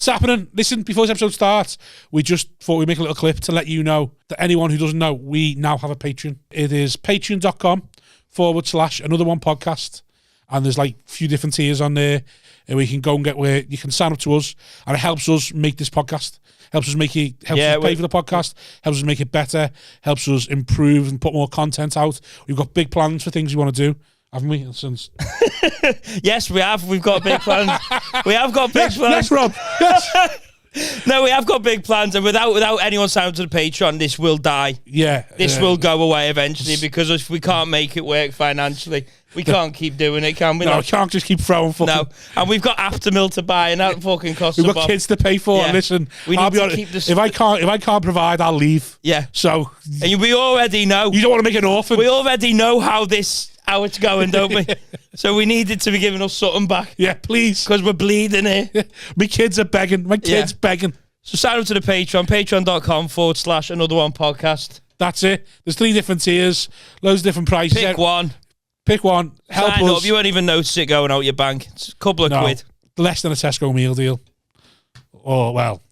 It's happening. Listen, before this episode starts, we just thought we'd make a little clip to let you know that anyone who doesn't know, we now have a Patreon. It is patreon.com/another one podcast. And there's like a few different tiers on there. And we can go and get where you can sign up to us. And it helps us make this podcast. Helps us us pay for the podcast. Helps us make it better. Helps us improve and put more content out. We've got big plans for things we want to do. Haven't we? Since Yes, we have. We've got big plans. We have got big plans. Yes, Rob. Yes. No, we have got big plans, and without anyone signing to the Patreon, this will die. Yeah. This will go away eventually, because if we can't make it work financially, we can't keep doing it, can we? No, we can't just keep throwing fucking... No, and we've got Aftermill to buy, and that fucking costs We've got kids to pay for. Yeah. Listen, I'll be honest, if I can't provide, I'll leave. Yeah. So... And we already know. You don't want to make an orphan. We already know how it's going, don't we? So we needed to be giving us something back. Yeah, please. Because we're bleeding here. My kids are begging. My kids begging. So sign up to the Patreon, patreon.com/another one podcast. That's it. There's 3 different tiers, loads of different prices. Pick one. Help sign us. up. You won't even notice it going out your bank. It's a couple of quid. Less than a Tesco meal deal. Or, well,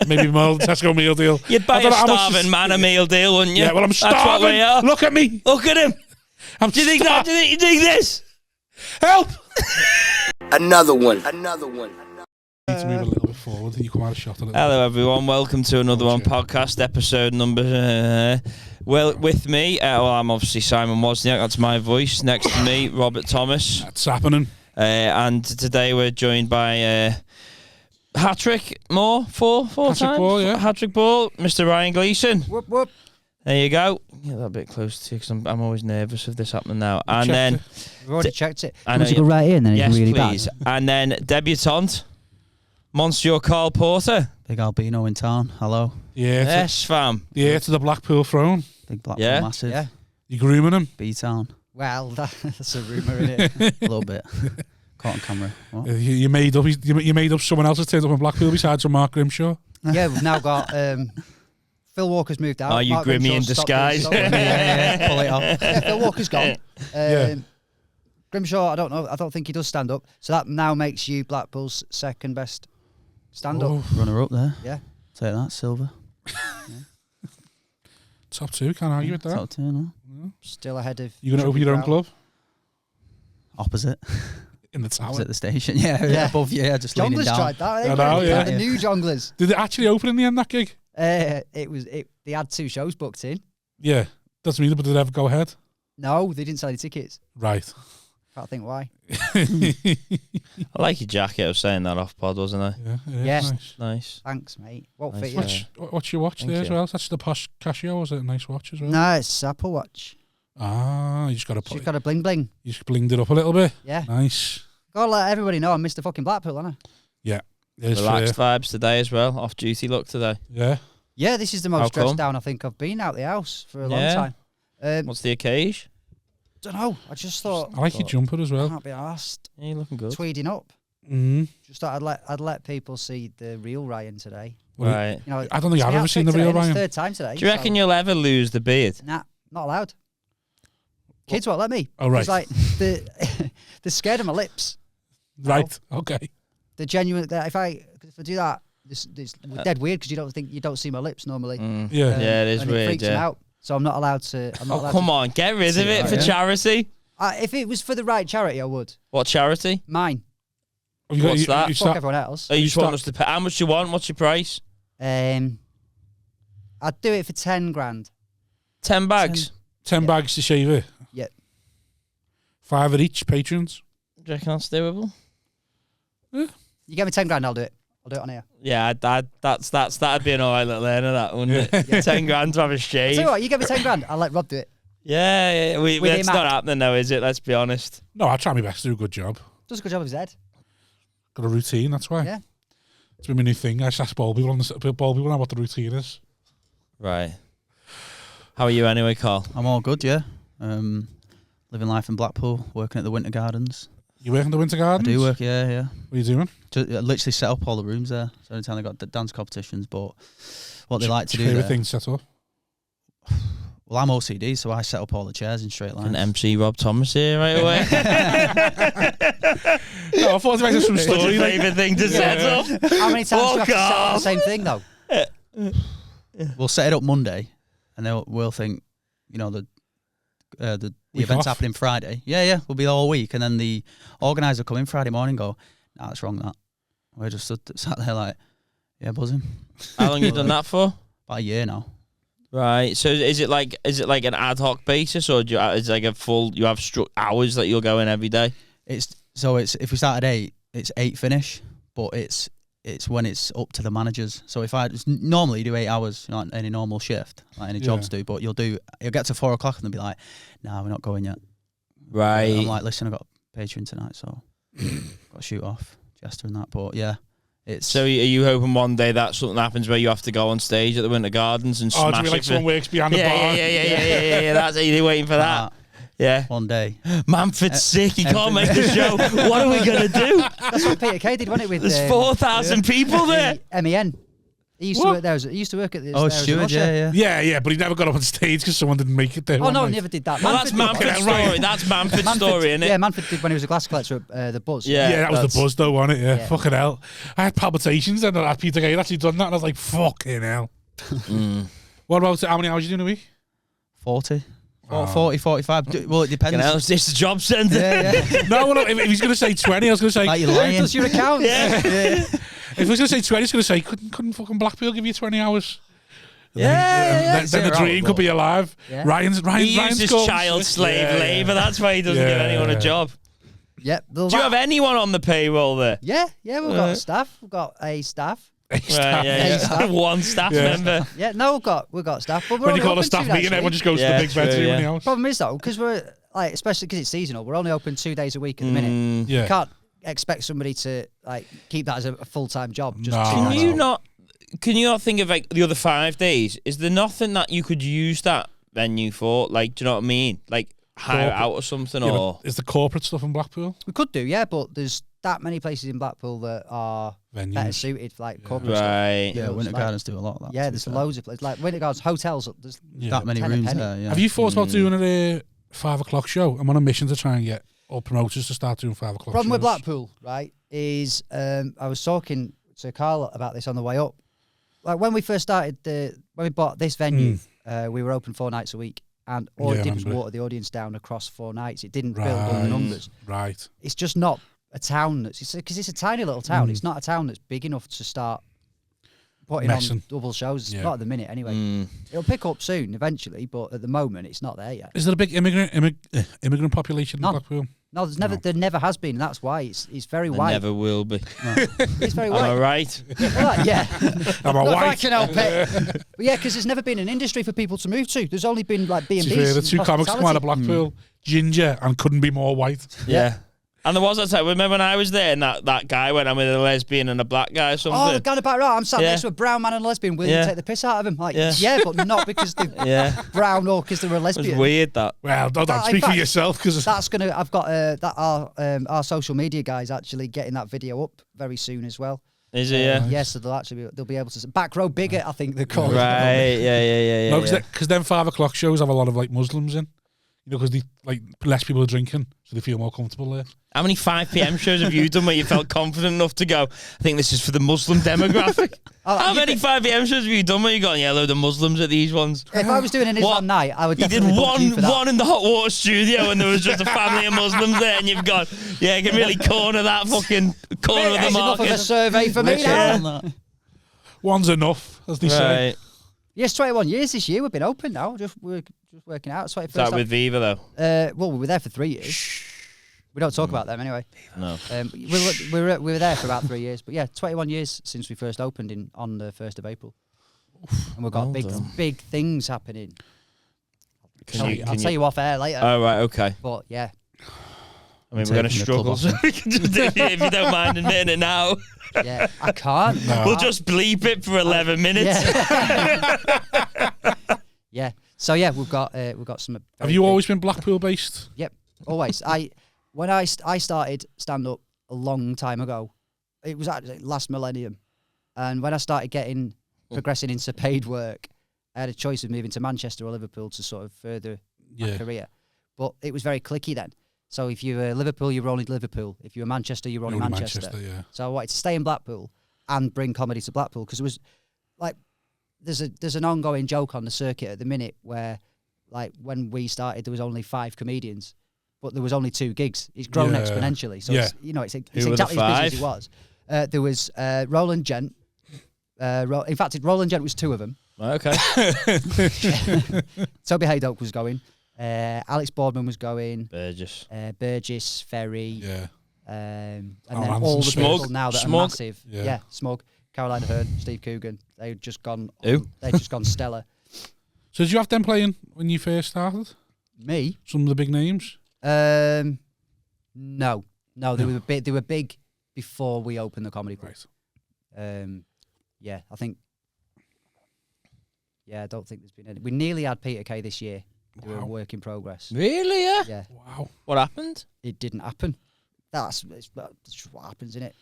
maybe more than a Tesco meal deal. You'd buy a starving man a meal deal, wouldn't you? Yeah, well, I'm starving. That's what we are. Look at me. Look at him. Do you think that? Do you think this? Help! Another one. Need to move a little bit forward. You come out of shot a little. Hello, everyone. Welcome to another one podcast, episode number. Well, with me, I'm obviously Simon Wozniak. That's my voice. Next to me, Robert Thomas. That's happening. And today we're joined by Hat-trick Moore, four times. Hat-trick Ball, Mr. Ryan Gleeson. Whoop whoop. There you go. Get that a bit close to you, because I'm always nervous of this happening now. And then we've already checked it. I know you go right in, then yes, it's really please. bad. And then debutante, Monsieur Karl Porter. Big albino in town. Hello. Yeah. Yes, fam. Yeah, to the Blackpool throne. Big Blackpool massive. Yeah. You grooming him? B-town. Well, that's a rumour, isn't it? A little bit. Caught on camera. What? You made up someone else has turned up in Blackpool besides from Mark Grimshaw. Yeah, we've now got Phil Walker's moved out. Are you Mark Grimmy in Grimshaw's disguise? pull it off. Yeah, Phil Walker's gone. Grimshaw, I don't know. I don't think he does stand up. So that now makes you Blackpool's second best stand up. Runner up there. Yeah. Take that, Silver. Top 2, can't argue with that. Top 2, no. Still ahead of. You gonna open your own club? Opposite. In the tower. Opposite the station. Yeah. Above you. Yeah, just leaning Jonglers down. tried that. I know, yeah. The new Jonglers. Did it actually open in the end, that gig? They had 2 shows booked in. Yeah. Doesn't mean, but did it ever go ahead? No, they didn't sell any tickets. Right. Can't think why. I like your jacket. I was saying that off pod, wasn't I? Yeah. Nice. Thanks, mate. Won't Nice. fit you. What's your watch Thank there you. as well? That's the posh Casio, was it? A nice watch as well? No, it's Apple Watch. Ah, you just got to put She's got a bling bling. You just blinged it up a little bit. Yeah. Nice. Gotta let everybody know I'm Mr. fucking Blackpool, aren't I? Yeah. It's Relaxed vibes today as well. Off duty look today. Yeah. Yeah, this is the How most come? dressed down I think I've been out the house for a long Yeah. time. What's the occasion? Don't know. I just thought I like your jumper as well. can't be arsed Yeah, you're looking good. tweeding up. Mm. Just thought I'd let people see the real Ryan today. Well, Right. You know, I don't think it's I've my ever seen the outfit real today, and Ryan. it's third time today. Do you reckon you'll ever lose the beard? Nah, not allowed. Kids won't let me. Oh, right. It's like they're scared of my lips. Right. Okay. They're genuine. If I do that, this dead weird because you don't see my lips normally. Yeah. Yeah, it is and weird, It freaks them out. So I'm not allowed to. Come on, get rid of it for charity. If it was for the right charity, I would. What charity? Mine. What's that? Fuck everyone else. Oh, you just want us to pay. How much do you want? What's your price? I'd do it for 10 grand. 10 bags. 10 bags to shave it. Yeah. 5 at each, patrons. Do you reckon that's doable? You get me 10 grand, I'll do it. I'll do it on here. Yeah, that'd be an alright little earner, that, wouldn't it? Yeah. 10 grand to have a shave. Tell you what, you get me 10 grand, I'll let Rob do it. Yeah, it's not happening though, is it? Let's be honest. No, I try my best to do a good job. Does a good job of his head. Got a routine, that's why. Yeah. It's been my new thing. I just ask ball people know what the routine is. Right. How are you anyway, Karl? I'm all good, yeah. Living life in Blackpool, working at the Winter Gardens. You work in the Winter Gardens? I do work, yeah. What are you doing? I literally set up all the rooms there. So anytime they got dance competitions, but what they like to do Favorite there. thing set up? Well, I'm OCD, so I set up all the chairs in straight lines. An MC Rob Thomas here right away. No, I thought it was some story. Favourite thing to set up. How many times do you have to set up the same thing though? We'll set it up Monday, and then we'll think, the event's happening Friday. Yeah, we'll be there all week, and then the organizer come in Friday morning and go, "Nah, that's wrong. That we're just sat there like, yeah, buzzing." How long you done that for? About a year now. Right. So is it like an ad hoc basis, or is it like a full? You have hours that you'll go in every day. It's if we start at 8, it's 8 finish, but it's when it's up to the managers. So if I normally do 8 hours, like any normal shift, like any jobs do, but you'll get to 4 o'clock and they'll be like, "Nah, we're not going yet." Right. I'm like, "Listen, I've got Patreon tonight, so got to shoot off Jester and that." But yeah. So are you hoping one day that something happens where you have to go on stage at the Winter Gardens and smash do we like someone works behind the bar? Yeah. That's you waiting for that. Yeah. One day. Manfred's sick. He can't make the show. What are we gonna do? That's what Peter Kay did, wasn't it? With there's 4,000 people there. MEN. He used to work there. He used to work at the. Stuart, Yeah, but he never got up on stage because someone didn't make it there. Oh no, he never did that. Well, that's Manfred's story. That's Manfred's story, isn't it? Yeah, Manfred did when he was a glass collector at the Buzz. Yeah, that was the Buzz though, wasn't it? Yeah, fucking hell. I had palpitations then that Peter Kay had actually done that, and I was like, fucking hell. What about how many hours you do in a week? 40. 40, 45. Well, it depends. Is this the job centre? Yeah. No, well, if he's going to say 20, I was going to say... Like you're lying. Does your account? Yeah. If he was going to say 20, he's going to say, couldn't fucking Blackpool give you 20 hours? Yeah. Then the dream could be alive. Yeah. Ryan's He uses child slave labour. That's why he doesn't give anyone a job. Yep. Do you have anyone on the payroll there? Yeah, we've got staff. We've got a staff. Right, one staff member. Yeah, no, we've got staff. But when you call a staff meeting, everyone just goes to the big bedroom in the house. Problem is though, because we're like, especially because it's seasonal, we're only open 2 days a week at the minute. Yeah. You can't expect somebody to like keep that as a full-time job. Just Can you not think of like the other 5 days? Is there nothing that you could use that venue for? Like, do you know what I mean? Like hire it out or something, or is the corporate stuff in Blackpool? We could do, yeah, but there's that many places in Blackpool that are better suited for like corporate stuff. Right. Yeah, Winter Gardens do a lot of that. Yeah, there's loads of places. Like Winter Gardens, hotels, there's that many rooms there. Yeah. Have you thought about doing a 5 o'clock show? I'm on a mission to try and get all promoters to start doing 5 o'clock Problem shows. with Blackpool, right, is I was talking to Karl about this on the way up. Like when we first started, when we bought this venue, we were open 4 nights a week. And all it did was water the audience down across 4 nights. It didn't build on the numbers. Right. It's just not a town because it's a tiny little town. It's not a town that's big enough to start putting on double shows. Not at the minute, anyway. It'll pick up soon, eventually, but at the moment, it's not there yet. Is there a big immigrant population in Blackpool? No, there never has been. That's why it's very white. Never will be. It's very white. Am I right? Yeah. Am I white? I can help it. But yeah, because there's never been an industry for people to move to. There's only been like B&Bs. The 2 comics come out of Blackpool, ginger and couldn't be more white. Yeah. And there was that time, remember when I was there and that guy went on with a lesbian and a black guy or something? Oh, the guy in the back right. I'm sat next to a brown man and a lesbian willing to take the piss out of him. Like, but not because they're brown or because they're a lesbian. It's weird that. Well, don't speak for yourself because that's gonna. I've got our social media guys actually getting that video up very soon as well. Is it? Yeah. Yes, so they'll be able to back row bigot. I think they're called. Right. Yeah. No, because then 5 o'clock shows have a lot of like Muslims in. You know, because less people are drinking, so they feel more comfortable there. How many 5 p.m. shows have you done where you felt confident enough to go, I think this is for the Muslim demographic? How many 5 p.m. shows have you done where you gone, yeah, load of Muslims at these ones? If I was doing an Islam night, I would definitely You did one in the hot water studio and there was just a family of Muslims there and you've gone, yeah, you can really corner that fucking corner of the market. Enough of a survey for me now. One's enough, as they say. Yes, 21 years this year. We've been open now. We're just working out. Is that with Viva, though? Well, we were there for 3 years. We don't talk about them anyway. No. We were there for about 3 years. But yeah, 21 years since we first opened on the 1st of April. And we've got big things happening. I'll tell you off air later. Oh, right, okay. But yeah. I mean, we're going to struggle, so we can just do it if you don't mind admitting it now. Yeah, I can't. No. We'll just bleep it for 11 minutes. Yeah. So yeah, we've got some. Have you always been Blackpool based? Yep, always. When I started stand up a long time ago, it was actually last millennium, and when I started progressing into paid work, I had a choice of moving to Manchester or Liverpool to sort of further my career. But it was very cliquey then. So if you were Liverpool, you were only Liverpool. If you were Manchester, you were only Manchester. So I wanted to stay in Blackpool and bring comedy to Blackpool because it was like there's an ongoing joke on the circuit at the minute where like when we started there was only 5 comedians, but there was only 2 gigs. It's grown exponentially. So it's, you know, it's exactly as busy as it was. There was Roland Gent. In fact, Roland Gent was 2 of them. Okay. Toby Haydock was going. Alex Boardman was going. Burgess, Ferry. Yeah. And then all the people now that are massive. Yeah. Smug. Carolina Hearn, Steve Coogan. They'd just gone. Who? They'd just gone stellar. So did you have them playing when you first started? Me? Some of the big names? No. They were big before we opened the comedy club. Right. Yeah, I think. Yeah, I don't think there's been any. We nearly had Peter Kay this year. They were a work in progress. Really? Yeah. Yeah. Wow. What happened? It didn't happen. That's just what happens, isn't it?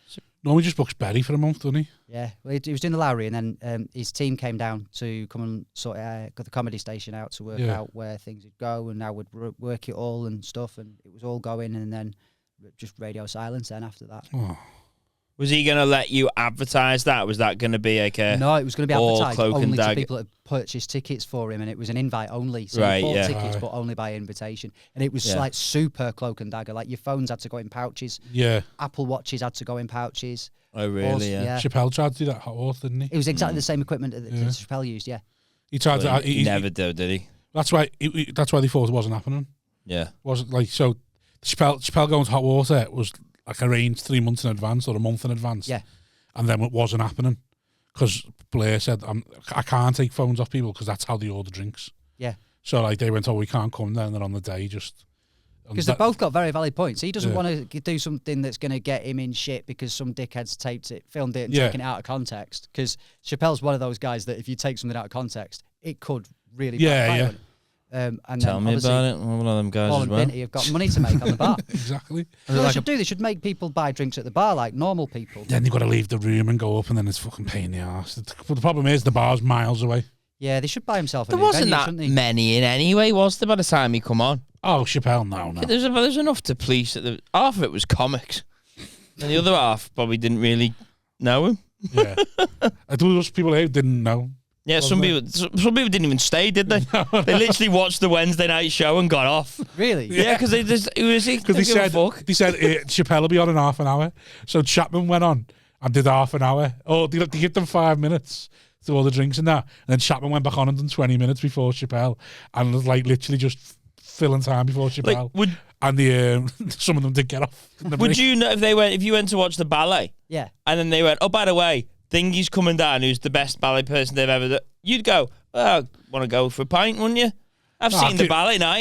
Normally just books Berry for a month, doesn't he? Yeah. Well, he was doing the Lowry, and then his team came down to come and sort got the comedy station out to work out where things would go, and now would work it all and stuff, and it was all going, and then just radio silence. Then after that. Oh. Was he going to let you advertise that? Was that going to be like a... No, it was going to be advertised only to dag- people that had purchased tickets for him, and it was an invite only. So Right, you bought yeah. tickets, but only by invitation. And it was like super cloak and dagger. Like your phones had to go in pouches. Yeah. Apple Watches had to go in pouches. Oh, really? Yeah. Chappelle tried to do that hot water, didn't he? It was exactly the same equipment that Chappelle used, yeah. He tried Well, to... he never did he? That's why they thought it wasn't happening. Yeah. Wasn't like... So Chappelle going to hot water was like arranged 3 months in advance or a month in advance. Yeah. And then it wasn't happening because Blair said, I can't take phones off people because that's how they order drinks. Yeah. So like they went, we can't come then. And then on the day, just... Because they've both got very valid points. He doesn't want to do something that's going to get him in shit because some dickheads taped it, filmed it, and taken it out of context. Because Chappelle's one of those guys that if you take something out of context, it could really backfire on him. And Tell me about it. One of them guys Paul as and well. Binty have got money to make on the bar. Exactly. What they should do, they should make people buy drinks at the bar like normal people. Then you've got to leave the room and go up, and then it's fucking pain in the arse. But the problem is the bar's miles away. Yeah, they should buy himself a There new wasn't venue, that shouldn't they? many in anyway, was there, by the time he come on? Oh, Chappelle, no. There's enough to police. Half of it was comics. And the other half probably didn't really know him. Yeah. There was people who didn't know. Yeah, some people didn't even stay, did they? They literally watched the Wednesday night show and got off. Really? Yeah, because they said Chappelle will be on in half an hour. So Chapman went on and did half an hour. Oh, they give them 5 minutes to all the drinks and that. And then Chapman went back on and done 20 minutes before Chappelle, and was like literally just filling time before Chappelle. And some of them did get off. Would you know if you went to watch the ballet? Yeah. And then they went, oh, by the way, Thingy's coming down, who's the best ballet person they've ever done. You'd go, want to go for a pint, wouldn't you? I've seen the ballet now.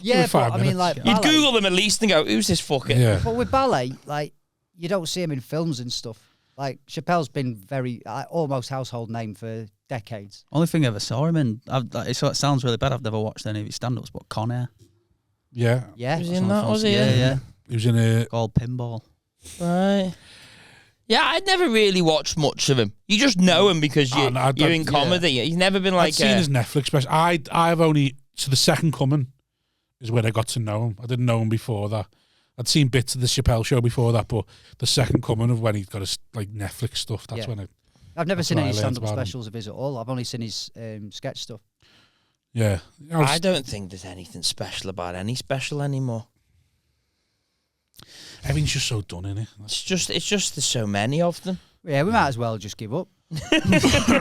Yeah, but I mean, like, you'd Google them at least and go, who's this fucker? Yeah. But with ballet, like, you don't see him in films and stuff. Like, Chappelle's been very, almost household name for decades. Only thing I ever saw him in, it sounds really bad, I've never watched any of his stand-ups, but Con Air. Yeah. Yeah. Was he in that, was he? Yeah. He was in a... Called Pinball. Right. Yeah, I'd never really watched much of him. You just know him because you're in comedy. Yeah. He's never been like... I've seen his Netflix special. I've only... So The Second Coming is where I got to know him. I didn't know him before that. I'd seen bits of the Chappelle show before that, but The Second Coming of when he's got his like Netflix stuff, that's when I've never seen any stand-up specials of his at all. I've only seen his sketch stuff. Yeah. I don't think there's anything special about any special anymore. Everything's just so done, innit? It's just there's so many of them. Yeah, we might as well just give up.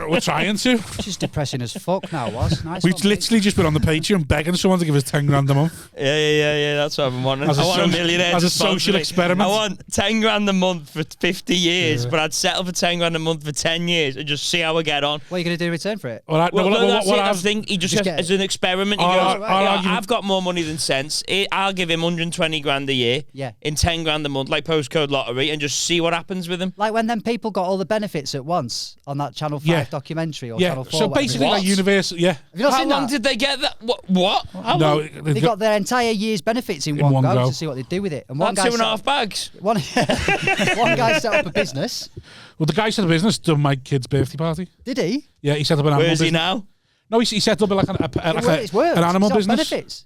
We're trying to. It's just depressing as fuck now, was. Nice. We've literally just been on the Patreon begging someone to give us 10 grand a month. Yeah. That's what I've been wanting. I want a millionaire as to a social experiment. I want 10 grand a month for 50 years, but I'd settle for 10 grand a month for 10 years and just see how I get on. What are you going to do in return for it? I think he just as an experiment. He goes, I've got more money than sense. I'll give him 120 grand a year in 10 grand a month, like postcode lottery, and just see what happens with him. Like when them people got all the benefits at once on that Channel 5 documentary or Channel 4. So basically, like Universal, Have you not How seen long that? did they get that? What? No, they got their entire year's benefits in one go to see what they do with it. And one That's guy 2.5 bags. One guy set up a business. Well, the guy set up a business, done my kid's birthday party. Did he? Yeah, he set up an animal Where is he business. now? No, he set up like an animal business. Benefits.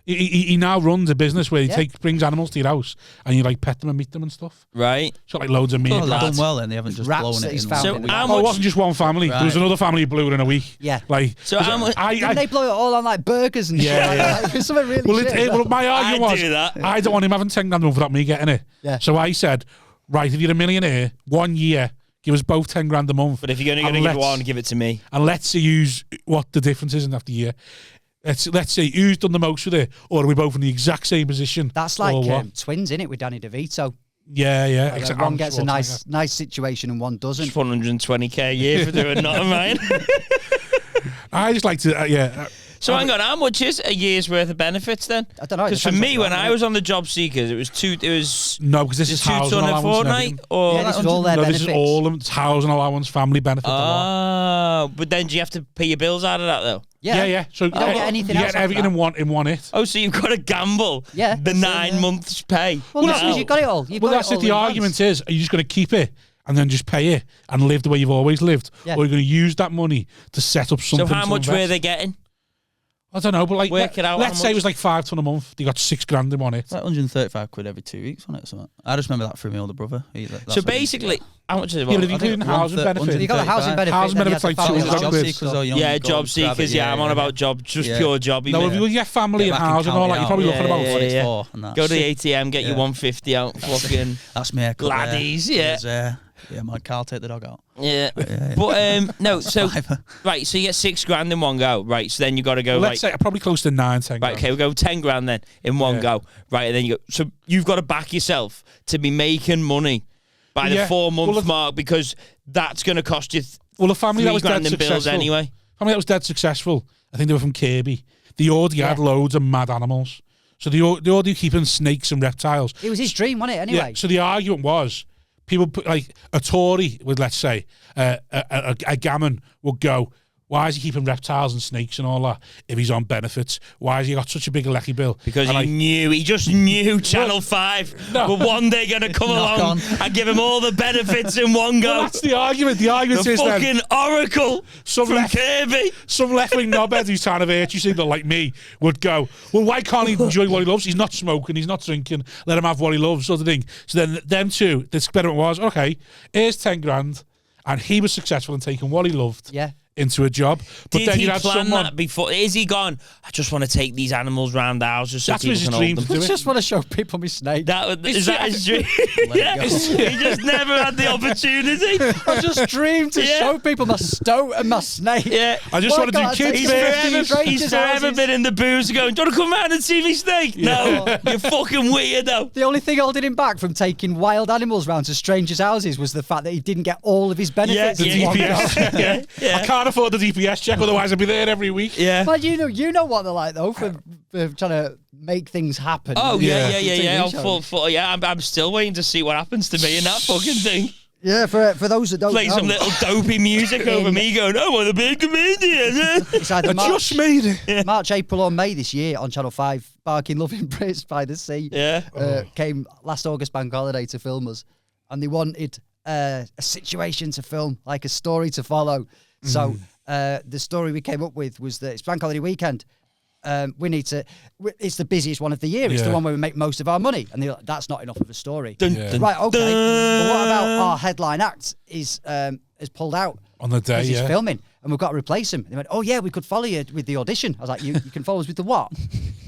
He now runs a business where he brings animals to your house and you like pet them and meet them and stuff. Right. So like loads of meat. They've done well then. They haven't just blown it. It wasn't just one family. There was another family who blew it in a week. Yeah. Like so didn't they blow it all on like burgers and shit? Like something really shit. Well, my argument was I don't want him having 10 grand a month without me getting it. Yeah. So I said, right, if you're a millionaire, 1 year, give us both 10 grand a month. But if you're only going to give one, give it to me. And let's use what the difference is in after year. Let's say who's done the most with it, or are we both in the exact same position? That's like twins, innit, with Danny DeVito. Yeah. Like one gets a nice situation and one doesn't. It's 120k a year for doing nothing, right? I just like to, So hang on, how much is a year's worth of benefits then? I don't know. Because for me, when I was on the job seekers, it was no, because this is housing allowance. Fortnight, or this is all their benefits. This is all of it's housing allowance, family benefits. Oh, but then do you have to pay your bills out of that though? Yeah. So you don't get anything else. You get everything in one hit. Oh, so you've got to gamble. Yeah. The 9 months pay. Well, that's because you've got it all. That's it. The argument is: are you just going to keep it and then just pay it and live the way you've always lived, or are you going to use that money to set up something? So how much were they getting? I don't know, but like, work it out. Let's say it was like 5 ton a month. They got 6 grand in one hit. Like 135 quid every 2 weeks on it or something. I just remember that from my older brother. So basically, how much is it? Yeah, but if you include housing benefits. You got the housing benefit. Housing benefits like 200 quid. Yeah, job seekers. Yeah, I'm on about job, just pure job. No, if you get family and housing and all that, you're probably looking about what it's for. Go to the ATM, get your 150 out. Fucking. That's me. Laddies, yeah. Yeah, my Karl take the dog out. Yeah. But no, so right, so you get 6 grand in one go, right? So then you got to go. Well, let's say probably close to 9, 10 grand. Right, okay, we'll go 10 grand then in one go, right? And then you go. So you've got to back yourself to be making money by the 4 month mark, because that's going to cost you. Well, a family that was dead successful bills anyway. Family that was dead successul. I think they were from Kirby. They already had loads of mad animals. So they already keeping snakes and reptiles. It was his dream, wasn't it? Anyway. Yeah. So the argument was. People put, like a Tory would, let's say, a gammon would go, why is he keeping reptiles and snakes and all that if he's on benefits? Why has he got such a big lecky bill? Because he just knew Channel 5 were one day going to come along and give him all the benefits in one go. Well, that's the argument. The argument is the fucking oracle from Kirby. Some left-wing knobhead who's trying to virtue signal like me would go, well, why can't he enjoy what he loves? He's not smoking, he's not drinking, let him have what he loves, sort of thing. So then them two, the experiment was, okay, here's 10 grand, and he was successful in taking what he loved. Yeah. Into a job, but did then he you had plan someone that before? Is he gone? I just want to take these animals round the house just so that's people his can dream hold to them. do I just want to show people my snake. Is that his dream? He just never had the opportunity. I just dreamed to show people my stoat and my snake. Yeah, I just want to do kids' birthdays. He's forever been in the booze going, do you want to come round and see me snake? No, you're fucking weirdo. The only thing holding him back from taking wild animals round to strangers' houses was the fact that he didn't get all of his benefits. The DPS. I can't afford the DPS check, otherwise I'd be there every week. Yeah. But you know what they're like though for trying to make things happen. Oh yeah. I'm still waiting to see what happens to me in that fucking thing. Yeah, for those that don't play some little dopey music over me going, I want to be a comedian. It's either just made it. March, April or May this year on Channel 5, Barking Loving Brits by the Sea. Yeah. Came last August bank holiday to film us, and they wanted a situation to film, like a story to follow. So the story we came up with was that it's bank holiday weekend. We need to. It's the busiest one of the year. It's the one where we make most of our money, and they're like, that's not enough of a story. Right? Okay. But what about our headline act is pulled out on the day? He's filming, and we've got to replace him. And they went, oh yeah, we could follow you with the audition. I was like, you can follow us with the what?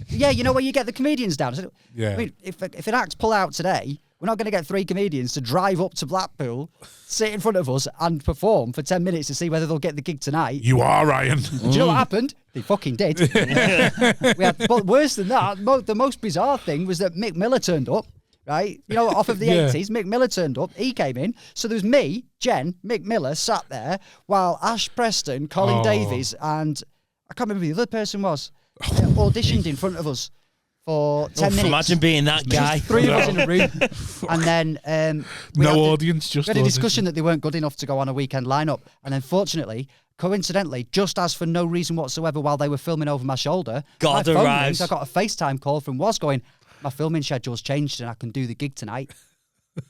Yeah, you know where you get the comedians down. I said, I mean, if an act's pull out today, we're not going to get 3 comedians to drive up to Blackpool, sit in front of us and perform for 10 minutes to see whether they'll get the gig tonight. You are, Ryan. Do you know what happened? They fucking did. But worse than that, the most bizarre thing was that Mick Miller turned up, right? You know, off of the 80s, Mick Miller turned up. He came in. So there was me, Jen, Mick Miller sat there while Ash Preston, Colin Davies, and I can't remember who the other person was, auditioned in front of us. For 10 minutes. Imagine being that guy. 3 of us in a room. And then we had a discussion that they weren't good enough to go on a weekend lineup. And then fortunately, coincidentally, just as for no reason whatsoever while they were filming over my shoulder, my phone rings, I got a FaceTime call from Woz going, my filming schedule's changed and I can do the gig tonight.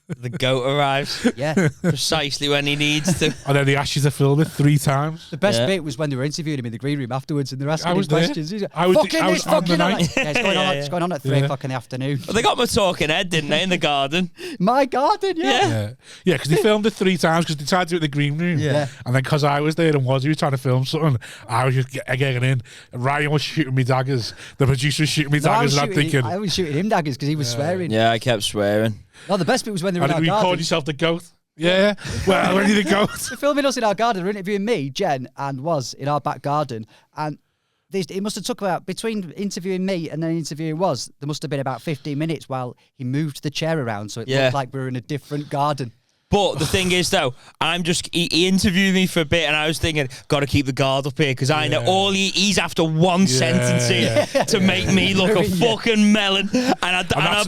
The goat arrives. Yeah. Precisely when he needs to. And then he asked you to film it 3 times. The best bit was when they were interviewing him in the green room afterwards and they're asking him there. questions. He's like, I was fucking on this, the fucking night. that. Yeah, it's going on at 3 o'clock in the afternoon. Well, they got my talking head, didn't they, in the garden? My garden, Yeah, because they filmed it 3 times because they tried to do it in the green room. Yeah. And then because I was there and he was trying to film something, I was just getting in. Ryan was shooting me daggers. The producer was shooting me daggers, and I'm thinking... I was shooting him daggers because he was swearing. Yeah, I kept swearing. No, the best bit was when they were in our you garden. called yourself the goat. Yeah. Well, when you the goat. They're filming us in our garden. They're interviewing me, Jen, and Was in our back garden. And it must have took about, between interviewing me and then interviewing Was, there must have been about 15 minutes while he moved the chair around so it looked like we were in a different garden. But the thing is, though, he interviewed me for a bit, and I was thinking, got to keep the guard up here because I know he's after one sentence here to make me look a fucking melon. And I'll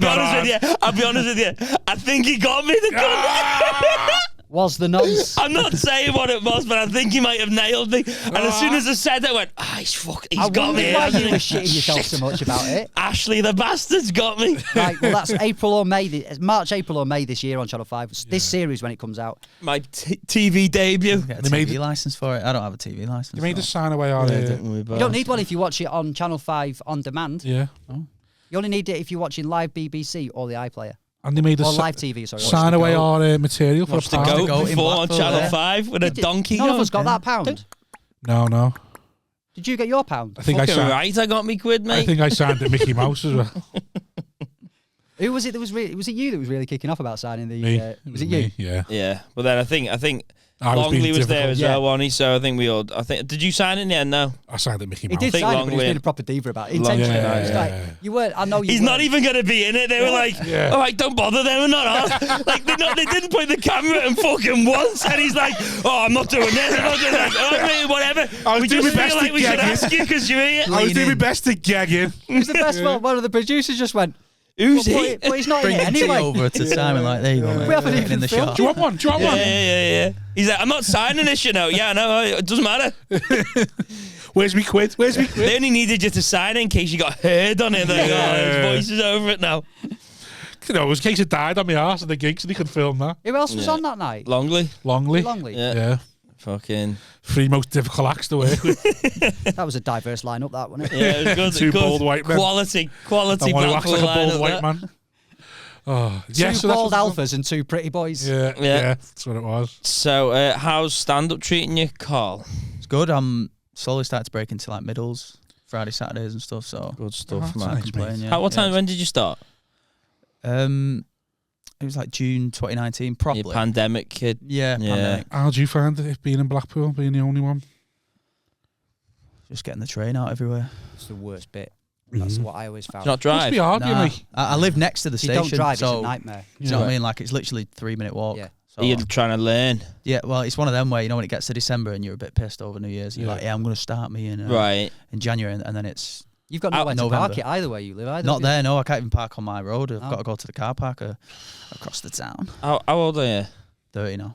be honest with you, I think he got me the gun. Was the nonce. I'm not saying what it was, but I think he might have nailed me. And as soon as I said that, I went, he's got me. Why you were shitting yourself so much about it. Ashley the bastard's got me. Right, well, that's April or May. March, April or May this year on Channel 5. This series when it comes out. My TV debut. Get a TV license for it. I don't have a TV license. They made a sign away on it. You don't need one if you watch it on Channel 5 on demand. Yeah. Oh. You only need it if you're watching live BBC or the iPlayer. And they made a live TV, sorry. sign away our material for Watch the goat before on Channel 5 with a donkey. None of us got that pound. No. Did you get your pound? I think I signed. Right, I got me quid, mate. I think I signed at Mickey Mouse as well. Who was it that was really? Was it you that was really kicking off about signing the? Me. Was it you? Yeah. Yeah, but then I think Longley was there as well, wasn't he? So I think we all. Did you sign in the end? No, I signed at Mickey He Mouse. did sign it, but Longley. he's been a proper diva about it. Intentionally. You weren't. I know you. He's weren't. not even going to be in it. They were like, all right, don't bother. They were not on. Like they didn't point the camera in fucking once, and he's like, oh, I'm not doing this. I'm not doing that. Oh, mate, whatever. We just feel like we should ask you because you're here. I was doing my best to gag in. It was the best one. One of the producers just went, who's he? But he's not Bring in it anyway. over to Simon like, there you go. We haven't even in the filmed. shot. Do you want one? Yeah. He's like, I'm not signing this, you know. Yeah, no, it doesn't matter. Where's me quid? They only needed you to sign it in case you got heard on it. Like, his voice is over it now. You know, it was a case of died on my arse at the gigs, and he could film that. Who else was on that night? Longley. Longley. Yeah. Fucking 3 most difficult acts to work with. That was a diverse lineup, that wasn't it? Yeah, it was good. 2 bald white men. Quality And one who acts Blackpool like a bald lineup, white that. man. Oh, Two bald alphas and 2 pretty boys. Yeah, that's what it was. So, how's stand-up treating you, Karl? It's good. I'm slowly starting to break into like middles, Friday, Saturdays and stuff. So Good stuff, that's man. nice, mate. What time? When did you start? It was like June 2019, probably. Your pandemic kid. Yeah, pandemic. How do you find it being in Blackpool, being the only one? Just getting the train out everywhere. It's the worst bit. That's what I always found. Do you not drive? Must be hard, you Nah, know. I live next to the If you station. don't drive, so, it's a nightmare. Do you know what I mean? Like, it's literally 3-minute walk. Yeah. So, Are you trying to learn? yeah, well, it's one of them where, you know, when it gets to December and you're a bit pissed over New Year's, you're like, I'm going to start me in January, and then it's... You've got nowhere to November. park it either where you live, either. Not there, no. I can't even park on my road. I've got to go to the car park across the town. How old are you? 30 now.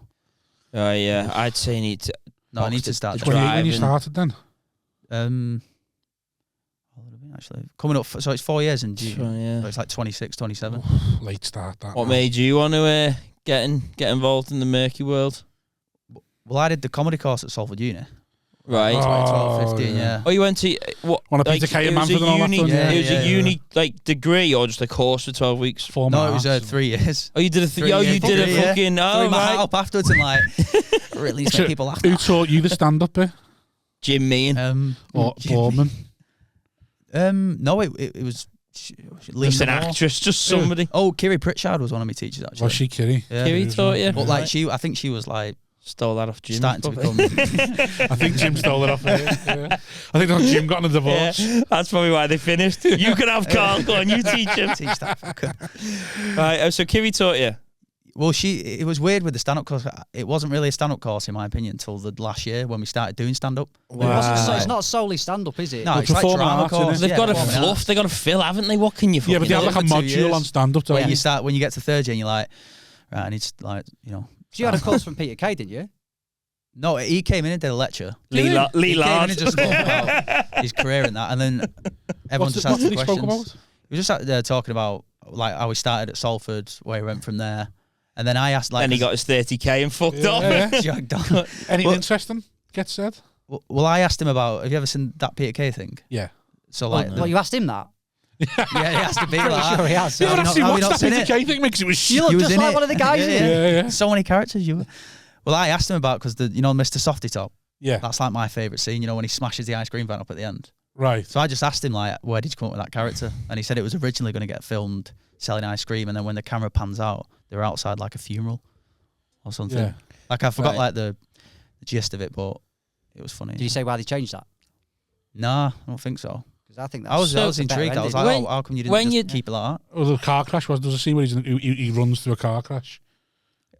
Oh, yeah. I'd say you need to... No, I need to start 28 when you driving. started then? What would it have been, actually? Coming up, so it's 4 years in June. Sure, yeah. So it's like 26, 27. Late start, that. What man. made you want to get involved in the murky world? Well, I did the comedy course at Salford Uni. Right. 2012, 15, yeah. Oh, you went to what? On a Peter Kay and Manford and all that done, yeah. It was Yeah, a uni like degree or just a course for 12 weeks. 4 No, it months. was 3 years. Oh, you did a you did a fucking Threw oh my hat right. up afterwards and like really So, make people laugh. Who taught you the stand-up bit? Jim Mean. Or Boardman? No, it was Just an actress, just somebody. Oh, Kiri Pritchard was one of my teachers actually. Was she Kitty? Yeah. Kiri taught you. But like I think she was like Stole that off Jim. starting to become. I think Jim stole it off her. Yeah. I think Jim got in a divorce. Yeah, that's probably why they finished. You can have Karl. Go on, you teach him. Teach that fucker. Right. So Kiri taught you. Well, it was weird with the stand-up course. It wasn't really a stand-up course, in my opinion, until the last year when we started doing stand-up. It's not solely stand-up, is it? No, Well, it's like performing drama arts, course. innit? They've got to performing fluff. arts. They've got to fill, haven't they? What can you fucking Yeah, but they have do? like a for 2 module years. on stand-up, don't When you? when you get to third year, and you're like, right, I need to So you had a course from Peter Kay, didn't you? No, he came in and did a lecture. Lee He came in Lard. and just spoke about his career and that, and then everyone just asked What did he questions. spoke about? He was just sat there talking about like how he started at Salford, where he went from there, And then I asked, like, Then he got his 30k and fucked off. jogged on. Anything interesting gets said? Well, I asked him about, have you ever seen that Peter Kay thing? Yeah. So, like, Well, you asked him that? yeah, he has to be Pretty like sure he has. You ever actually have you watched not that seen Peter it? Kay thing because it was You shit? look was just in like it. one of the guys in it. Yeah. So many characters. Well, I asked him about, because Mr. Softy Top, Yeah. that's like my favourite scene, when he smashes the ice cream van up at the end. Right. So I just asked him, like, where did you come up with that character? And he said it was originally going to get filmed selling ice cream, and then when the camera pans out, they were outside like a funeral or something. Yeah. Like, I forgot Right. like the gist of it, but it was funny. Did you say why they changed that? Nah, I don't think so. Because I think I was that's a better intrigued. I was ending. like, how come you didn't just keep it like that? Oh, the car crash was. There's a scene where he runs through a car crash.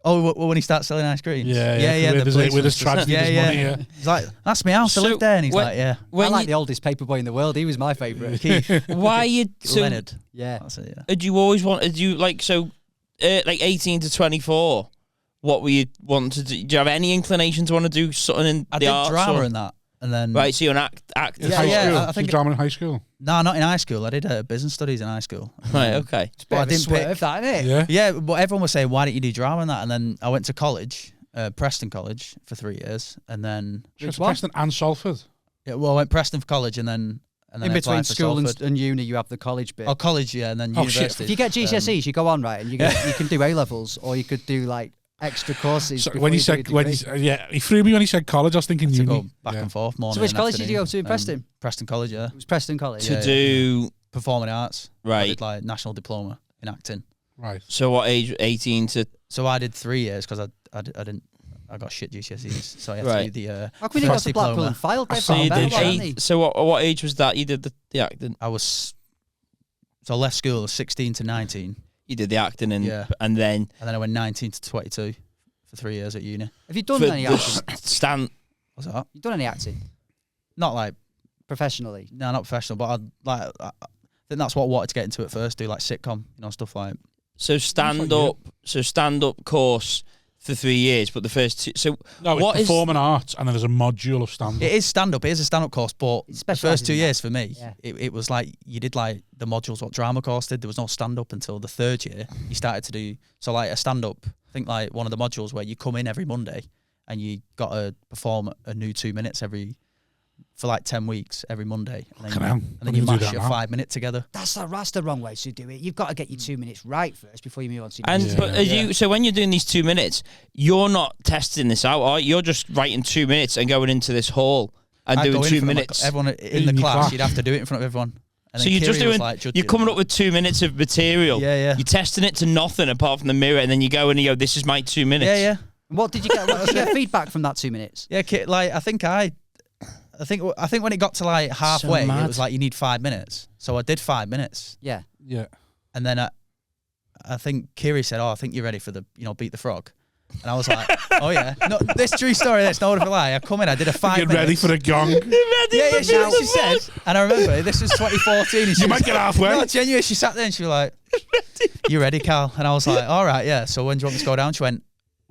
Oh, when he starts selling ice cream? Yeah. With his tragedy, his money. Yeah. He's like, that's my house, I So live there. And he's when- like, yeah. I like the oldest paperboy in the world. He was my favourite. Why you? So, Leonard. Yeah. That's it, yeah. Had you always wanted you like so, like 18 to 24? What were you wanting to do? Do you have any inclination to want to do something in I the did arts? drama or- in that. And then, Right, so you're an actor. In Yeah, high yeah, school. I think Did drama in high school. no, not in high school. I did business studies in high school. Right, okay. It's a bit But I of a didn't swerve, pick- that, isn't it? Yeah. Yeah, but everyone was saying, why didn't you do drama in that? And then I went to college, Preston College, for 3 years. And then, Just one? Preston and Salford. I went Preston for college, and then In I between applied for school Salford. and uni, you have the college bit. Oh, college, yeah, and then Oh, shit. university. If you get GCSEs, you go on, right, and you can do A levels, or you could do like extra courses. So before when he you do a said, degree. he threw me when he said college. I was thinking to uni. go back Yeah. and forth morning. So which and college did you go afternoon. to in Preston? Preston College, yeah. It was Preston College. To Yeah. do Performing arts. I right. did like national diploma in acting. Right. So what age? 18 to So I did 3 years because I got shit GCSEs, so I had Right. to do the. How come you got first to Blackpool diploma. and filed? They've so got you better did one, haven't 8. So what age was that? You did the acting. I was. So I left school at 16 to 19, You did the acting and Yeah. and then and then I went 19 to 22 for 3 years at uni. Have you done for any acting? stand. What's that? You done any acting Not like professionally? no, not professional, but I think that's what I wanted to get into at first. Do like sitcom, stuff like. So stand up course for 3 years, but the first 2. So No, it's what is performing arts, and then there's a module of stand-up. It is stand up. It is a stand up course, but It the specialises first 2 in that. years for me, Yeah. it was like you did like the modules what drama course did. There was no stand up until the 3rd year. You started to do like a stand up. I think like one of the modules where you come in every Monday and you got to perform a new 2 minutes for like 10 weeks every Monday, and then, Fucking hell. and then I'm you gonna do mash that your now. 5 minutes together. That's the wrong way to do it. You've got to get your 2 minutes right first before you move on to your And next. but as you so when you're doing these 2 minutes, you're not testing this out, are you? You're just writing 2 minutes and going into this hall and I'd doing go in 2 front of minutes. everyone in In the your class, class. you'd have to do it in front of everyone. And So then you're just Kiri was, doing. like, You're judging. coming up with 2 minutes of material. Yeah, yeah. You're testing it to nothing apart from the mirror, and then you go and you go, "This is my 2 minutes." Yeah, yeah. What did you get? What did you get feedback from that 2 minutes? Yeah, like I think when it got to like halfway, mad. it was like you need 5 minutes. So I did 5 minutes, Yeah. Yeah. and then I think Kiri said, "Oh, I think you're ready for the beat the frog," and I was like, "Oh yeah, no, this true story. This no one for lie. I come in, I did a 5 Get minutes. ready for a gong. Yeah, she said, and I remember this was 2014. And she You was might get halfway. No, genuinely, she sat there and she was like, "You ready, Karl?" And I was like, "All right, yeah." So when do you want me to go down? She went,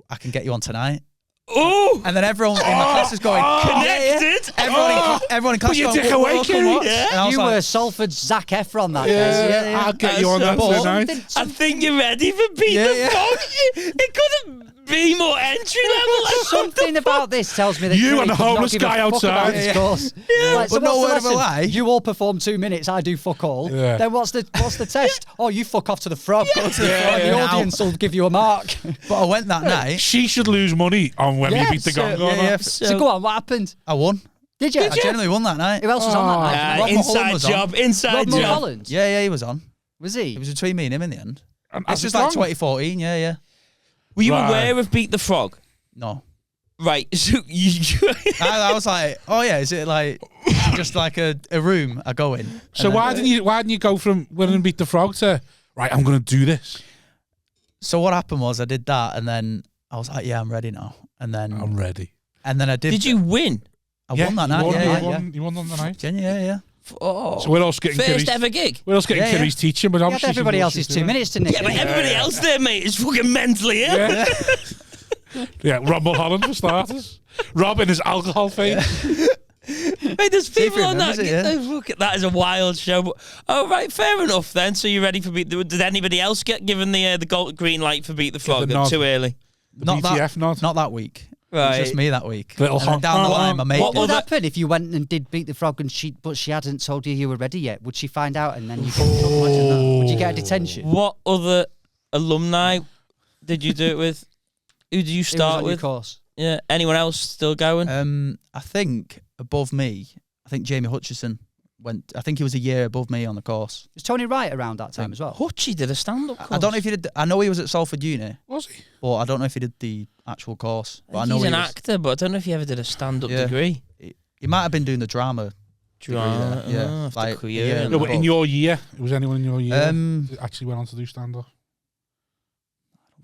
"I can get you on tonight." Oh, And then everyone in my class is going, connected. Everyone in class Put your going, dick "What, away, welcome, Kiri." what?" Yeah. And I was You like, were Salford's Zac Efron that Yeah, day. I'll get you on that But- tonight. I think you're ready for beat Yeah, the yeah. frog. It couldn't be more entry level. Like, Something about this tells me that You Kiri and the could not homeless give a guy fuck outside. about this Yeah. course. Like, But no what's the word of a lesson? lie. You all perform 2 minutes. I do fuck all. Yeah. Then what's the test? Oh, you fuck off to the frog. Go to the Yeah, frog. yeah. The audience will give you a mark. but I went that night. She should lose money on whether you Yes, beat the gong or yeah, not. yeah. So go on. What happened? I won. Did you? I genuinely won that night. Who else was on that night? Rob Mulholland inside was on. job. Inside Rob job. Mulholland. Yeah, he was on. Was he? It was between me and him in the end. And This was like 2014. Yeah. Were you Right. aware of Beat the Frog? No. Right. So you. I was like, oh yeah, is it just like a room I go in? So And then- why didn't you go from winning and beat the frog to right? I'm going to do this. So what happened was I did that, and then I was like, yeah, I'm ready now. And then I'm ready. and then I did. Did you win? I won that night. You won on the night. Yeah. Oh. So we're all getting First Kiri's, ever gig. we're all getting Yeah, yeah. Kiri's teaching, but You had obviously everybody she knows else's she's 2 doing minutes to nick. Yeah, but everybody else there, mate, is fucking mentally ill. it. Yeah, Rob Mulholland for starters. Rob in his alcohol phase. Wait, there's See if people he on that. remembers it, Look, that is a wild show. But, oh, right, fair enough then. So you're ready for Beat the... Did anybody else get given the green light for Beat the Frog? nod. Too early? The BTF nod. Not that week. Right. It was just me that week. Little And then honk. down the line, my mate. What would did. happen if you went and did Beat the Frog and she hadn't told you were ready yet? Would she find out and then you get imagine that? Would you get a detention? What other alumni did you do it with? Who did you Who was start on your with? course? Yeah. Anyone else still going? I think above me, I think Jamie Hutchison went. I think he was a year above me on the course. Was Tony Wright around that time as well? Hutchie did a stand-up course. I don't know if he did. I know he was at Salford Uni, Was he? but I don't know if he did the actual course. But I know He's he an was, actor, but I don't know if he ever did a stand-up Yeah. degree. He might have been doing the drama. Drama, Yeah, after like, career. yeah. and No, but in all. your year, was anyone in your year Um, that actually went on to do stand-up?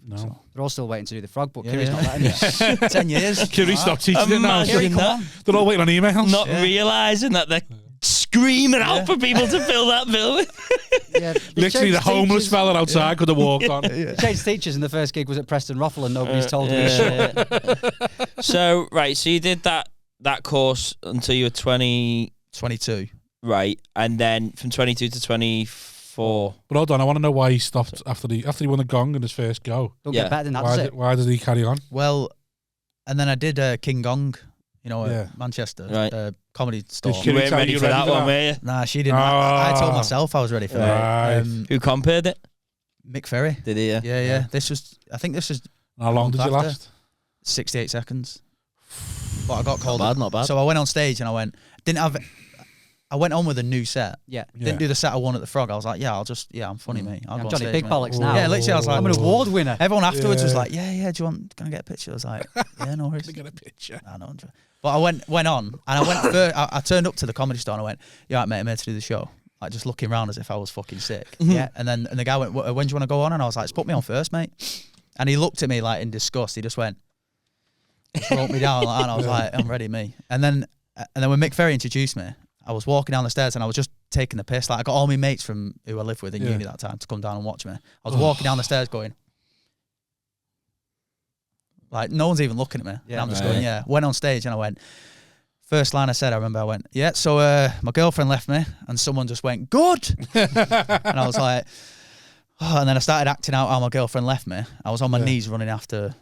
No. so. They're all still waiting to do the Frog, but Yeah, Kiri's yeah. not letting you. 10 years. Kiri stopped teaching it now. Imagine come that. on. They're all waiting on emails. Not Yeah. realising that they're screaming out for people to fill that bill with. Yeah, they Literally, the changed homeless teachers- fella outside could have walked on. they changed teachers, and the first gig was at Preston Ruffle, and nobody's told me. So, right, so you did that course until you were 20, 22. right, and then from 22 to 24. But hold on, I want to know why he stopped after he won the gong in his first go. Don't Yeah. get better than that, does it? Why did he carry on? Well, and then I did King Gong, Yeah. Manchester, Right. comedy store. Did You Kiri weren't tell ready you for that ready for one, that? were you? Nah, she didn't. I told Ah. myself I was ready for Right. that. Who compared it? Mick Ferry. Did he? Yeah. I think this was How long did you After. last? 68 seconds. But I got called. Not bad. So I went on stage and I went on with a new set. Yeah. Didn't do the set I won at the Frog. I was like, I'm funny, mate. I'll I'm go on Johnny stage, Big mate. Bollocks now. Yeah, literally, I was like, I'm an award winner. Everyone afterwards was Yeah. like, yeah, do you want, can I get a picture? I was like, yeah, no worries. Let me get a picture. I know. But I went on and I went first, I turned up to the comedy store and I went, yeah, right, mate, I'm here to do the show. Like just looking around as if I was fucking sick. Yeah. And the guy went, when do you want to go on? And I was like, just put me on first, mate. And he looked at me like in disgust. He just went, just wrote me down like that. And I was like, I'm ready, me. And then when Mick Ferry introduced me, I was walking down the stairs and I was just taking the piss. Like I got all my mates from who I lived with in uni that time to come down and watch me. I was walking down the stairs going, like no one's even looking at me. Yeah. And I'm just Right. going, yeah. Went on stage and I went, first line I said, I remember I went, yeah, so my girlfriend left me and someone just went, good. And I was like, oh, and then I started acting out how my girlfriend left me. I was on my knees running after,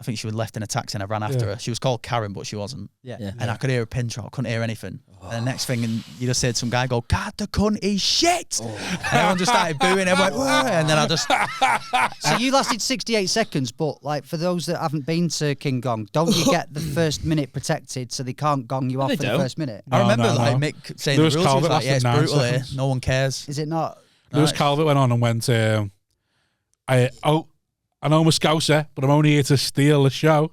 I think she was left in a taxi and I ran after her. She was called Karen, but she wasn't. Yeah. And I could hear a pin drop, couldn't hear anything. And the next thing, and you just heard some guy go, God, the cunt is shit. And everyone just started booing. Everyone went, "Whoa," and then I just, So you lasted 68 seconds, but like for those that haven't been to King Gong, don't you get the first minute protected so they can't gong you off They for the don't. first minute? I remember no. like Mick saying Lewis the rules. He was Calvert like, yeah, it's lasted 9 brutal here. seconds. No one cares. Is it not? Lewis Right. Calvert went on and went, I know I'm a Scouser, but I'm only here to steal the show.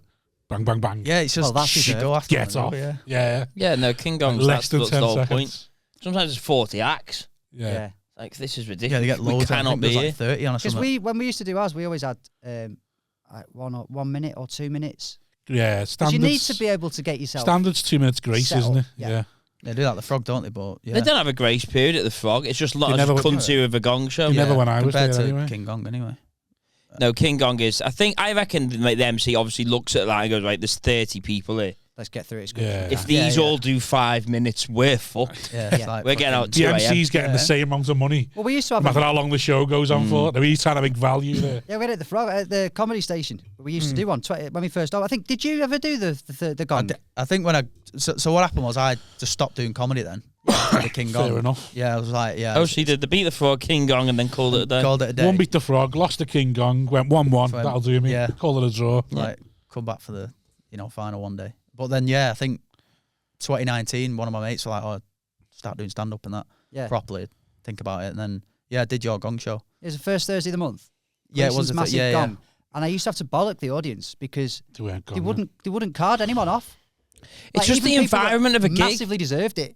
Bang, bang, bang. Yeah, it's just Well, that's you deserved. go after Get them, off. Yeah. Yeah. Yeah, no, King Gong's Less than that's 10 the whole seconds. point. Sometimes it's 40 acts. Yeah. Like, this is Yeah, ridiculous. they get We loads. I cannot think be there's here. like 30 on a Because something. when we used to do ours, we always had like 1 minute or 2 minutes. Yeah. Because you need to be able to get yourself. Standard's 2 minutes grace, Settle, isn't it? yeah. They do that at the Frog, don't they? But yeah. They don't have a grace period at the Frog. It's just lots never of would- cunts who have a gong show. You never when I was compared there to anyway. King Gong anyway. No, King Gong is. I reckon like, the MC obviously looks at that and goes, right, there's 30 people here. Let's get through it. It's good. Yeah. If these all do 5 minutes, we're fucked. Yeah, it's Yeah. like We're getting out The 2 a.m. MC's getting Yeah. the same amount of money, Well, we used to no have. matter how long the show goes on for. He's trying to make value there. Yeah, we had it at the Frog at the comedy station. We used to do one when we first started. I think. Did you ever do the gong? I think when so what happened was I just stopped doing comedy then. After the King Gong. Fair enough. Yeah, I was like, yeah. Oh, so you did the Beat the Frog, King Gong, and then called it a day. Called it a day. One beat the Frog, lost the King Gong, went 1-1. Fine. That'll do me. Yeah. Call it a draw. Like come back for the final one day. But then I think 2019, one of my mates were like, oh, start doing stand up and that properly. Think about it, and then I did your gong show. It was the first Thursday of the month. Yeah, it Gleeson's was the massive gong. And I used to have to bollock the audience because They weren't they gone, wouldn't card anyone off. It's just even the people that environment of a gig. Massively deserved it.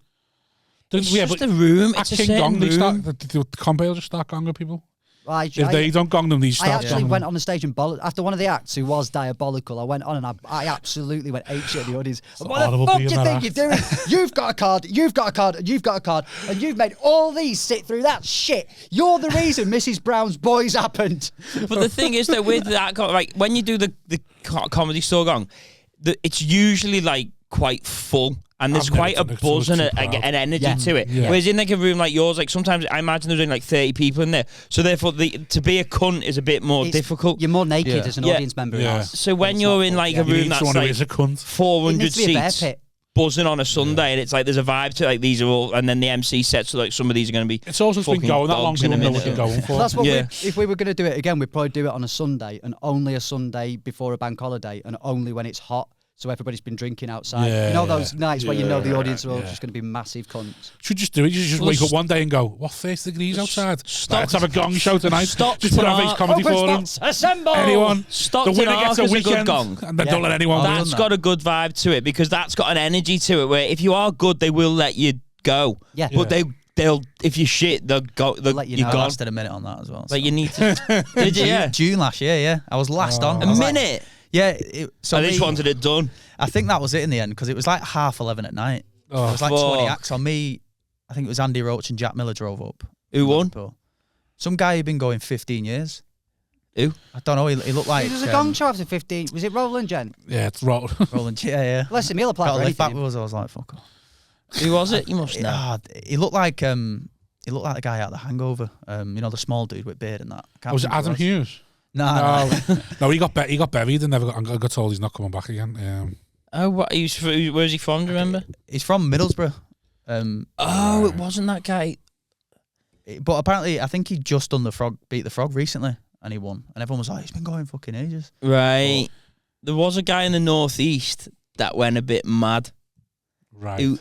It's yeah, just but a room. at It's a King certain Gong, they room. start, the compare will just start gonging people. Like, If they don't gong them, they I start actually gonging went them. on the stage and after one of the acts who was diabolical, I went on and I absolutely went apeshit at the audience. What the horrible fuck do being you that think you're doing? You've got a card, you've got a card, and you've got a card, and you've made all these sit through that shit. You're the reason Mrs. Brown's Boys happened. But the thing is that with that, like when you do the comedy store gong, it's usually like quite full. And there's I've quite a never buzz and too an crowd. energy to it. Yeah. Whereas in like a room like yours, like sometimes I imagine there's only like 30 people in there. So therefore, to be a cunt is a bit more difficult. You're more naked as an audience member. Yeah. So when you're in like a room that's someone like who is a cunt. 400 seats, pit. buzzing on a Sunday, and it's like there's a vibe to it, like these are all, and then the MC sets, so like some of these are going to be. It's also been going that long. People know what you're going for. That's what if we were going to do it again, we'd probably do it on a Sunday, and only a Sunday before a bank holiday, and only when it's hot. So everybody's been drinking outside. Those nights where the audience are all just going to be massive cunts. Should just do it. You just wake up one day and go, what, 30 degrees outside? Let's have a gong show tonight. Just put on face comedy forum. Assemble! Anyone. Stockton the winner gets a weekend. Gong. And then don't let anyone. That's got a good vibe to it, because that's got an energy to it where if you are good, they will let you go. Yeah. But they'll if you shit, they'll go. They'll let you know. I lasted a minute on that as well. Like you need to. Did you? Yeah. June last year, yeah. I was last on. A minute? Yeah. So I just wanted it done. I think that was it in the end, because it was like 11:30 at night. It was like 20 acts on me. I think it was Andy Roach and Jack Miller drove up. Who won? Some guy who'd been going 15 years. Who? I don't know. He looked like. It was a gong show after 15. Was it Roland Gent? Yeah, it's Roland. Roland, yeah. Listen, he'll apply for back anything. with us. I was like, fuck off. Who was it? You must know. He looked like the guy out of The Hangover. The small dude with beard and that. Was it Adam Hughes? No. No, he got buried and never got told he's not coming back again. Oh, what? Where's he from? Do you remember? He's from Middlesbrough. It wasn't that guy. But apparently, I think he just done beat the Frog recently, and he won. And everyone was like, he's been going fucking ages. Right. There was a guy in the northeast that went a bit mad. Right. Who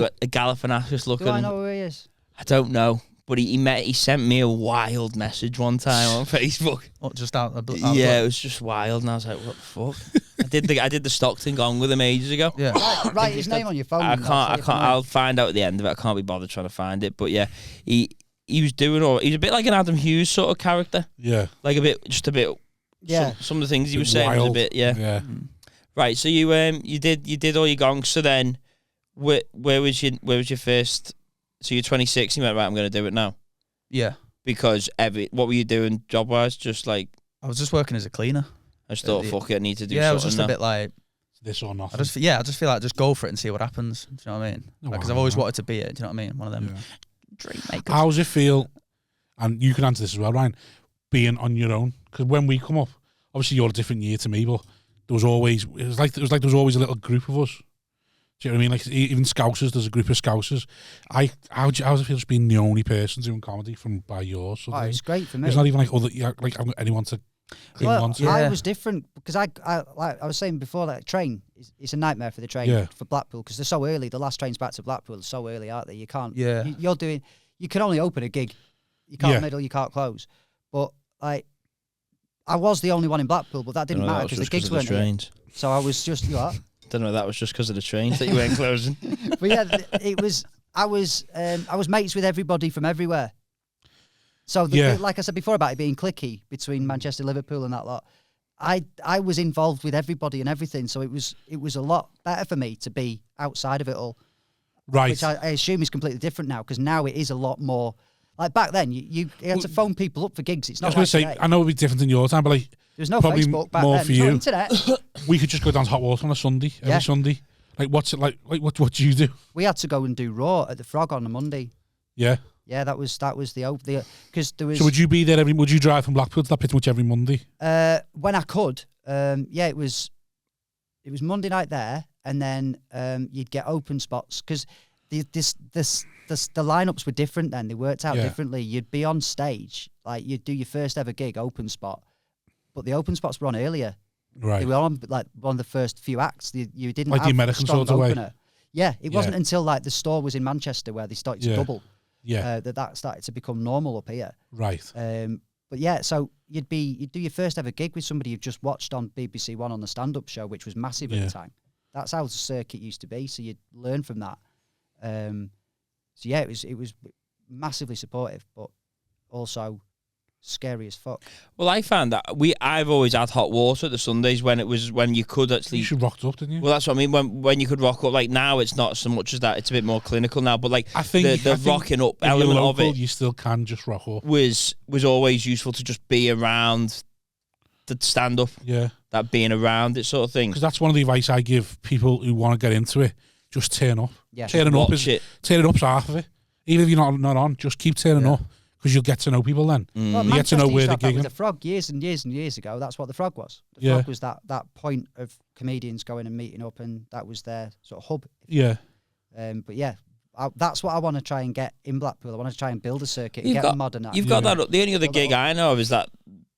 a Galifianakis looking. Do I know who he is? I don't know. But he sent me a wild message one time on Facebook. What, just out it was just wild, and I was like, "What the fuck?" I did the Stockton gong with him ages ago. Yeah, write his name on your phone. I can't. I'll find out at the end of it. I can't be bothered trying to find it. But yeah, he was doing all. He's a bit like an Adam Hughes sort of character. Yeah, like a bit. Yeah, some of the things he was saying was a bit. Yeah. Right. So you did all your gongs. So then, where was your first? So you're 26, you went, right, I'm going to do it now. Yeah. Because what were you doing job-wise? Just like... I was just working as a cleaner. I just thought, fuck it, I need to do something. Yeah, I was just a bit like... This or nothing. I just feel like just go for it and see what happens. Do you know what I mean? Because I've always wanted to be it. Do you know what I mean? One of them dream makers. How does it feel, and you can answer this as well, Ryan, being on your own? Because when we come up, obviously you're a different year to me, but there was always a little group of us. Do you know what I mean? Like even Scousers, there's a group of Scousers. How does it feel just being the only person doing comedy by yours? It's great for me. It's not even like I haven't got anyone to cling on to. I was different because I was saying before, like train, it's a nightmare for the train for Blackpool because they're so early. The last trains back to Blackpool are so early, aren't they? You can't. Yeah. You can only open a gig. You can't middle. You can't close. But like, I was the only one in Blackpool, but that didn't matter because the gigs weren't here. So I was just Don't know. That was just because of the trains that you weren't closing. But yeah, it was. I was mates with everybody from everywhere. So like I said before about it being cliquey between Manchester, Liverpool, and that lot. I was involved with everybody and everything. So it was a lot better for me to be outside of it all. Right. Which I assume is completely different now because now it is a lot more. Like back then, you had to phone people up for gigs. It's not. I was going to say, I know it'd be different in your time, but like there's no probably Facebook back more then. for you. No internet. We could just go down to Hot Water on a Sunday, every Sunday. Like, what's it like? Like, what do you do? We had to go and do Raw at the Frog on a Monday. Yeah. Yeah, that was the because there was. So would you be there would you drive from Blackpool to that pretty much every Monday? When I could, it was Monday night there, and then you'd get open spots because the lineups were different then. They worked out differently. You'd be on stage, like you'd do your first ever gig open spot, but the open spots were on earlier. Right. They were on like one of the first few acts. You didn't like have the American a strong sort of opener. way. Yeah, it wasn't until like the store was in Manchester where they started to double. Yeah. That started to become normal up here. Right. But yeah, so you'd do your first ever gig with somebody you've just watched on BBC One on the stand-up show, which was massive at the time. That's how the circuit used to be. So you'd learn from that. So yeah, it was massively supportive, but also scary as fuck. Well, I found that I've always had Hot Water at the Sundays when you could actually. You should rocked up, didn't you? Well, that's what I mean. When you could rock up, like now it's not so much as that. It's a bit more clinical now. But like I think the rocking up element of it, you still can just rock up. Was always useful to just be around the stand up. Yeah. that being around it sort of thing. Because that's one of the advice I give people who want to get into it. Just turn up. Yeah. Turning up's half of it. Even if you're not on, just keep turning up because you'll get to know people then. Well, you get to know where they're gigging. With the Frog years and years and years ago, that's what the Frog was. The Frog was that point of comedians going and meeting up, and that was their sort of hub. Yeah. But yeah, that's what I want to try and get in Blackpool. I want to try and build a circuit and get them modern. You've got that. The only other gig I know of is that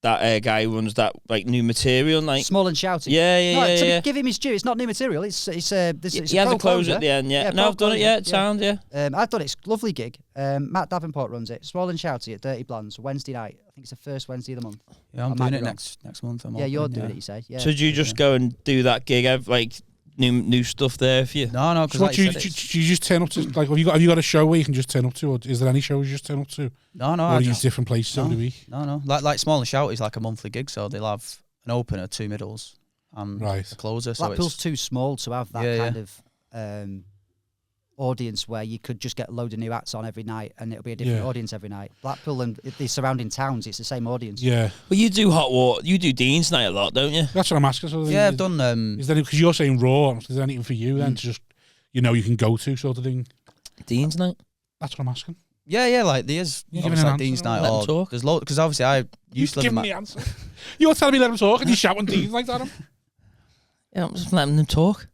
guy who runs that like new material night. Small and Shouty. Yeah. Give him his due. It's not new material. It's he has a close at the end. Yeah. No, I've done it. Yeah, it sounds. Yeah. I've done it. It's a lovely gig. Matt Davenport runs it. Small and Shouty at Dirty Blondes Wednesday night. I think it's the first Wednesday of the month. Yeah, I'm doing it next month. You're doing it. You say. Yeah. So do you just go and do that gig? Like new stuff there for you? No. Because so you just turn up to like have you got a show where you can just turn up to, or is there any shows you just turn up to? No. Or are you different places every week? No. Like Small and Shout is like a monthly gig, so they'll have an opener, 2 middles, and a closer. So Blackpool's too small to have that kind of audience where you could just get a load of new acts on every night and it'll be a different audience every night. Blackpool and the surrounding towns, it's the same audience. Yeah. Well, you do Hot Water. You do Dean's Night a lot, don't you? That's what I'm asking. So I've done. Is there, because you're saying Raw, is there anything for you then to just, you can go to sort of thing? Dean's Night? That's what I'm asking. Yeah, like there's like Dean's Night. Let him talk. There's loads, because obviously I used to live in the answer. You're telling me let him talk and you're shouting Dean's like that? Yeah, I'm just letting them talk.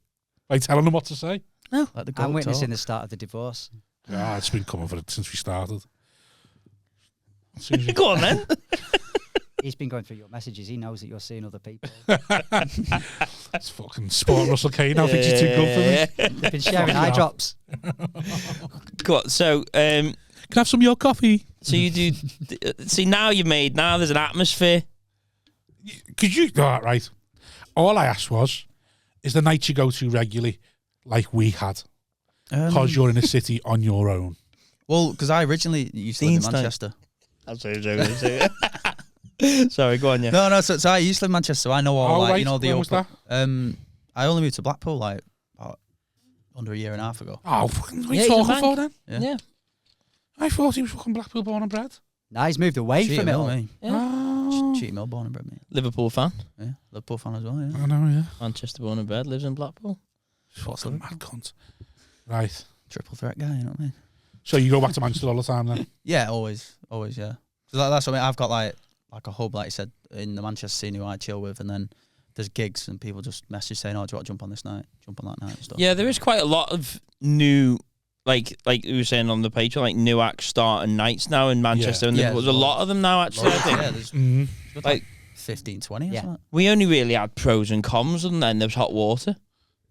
By telling them what to say? No. I'm witnessing the start of the divorce. Yeah, it's been coming for it since we started. Go on then. He's been going through your messages. He knows that you're seeing other people. It's fucking sport Russell Kane. I think you're too good for me. You've been sharing eye drops. Go on. So, can I have some of your coffee? So you do. See, now there's an atmosphere. Could you? Right. All I asked is the night you go to regularly, like we had, because you're in a city on your own. Well, because I originally used to live in Manchester. I'm sorry. Sorry, go on, yeah. No. So I used to live in Manchester, so I know all the. When was that? I only moved to Blackpool like about under a year and a half ago. Oh, fucking! What are you talking for then? Yeah. I thought he was fucking Blackpool born and bred. Nah, he's moved away from it. Me. Yeah. Cheating Mill, born and bred, mate. Liverpool fan. Yeah, Liverpool fan as well. Yeah. I know. Yeah. Manchester born and bred, lives in Blackpool. Fucking mad cunt. Right. Triple threat guy, you know what I mean? So you go back to Manchester all the time then? Yeah, always, yeah. So that's what I mean. I've got like a hub, like you said, in the Manchester scene who I chill with, and then there's gigs and people just message saying, "Oh, do you want to jump on this night? Jump on that night?" And stuff. Yeah, there is quite a lot of new, like you were saying on the page, like new acts starting nights now in Manchester, and there's a lot of them now. Actually, I think. Yeah, there's like 15, 20 or something. We only really had pros and cons, and then there was Hot Water.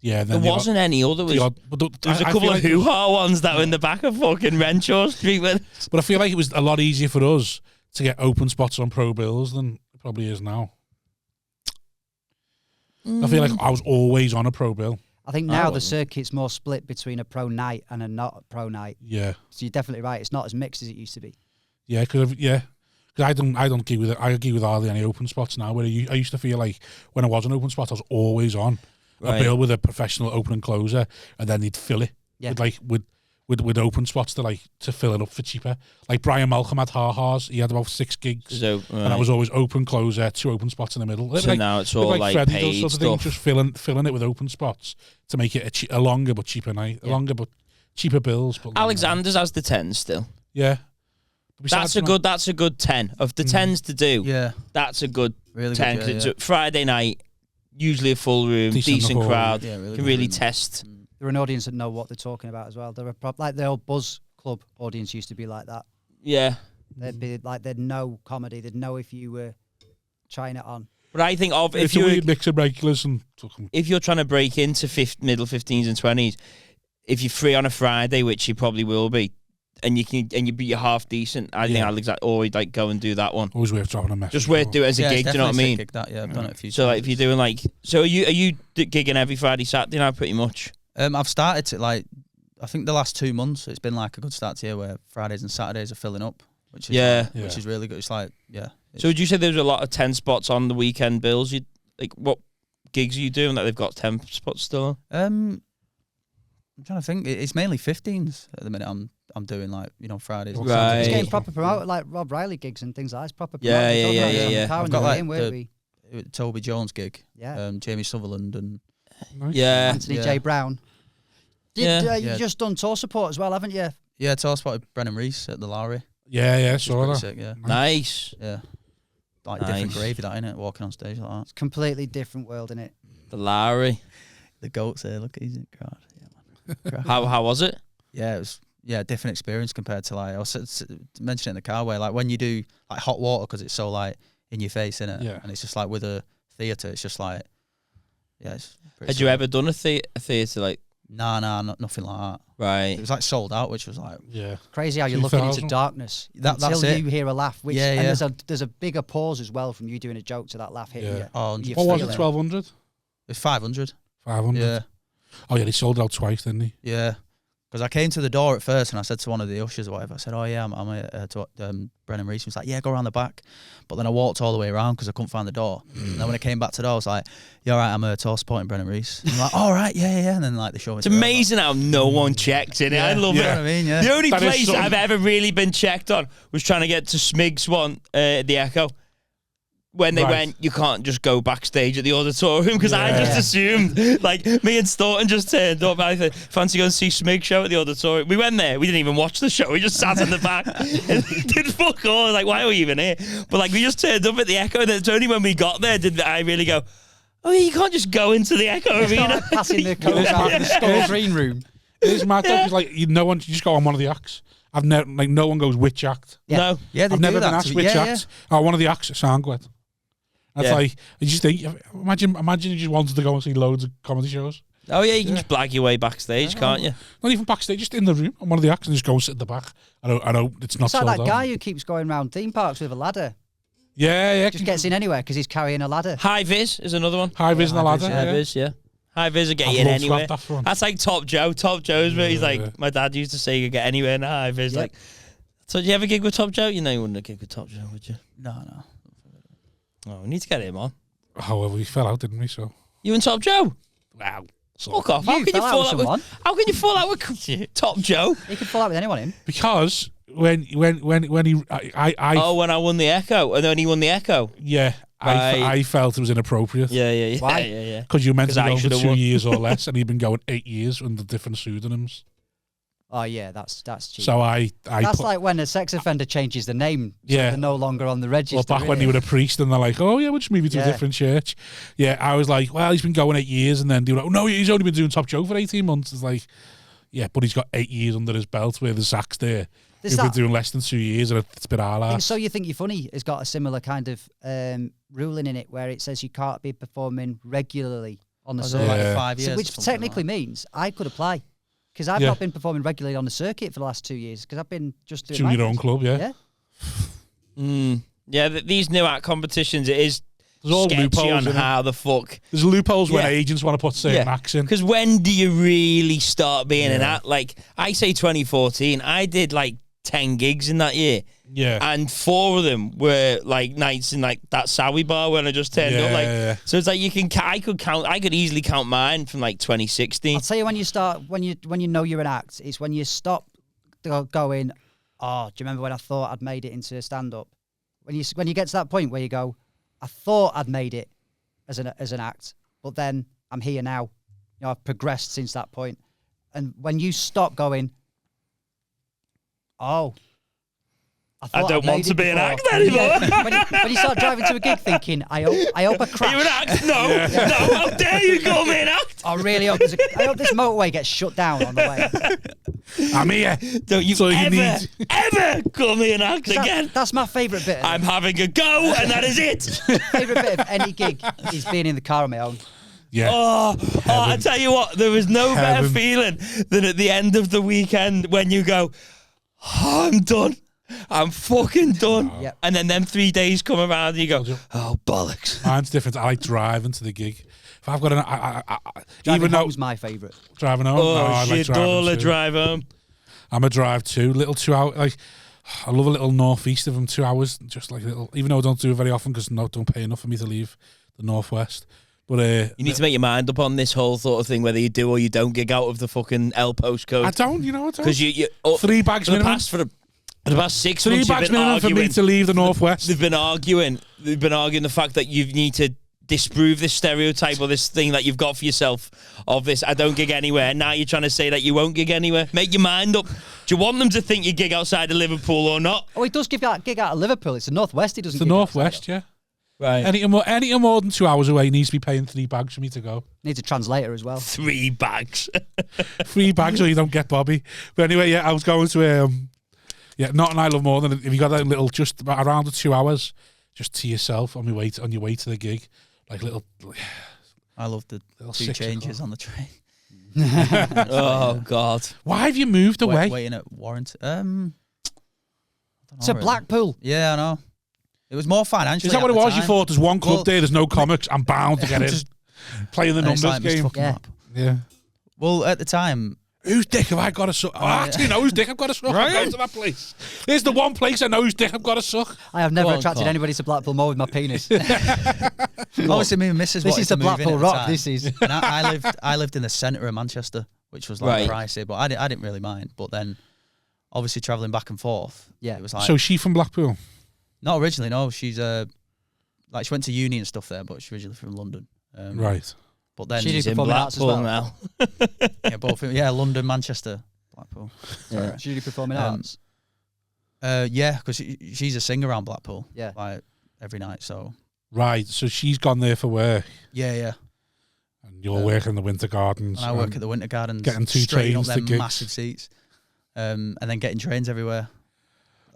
Yeah, there wasn't any other. There was a couple of hoo-ha ones that were in the back of fucking Renshaw Street. But I feel like it was a lot easier for us to get open spots on pro bills than it probably is now. I feel like I was always on a pro bill. I think now the circuit's more split between a pro night and a not pro night. Yeah. So you're definitely right. It's not as mixed as it used to be. Yeah, because I don't gig with it. I gig with hardly any open spots now. Where I used to feel like when I was an open spot, I was always on a bill with a professional open and closer, and then they'd fill it with open spots to fill it up for cheaper. Like Brian Malcolm had ha-has. He had about 6 gigs, and I was always open closer, 2 open spots in the middle. So now it's all like paid sort of stuff. Just filling it with open spots to make it a longer but cheaper night, longer but cheaper bills. But Alexander's has the 10s still. Yeah. That's a good 10 of the 10s to do. Yeah, that's a good really 10 because it's a Friday night, usually a full room, decent crowd, can really test. They're an audience that know what they're talking about as well. They're like the old Buzz Club audience used to be like that. Yeah, they'd be like they'd know comedy. They'd know if you were trying it on. But I think if you're mix of regulars and if you're trying to break into middle 15s and 20s, if you're free on a Friday, which you probably will be. And you beat your half decent. I think Alex always go and do that one. Always worth dropping a message. Just worth doing it as a gig. Do you know what I mean? I've done it a few so times. If you're doing are you gigging every Friday, Saturday now? Pretty much. I've started to I think the last 2 months it's been like a good start to year where Fridays and Saturdays are filling up, which is which is really good. It's so would you say there's a lot of 10 spots on the weekend bills? You what gigs are you doing that they've got 10 spots still on? I'm trying to think. It's mainly 15s at the minute. I'm doing Fridays. Right. It's getting proper promoted, like Rob Riley gigs and things like that. It's proper promoted. Yeah. I've got Toby Jones gig. Yeah. Jamie Sutherland and Yeah. Anthony J. Brown. Yeah. You've just done tour support as well, haven't you? Yeah, tour spot with Brennan Reese at the Lowry. Yeah, Which is saw pretty that. sick, yeah. Nice. Yeah. Like Nice. different gravy, that, innit? Walking on stage like that. It's a completely different world, innit? The Lowry. The goats there, look, he's in God. Yeah, man. How was it? Yeah, it was different experience compared to like I was mentioning in the car where like when you do like hot water because it's so like in your face, innit? Yeah. And it's just like with a theatre, it's just like it's pretty Had you similar. ever done a theatre like? Nah, nothing like that. Right. It was like sold out, which was like Yeah. Crazy how you're looking into 2000. darkness That's until it. you hear a laugh. Which, Yeah, and yeah. there's a bigger pause as well from you doing a joke to that laugh hitting Yeah. you. oh, You What was feel it? it. 1,200? it's 500. 500? Yeah, Oh, yeah, they sold out twice, didn't they? yeah. Because I came to the door at first and I said to one of the ushers or whatever, I said, "Oh yeah, I'm to Brennan Reese." He was like, "Yeah, go around the back." But then I walked all the way around because I couldn't find the door. And then when I came back to the door, I was like, "Yeah, all right, I'm a tour supporting Brennan Reese." And I'm like, "All right, yeah." And then like they showed me. It's amazing how no one checks in it. I love You know it. what I mean? Yeah. The only That is place something. I've ever really been checked on was trying to get to Smig's one, the Echo. When they Right. went, you can't just go backstage at the auditorium because I Yeah. just assumed, like, me and Staunton just turned up. I thought, fancy going to see Smig show at the auditorium. We went there. We didn't even watch the show. We just sat in the back and did fuck all. Like, why are we even here? But, like, we just turned up at the Echo. And it's only when we got there did I really go, oh, yeah, you can't just go into the Echo It's not Arena. like passing the code out in the school green room. It is mad though, 'cause, like you just go on one of the acts. I've never like no one goes which act. Yeah. No. Yeah, they I've do never that been asked to- which yeah, act. Oh, one of the acts sound good. That's Yeah. like you just think. Imagine you just wanted to go and see loads of comedy shows. Oh, yeah, you can just blag your way backstage, can't you? Not even backstage, just in the room on one of the acts and just go and sit at the back. I know it's not It's like sold that out. guy who keeps going around theme parks with a ladder. Yeah. Just gets in anywhere because he's carrying a ladder. High Vis is another one. High vis and the High vis, ladder. High Yeah. Vis, yeah. High Vis will get I'd you in love to have anywhere. that for 'em. That's like Top Joe. Top Joe's where he's Yeah. like, my dad used to say you could get anywhere in a High Vis. Yep. Like, so did you ever gig with Top Joe? You know you wouldn't have gig with Top Joe, would you? No. Oh, we need to get him on. Oh well, we fell out, didn't we? So You and Top Joe? wow. Fuck off. How You can you fell out fall with out with? someone. How can you fall out with Top Joe? He could fall out with anyone in. Because when he I Oh, when I won the Echo, and then he won the Echo. yeah Right. I felt it was inappropriate. Yeah. Why? Yeah. Because you were meant to 'Cause be I going for should've 2 won. years or less, and he'd been going 8 years under different pseudonyms. Oh yeah, that's cheap. So I That's put, like when a sex offender changes the name. So Yeah. they're no longer on the register. well, back when you were a priest, and they're like, "Oh yeah, we'll just move you to a Yeah. different church." Yeah, I was like, "Well, he's been going 8 years," and then they were like, "Oh, no, he's only been doing Top Joe for 18 months." It's like, yeah, but he's got 8 years under his belt, where the Zach's there. There's He's been that- doing less than 2 years, and it's a bit ala. So You Think You're Funny has got a similar kind of ruling in it where it says you can't be performing regularly on the I was like circuit. Yeah. 5 years. So, or which something technically like means I could apply because I've Yeah. not been performing regularly on the circuit for the last 2 years because I've been just doing Doing my your own things. club, yeah. Yeah, these new act competitions, it is There's all sketchy loopholes on in it. how the fuck. There's loopholes when Yeah. agents want to put certain acts in. Because when do you really start being an Yeah. act? Like, I say 2014, I did like 10 gigs in that year. Yeah. And 4 of them were like nights in like that Sowie bar when I just turned up. Like, Yeah. so it's like I could easily count mine from like 2016. I'll tell you when you start when you know you're an act. It's when you stop going. Oh, do you remember when I thought I'd made it into a stand up? When you get to that point where you go, I thought I'd made it as an act, but then I'm here now. You know, I've progressed since that point. And when you stop going, oh, I thought don't I'd made want to it be an before. act anymore. when you start driving to a gig thinking, I hope I Are you crash. an act? No, no, how dare you call me an act? I really hope I hope this motorway gets shut down on the way. I'm here. Don't you So you ever, need- ever call me an act again. That's my favourite bit. I'm having a go, and that is it. Favourite bit of any gig is being in the car on my own. Yeah. Oh, I tell you what, there was no better Heaven. feeling than at the end of the weekend when you go, oh, I'm done. I'm fucking done. Yep. And then them 3 days come around and you go, oh, bollocks. Mine's different. I like driving to the gig. If I've got an, Driving even though home's my favourite. driving home, Oh, no, I like shit, driving all a too. drive home. I'm a drive too. Little 2 hour. Like I love a little northeast of them. 2 hours, just like a little. Even though I don't do it very often because don't pay enough for me to leave the northwest. But You need to make your mind up on this whole sort of thing, whether you do or you don't gig out of the fucking L postcode. I don't. You know, I don't. Because you 3 bags for the minimum. past for the In about 6 3 months, bags minimum for me to leave the Northwest. They've been arguing the fact that you need to disprove this stereotype or this thing that you've got for yourself of this, I don't gig anywhere. Now you're trying to say that you won't gig anywhere. Make your mind up. Do you want them to think you gig outside of Liverpool or not? Oh, he does give that gig out of Liverpool. It's the Northwest. He doesn't. It's the Northwest, yeah. Right. Anything more than 2 hours away needs to be paying 3 bags for me to go. Needs a translator as well. 3 bags. 3 bags or you don't get Bobby. But anyway, yeah, I was going to Not I Love More Than if you got that little just around the 2 hours, just to yourself on your way to the gig, like little. I love the 2 changes on the train. Oh God! Why have you moved away? Waiting at Warrington. It's a Blackpool. Yeah, I know. It was more financially. Is that what it was? Time. You thought there's one club there, there's no comics, I'm bound to get in. Playing the numbers game. Yeah. Well, at the time. Whose dick have I got to suck? Oh, I actually know whose dick I've got to suck. I'm going to that place. There's the one place I know whose dick I've got to suck. I have never attracted anybody to Blackpool more with my penis. Obviously, me and Mrs. This is the Blackpool Rock. This is. And I lived in the centre of Manchester, which was like pricey, but I didn't really mind. But then, obviously, travelling back and forth, it was like. So she from Blackpool? Not originally, no. She's she went to uni and stuff there, but she's originally from London. Right. But then she's in Blackpool now. Yeah, London, Manchester, Blackpool. Yeah. She did performing arts. Yeah, because she's a singer around Blackpool. Yeah, like every night. So. Right. So she's gone there for work. Yeah. And you're working in the Winter Gardens. And I work at the Winter Gardens, getting 2 trains up to them gigs. massive seats, and then getting trains everywhere.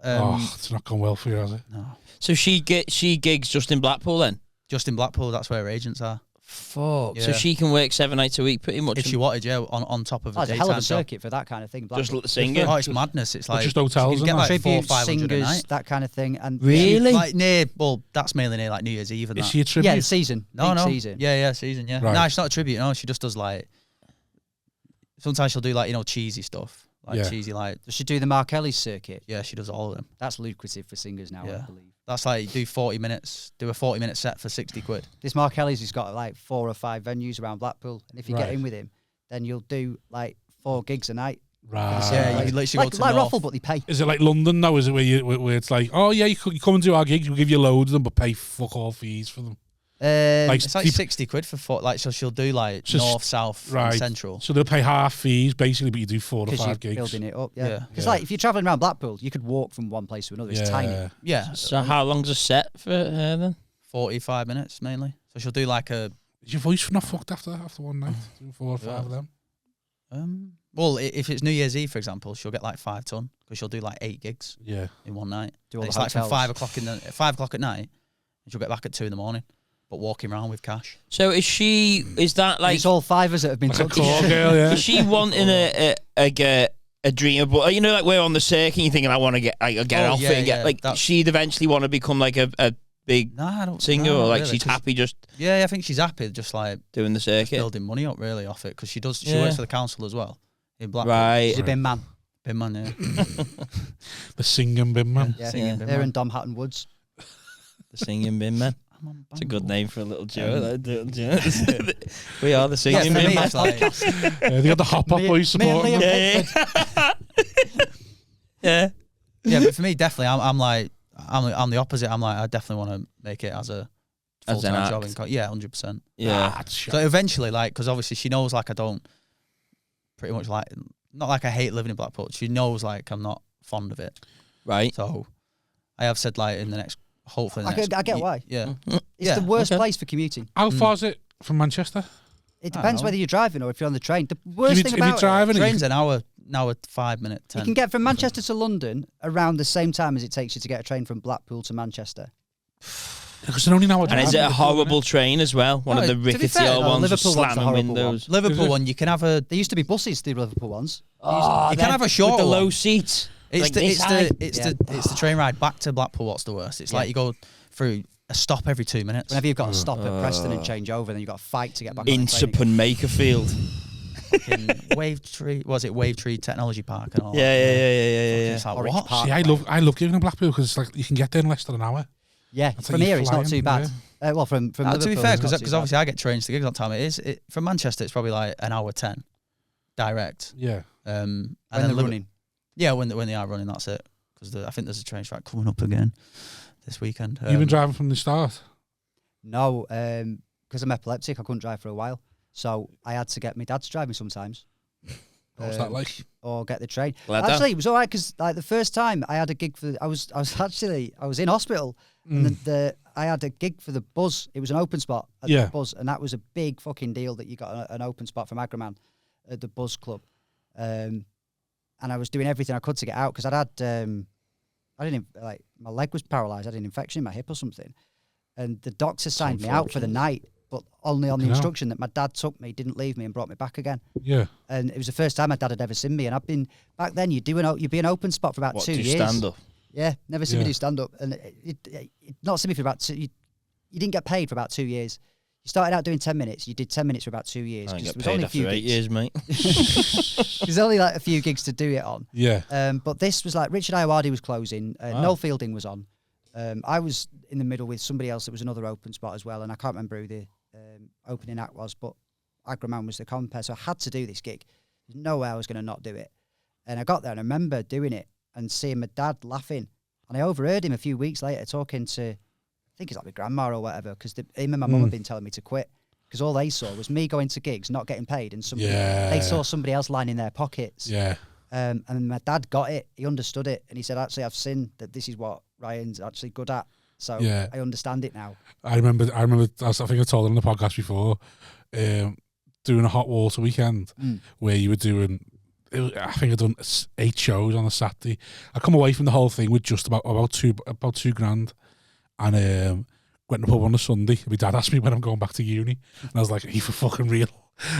It's not gone well for you, has it? No. So she gigs just in Blackpool then? Just in Blackpool, that's where her agents are. Fuck. Yeah. So she can work 7 nights a week pretty much. If she wanted, on top of a it's a daytime hell of a job. circuit for that kind of thing. Just singing. Oh, it's madness. It's like just hotels you can and get that. like 400 or Tribute 500 a singers, night. that kind of thing. And Really? Like that's mainly near like New Year's Eve and Is that. she a tribute? Yeah, the season. No. Season. Yeah, season. Yeah. Right. No, it's not a tribute. No, she just does like. Sometimes she'll do like cheesy stuff, cheesy like. Does she do the Mark Ellis circuit? Yeah, she does all of them. That's lucrative for singers now, I believe. That's like do 40 minutes, do a 40-minute set for 60 quid. This Mark Ellis has got like 4 or 5 venues around Blackpool, and if you get in with him, then you'll do like 4 gigs a night. Right. Yeah, you literally go to like North. Raffle, but they pay. Is it like London now? Is it where it's like, oh yeah, you come and do our gigs, we'll give you loads of them, but pay fuck all fees for them? It's like 60 quid for 4. Like, so she'll do like north, south, and central. So they'll pay half fees basically, but you do 4 or 5 gigs. Building it up, yeah. Because like if you're traveling around Blackpool, you could walk from one place to another. It's tiny. Yeah. So how long's a set for her then? 45 minutes mainly. So she'll do like a. Is your voice not fucked after one night? Doing 4 or 5 of them. Well, if it's New Year's Eve, for example, she'll get like 5 ton because she'll do like 8 gigs. Yeah. In one night. It's like from 5 o'clock 5 o'clock at night, and she'll get back at 2 in the morning. But walking around with cash. So is that like... It's all fivers that have been like took. Girl, yeah. Is she wanting a dream of... You know, like we're on the circuit and you're thinking, I want to get off it and get... Like, she'd eventually want to become like a big singer or like she's happy just... Yeah, I think she's happy just like... Doing the circuit. Building money up really off it because she works for the council as well in Blackpool. Right. She's a bin man. Bin man, yeah. The singing bin man. Yeah. Singing bin They're man. in Dom Hatton Woods. The singing bin man. It's a good name for a little duo. We are the singing bin man. They got the hop up boys supporting them. Yeah. Yeah, but for me, definitely, I'm the opposite. I'm like, I definitely want to make it as a full-time job. 100%. Yeah. So eventually, like, because obviously she knows, like, I don't pretty much like, not like I hate living in Blackpool. She knows, like, I'm not fond of it. Right. So I have said, like, in the next, hopefully, I get why. Yeah. It's the worst place for commuting. How far is it from Manchester? It depends whether you're driving or if you're on the train. The worst thing about train's an hour, 5 minute, 10. You can get from Manchester to London around the same time as it takes you to get a train from Blackpool to Manchester. Because they're only now. And is it a horrible train as well? One of the rickety old ones with slamming windows. Liverpool one, you can have a... There used to be buses, the Liverpool ones. You can have a short with the one. low seats. It's the train ride back to Blackpool. What's the worst? It's like you go through a stop every 2 minutes. Whenever you've got to stop at Preston and change over, then you've got to fight to get back. Inception Makerfield. Wavetree Technology Park and all. Yeah. It's like, what? See, I love living in Blackpool because like you can get there in less than an hour. Yeah, That's from like here it's not too bad. Yeah. Well, from Liverpool, to be fair, because obviously I get trains to gigs on time. From Manchester, it's probably like an hour 10 direct. Yeah. And when they're running. Yeah, when they are running, that's it. because I think there's a train strike coming up again this weekend. You've been driving from the start? No, because I'm epileptic, I couldn't drive for a while. So I had to get my dad to drive me sometimes. What's that like? Or get the train. Glad Actually, it was all right because like the first time I had a gig I was in hospital and I had a gig for the Buzz. It was an open spot at the Buzz, and that was a big fucking deal that you got an open spot from Agraman at the Buzz Club. And I was doing everything I could to get out because my leg was paralysed. I had an infection in my hip or something, and the doctor signed me out for the night, but only on the instruction that my dad took me, didn't leave me, and brought me back again. Yeah. And it was the first time my dad had ever seen me, and I've been back then. You'd be an open spot for about 2 years. Stand up? Yeah, never seen me do stand up, and it not seen me for about 2. You didn't get paid for about 2 years. You started out doing 10 minutes. You did 10 minutes for about 2 years. I It got was paid only a after few 8 gigs. years, mate. There's only like a few gigs to do it on. Yeah. But this was like Richard Iowadi was closing. Noel Fielding was on. I was in the middle with somebody else that was another open spot as well, and I can't remember who the opening act was, but Agraman was the compere, so I had to do this gig. There's no way I was going to not do it. And I got there and I remember doing it and seeing my dad laughing. And I overheard him a few weeks later talking to, I think it's like my grandma or whatever, because him and my mum had been telling me to quit. Because all they saw was me going to gigs, not getting paid, and they saw somebody else lining their pockets. Yeah. And my dad got it. He understood it. And he said, actually, I've seen that this is what Ryan's actually good at. So I understand it now. I remember. I think I told him on the podcast before, doing a hot water weekend where you were doing. I think I'd done 8 shows on a Saturday. I come away from the whole thing with just about $2 grand, and went to the pub on a Sunday. My dad asked me when I'm going back to uni, and I was like, "Are you for fucking real?"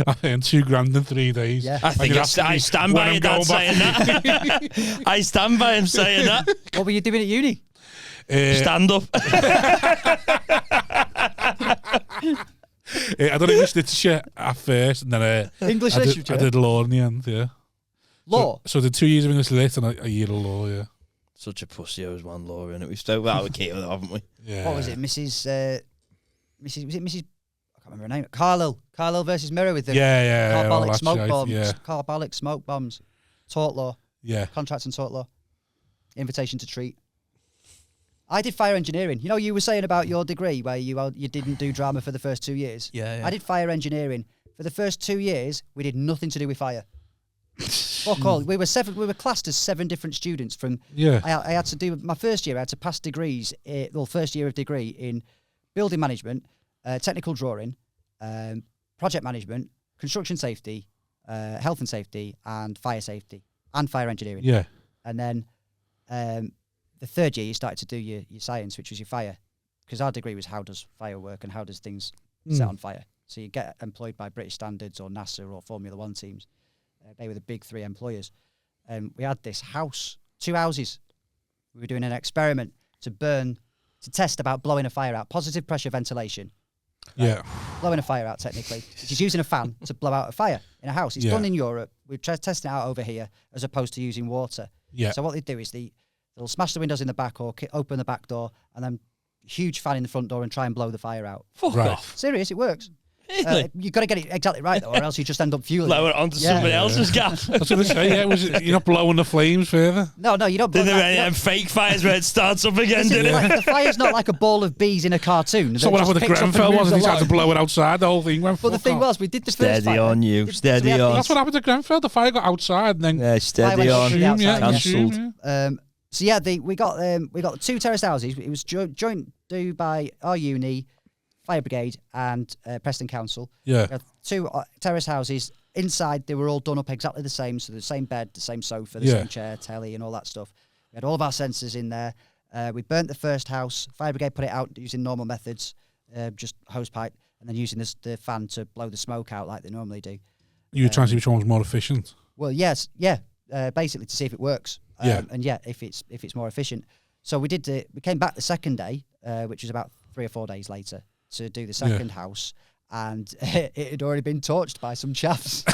I earned $2 grand in 3 days. Yeah. I think I stand by your dad saying that. I stand by him saying that. What were you doing at uni? Stand up. I done English literature at first, and then English literature? I did law in the end, yeah. Law? So I did 2 years of English lit and a year of law, yeah. Such a pussy, I was one law in it. We've spoke about it, haven't we? Yeah. What was it, Mrs. Was it Mrs. I can't remember her name. Carl versus Mirror with the carbolic smoke bombs. Yeah. Carbolic smoke bombs. Tort law. Yeah. Contracts and tort law. Invitation to treat. I did fire engineering. You know, you were saying about your degree where you didn't do drama for the first 2 years. Yeah. I did fire engineering. For the first 2 years, we did nothing to do with fire. Fuck all. We were classed as 7 different students from. Yeah. I had to do my first year. I had to pass degrees. First year of degree in building management, technical drawing, project management, construction safety, health and safety, and fire safety, and fire engineering. Yeah. And then the third year, you started to do your science, which was your fire, because our degree was how does fire work and how does things set on fire. So you get employed by British Standards or NASA or Formula One teams. They were the big 3 employers. We had this house, 2 houses. We were doing an experiment to test about blowing a fire out, positive pressure ventilation. Right? Yeah. Blowing a fire out, technically. Which is using a fan to blow out a fire in a house. It's done in Europe. We're testing it out over here as opposed to using water. Yeah. So what they do is they'll smash the windows in the back or open the back door and then huge fan in the front door and try and blow the fire out. Fuck off. Serious, it works. Really? You've got to get it exactly right, though, or else you just end up fueling Blow it. it onto somebody else's gas. I was going to say, you're not blowing the flames further. No, you don't. Did there any of them fake fires where it starts up again, did it? The fire's not like a ball of bees in a cartoon. So what happened with the Grenfell was he tried to blow it outside, the whole thing went But the thing was, we did the first Steady fire. on you, steady on. That's what happened to Grenfell. The fire got outside and then... Yeah, steady went on. straight outside, Cancelled. So yeah, we got 2 terraced houses. It was joint due by our uni, Fire Brigade, and Preston Council. Yeah. We had 2 terrace houses. Inside, they were all done up exactly the same. So the same bed, the same sofa, the same chair, telly, and all that stuff. We had all of our sensors in there. We burnt the first house. Fire Brigade put it out using normal methods, just hose pipe, and then using the fan to blow the smoke out like they normally do. You were trying to see which one was more efficient. Well, yes, yeah. Basically to see if it works. And if it's more efficient. So we came back the second day, which was about 3 or 4 days later, to do the second house, and it had already been torched by some chaps.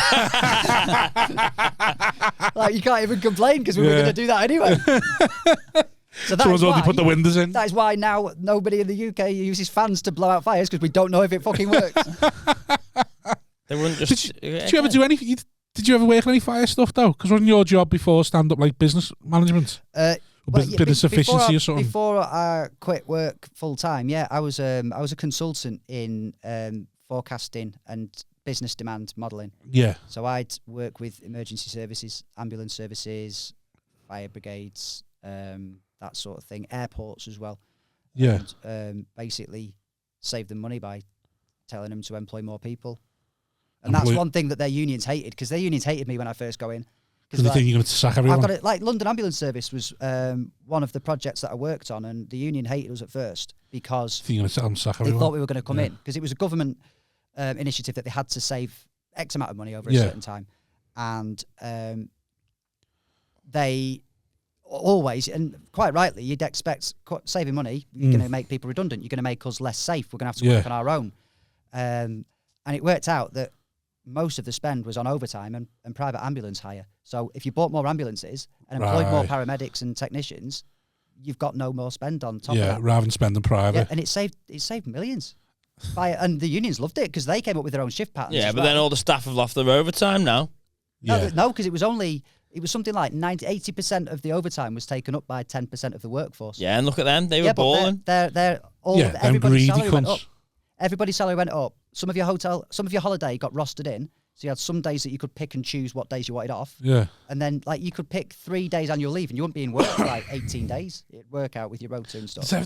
Like, you can't even complain because we were going to do that anyway. So Someone's already put the windows in. That is why now nobody in the UK uses fans to blow out fires, because we don't know if it fucking works. They wouldn't just. Did you ever do anything? Did you ever work on any fire stuff though? Because wasn't your job before stand up like business management? bit of sufficiency or something. Before I quit work full time, I was a consultant in forecasting and business demand modelling. Yeah. So I'd work with emergency services, ambulance services, fire brigades, that sort of thing, airports as well. Yeah. And basically save them money by telling them to employ more people. And that's one thing that their unions hated, because their unions hated me when I first go in. Because they think you're going to sack everyone. I've got it, like London Ambulance Service was one of the projects that I worked on, and the union hated us at first because they thought we were going to come in, because it was a government initiative that they had to save X amount of money over a certain time. And they always, and quite rightly, you'd expect saving money, you're going to make people redundant, you're going to make us less safe, we're going to have to work on our own. And it worked out that most of the spend was on overtime and private ambulance hire. So if you bought more ambulances and employed more paramedics and technicians, you've got no more spend on top of that. Rather than spending private. Yeah, and it saved millions. And the unions loved it because they came up with their own shift patterns. Yeah, but then all the staff have lost their overtime now. No, because it was something like 80% of the overtime was taken up by 10% of the workforce. Yeah, and look at them, they were balling. Everybody's salary went up. Everybody's salary went up. Some of your holiday got rostered in. So you had some days that you could pick and choose what days you wanted off. Yeah. And then you could pick 3 days annual leave and you wouldn't be in work for 18 days. It'd work out with your rota and stuff. So,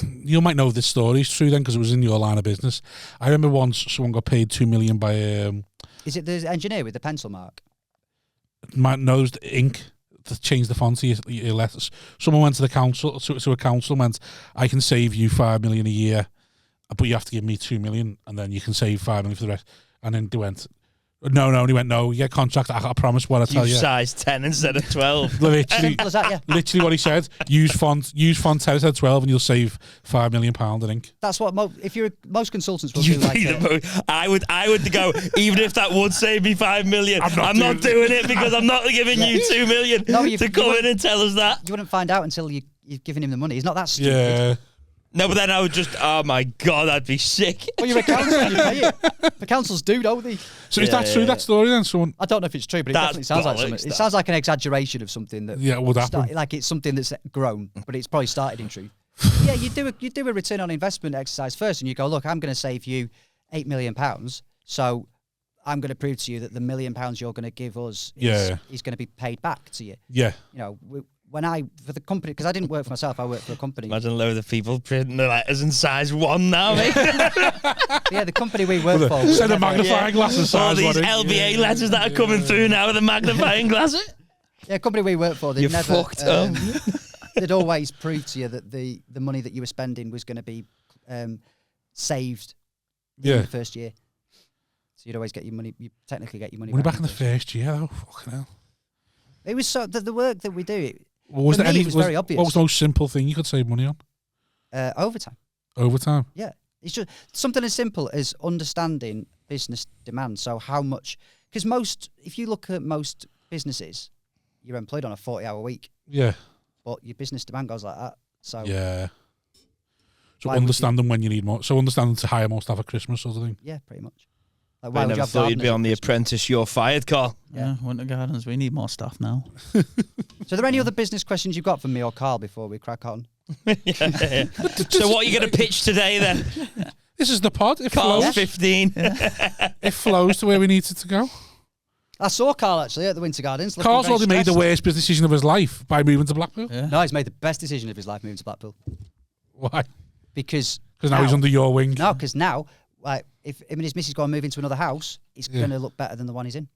you might know this story. It's true then, because it was in your line of business. I remember once someone got paid $2 million by... Is it the engineer with the pencil mark? No, it was the ink to change the font of your letters. Someone went to the council, to a council, and went, I can save you $5 million a year, but you have to give me $2 million, and then you can save $5 million for the rest. And then they went, no, and he went, no, you get a contract, I promise what I tell you. Size 10 instead of 12. Literally, literally what he said. Use font 10 instead of 12 and you'll save £5 million, I think. That's what most consultants will do. I would go, even if that would save me $5 million, I'm not doing it because I'm not giving you $2 million to come in and tell us that. You wouldn't find out until you've given him the money. He's not that stupid. Yeah. No, but then I would just, oh my God, I'd be sick. Well, you're a council and you pay it. The councils do, don't they? So is that true, that story then? I don't know if it's true, but it definitely sounds like something. It sounds like an exaggeration of something that would happen. Like it's something that's grown, but it's probably started in truth. Yeah, you do a return on investment exercise first, and you go, look, I'm going to save you £8 million, so I'm going to prove to you that the £1 million you're going to give us is going to be paid back to you. Yeah. You know, for the company, because I didn't work for myself, I worked for a company. Imagine a load of people printing the letters in size 1 now, mate. Yeah, the company we worked for. Send a magnifying glass in size 1. All these LBA letters that are coming through now with a magnifying glass. Yeah, company we worked for, You're fucked up. They'd always prove to you that the money that you were spending was going to be saved in the first year. So you'd always get your money. You technically get your money back in the first year, though. Fucking hell. It was so the work that we do. Was there it was very obvious. What was the most simple thing you could save money on? Overtime. Overtime? Yeah. It's just something as simple as understanding business demand. So how much... Because if you look at most businesses, you're employed on a 40-hour week. Yeah. But your business demand goes like that. So yeah. So understanding when you need more. So understanding to hire more staff at Christmas sort of thing. Yeah, pretty much. Like, I never thought you'd be on The Apprentice. You're fired, Karl. Yeah, Winter Gardens. We need more staff now. So are there any other business questions you've got for me or Karl before we crack on? Yeah. So what are you going to pitch today then? This is the pod. It Karl's flows. 15. It flows to where we need it to go. I saw Karl actually at the Winter Gardens. Karl's already made the worst business decision of his life by moving to Blackpool. Yeah. No, he's made the best decision of his life moving to Blackpool. Why? Because now he's under your wing. No, because now, if him and his missus go and move into another house, it's going to look better than the one he's in.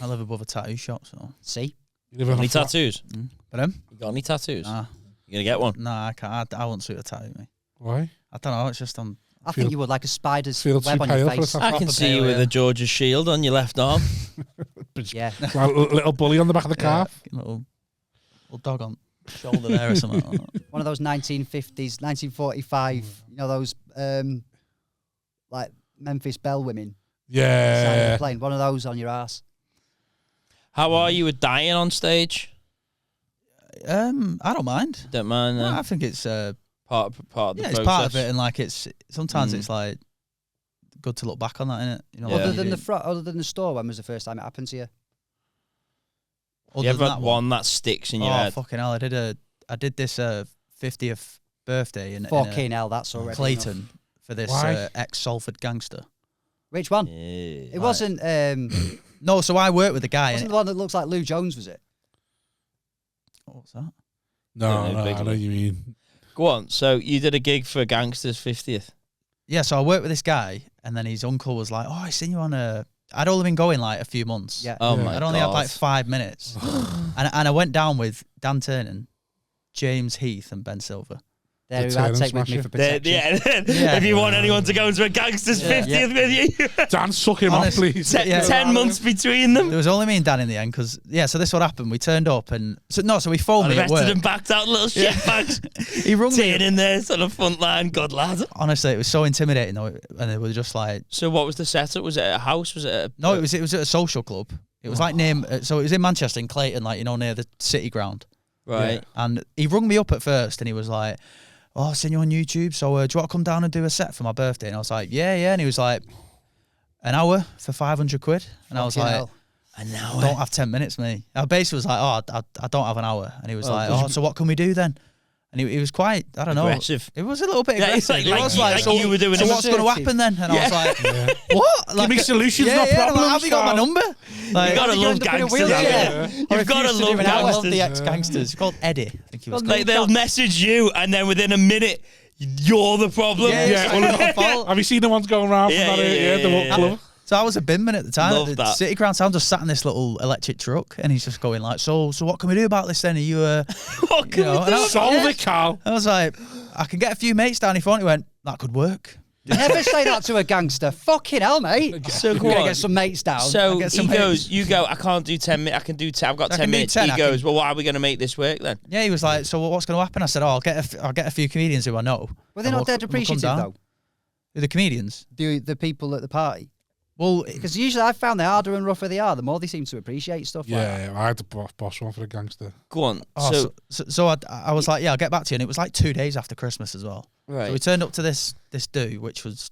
I live above a tattoo shop, so... See? You got any tattoos? But him? You got any tattoos? Nah. You gonna get one? Nah, I can't. I won't suit a tattoo, me. Why? I don't know, it's just on... I think you would like a spider's feel web too on your pale face. for a I can see you with a Georgia shield on your left arm. Yeah. Like a little bully on the back of the calf. Little dog on shoulder there or something like that. One of those 1950s, 1945, you know, those like Memphis Belle women. Yeah. Plane. One of those on your ass. How are you with dying on stage? I don't mind. Don't mind. No, I think it's part of the process. It's part of it, and like sometimes it's like good to look back on that, innit? You know, Yeah. Other than the store, when was the first time it happened to you? You ever had one that sticks in your head? Fucking hell! I did this 50th birthday in fucking hell. That's already Clayton enough. for this ex-Salford gangster. Which one? Yeah. It wasn't. No, so I worked with a guy. Wasn't the one that looks like Lou Jones? Was it? What's that? No, I know what you mean. Go on. So you did a gig for Gangster's 50th. Yeah, so I worked with this guy, and then his uncle was like, "Oh, I seen you on a." I'd only been going like a few months. Yeah. Oh my I'd only had like 5 minutes, and I went down with Dan Turner, James Heath, and Ben Silver. There, who I'd take with me for protection. If you want anyone to go into a Gangster's 50th with you, Dan, suck him off, please. 10 months between them. There was only me and Dan in the end, because so this what happened. We turned up, and so we phoned me at work. Arrested and backed out little shitbags. He rung me in there, sort of front line. God, lad. Honestly, it was so intimidating though, and they were just like. So what was the setup? Was it a house? Was it? No, it was at a social club. It was like so it was in Manchester, in Clayton, like near the City Ground. Right. Yeah. And he rung me up at first, and he was like, "Oh, I've seen you on YouTube, so do you want to come down and do a set for my birthday?" And I was like, yeah. And he was like, "An hour for 500 quid." And I was like, "An hour? I don't have 10 minutes, mate." I basically was like, I don't have an hour. And he was like, so what can we do then? And he was quite, I don't know. Aggressive. It was a little bit aggressive. Like you were doing. So what's going to happen then? And I was like, what? Give me solutions, not problems. Like, have you got my number? Like, you gotta love gangsters. You've got to love gangsters. I love the gangsters. ex-gangsters. It's called Eddie, I think he was. Like they'll message you, and then within a minute, you're the problem. Have you seen the ones going around from the walk club? So I was a binman at the time. Love At the that. City Ground, so I'm just sat in this little electric truck, and he's just going like, so what can we do about this then? Are you What can we do? Solve it, Karl. I was like, I can get a few mates down if you want. He went, that could work. Never say that to a gangster. Fucking hell, mate. So I'm go gonna on. get some mates down. So get he some goes, you go, I can't do 10 minutes. I can do 10. I've got 10 minutes. He goes, well, why are we going to make this work then? Yeah, he was like, so what's going to happen? I said, I'll get a few comedians who I know. Were they not dead appreciative though? The comedians? The people at the party. Well, because usually I've found the harder and rougher they are, the more they seem to appreciate stuff like that. Yeah, I had to boss one for the gangster. Go on. So I was like, yeah, I'll get back to you. And it was like 2 days after Christmas as well. Right. So we turned up to this do, which was,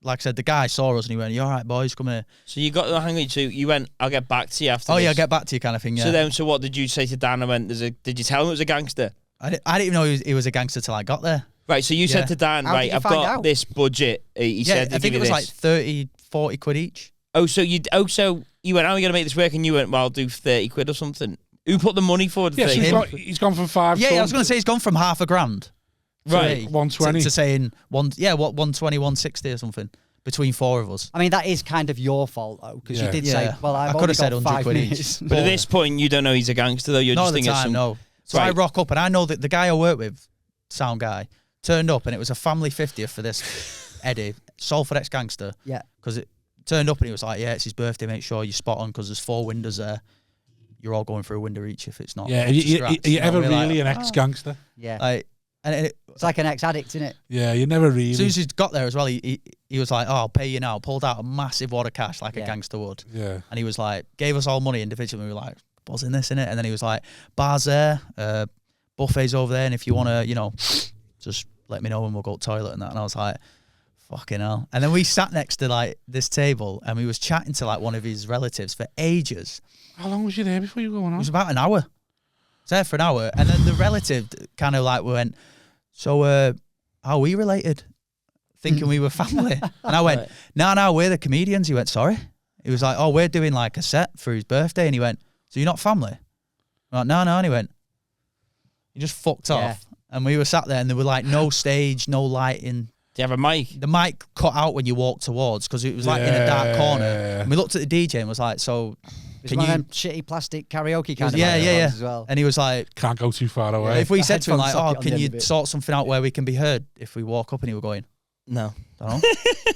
like I said, the guy saw us and he went, "You all right, boys? Come here." So you got hang on. So you went, I'll get back to you after. Oh this. yeah, I'll get back to you kind of thing. Yeah. So what did you say to Dan? I went, did you tell him it was a gangster? I didn't even know he was a gangster till I got there. Right. So you said to Dan, How did you I've find got out? this budget. He said, I think it was like 30, 40 quid each. so you went, how are we going to make this work? And you went, well, I'll do 30 quid or something. Who put the money forward? Yeah, 30 so quid? he's gone from 5. Yeah, I was going to say he's gone from half a grand. Right. 120. To saying 120, 160 or something between four of us. I mean, that is kind of your fault though, because you did say, well, I I've could only have said got 100 5 quid minutes. each. But at this point, you don't know he's a gangster, though. You're Not just at the thinking time, no. So Right. I rock up, and I know that the guy I work with, sound guy, turned up, and it was a family 50th for this Eddie, Salford ex-gangster. Yeah. Because it turned up, and he was like, yeah, it's his birthday, make sure you're spot on, because there's 4 windows there. You're all going through a window each if it's not. Yeah, are you ever really an ex-gangster? Yeah. And It's like an ex-addict, isn't it? Yeah, you never really. as soon as he got there as well, he was like, oh, I'll pay you now. Pulled out a massive wad of cash like a gangster would. Yeah. And he was like, gave us all money individually. We were like, what's in this, innit? And then he was like, bar's there, buffet's over there, and if you want to, just let me know and we'll go to the toilet and that. And I was like, fucking hell. And then we sat next to like this table and we was chatting to like one of his relatives for ages. How long was you there before you were going It on? was about an hour. I was there for an hour. And then the relative kind of like went, so how are we related? Thinking we were family. And I went, no, we're the comedians. He went, sorry? He was like, oh, we're doing like a set for his birthday. And he went, so you're not family? I'm like, no. And he went, you just fucked off. And we were sat there and there were like no stage, no lighting. Do you have a mic? The mic cut out when you walked towards because it was like in a dark corner. And we looked at the DJ and was like, so Can you shitty plastic karaoke kind of yeah. as well. And he was like, can't go too far away. If we said to him like, Headphone oh, socket on can the you end of it. sort something out where we can be heard if we walk up? And he were going, No. don't know.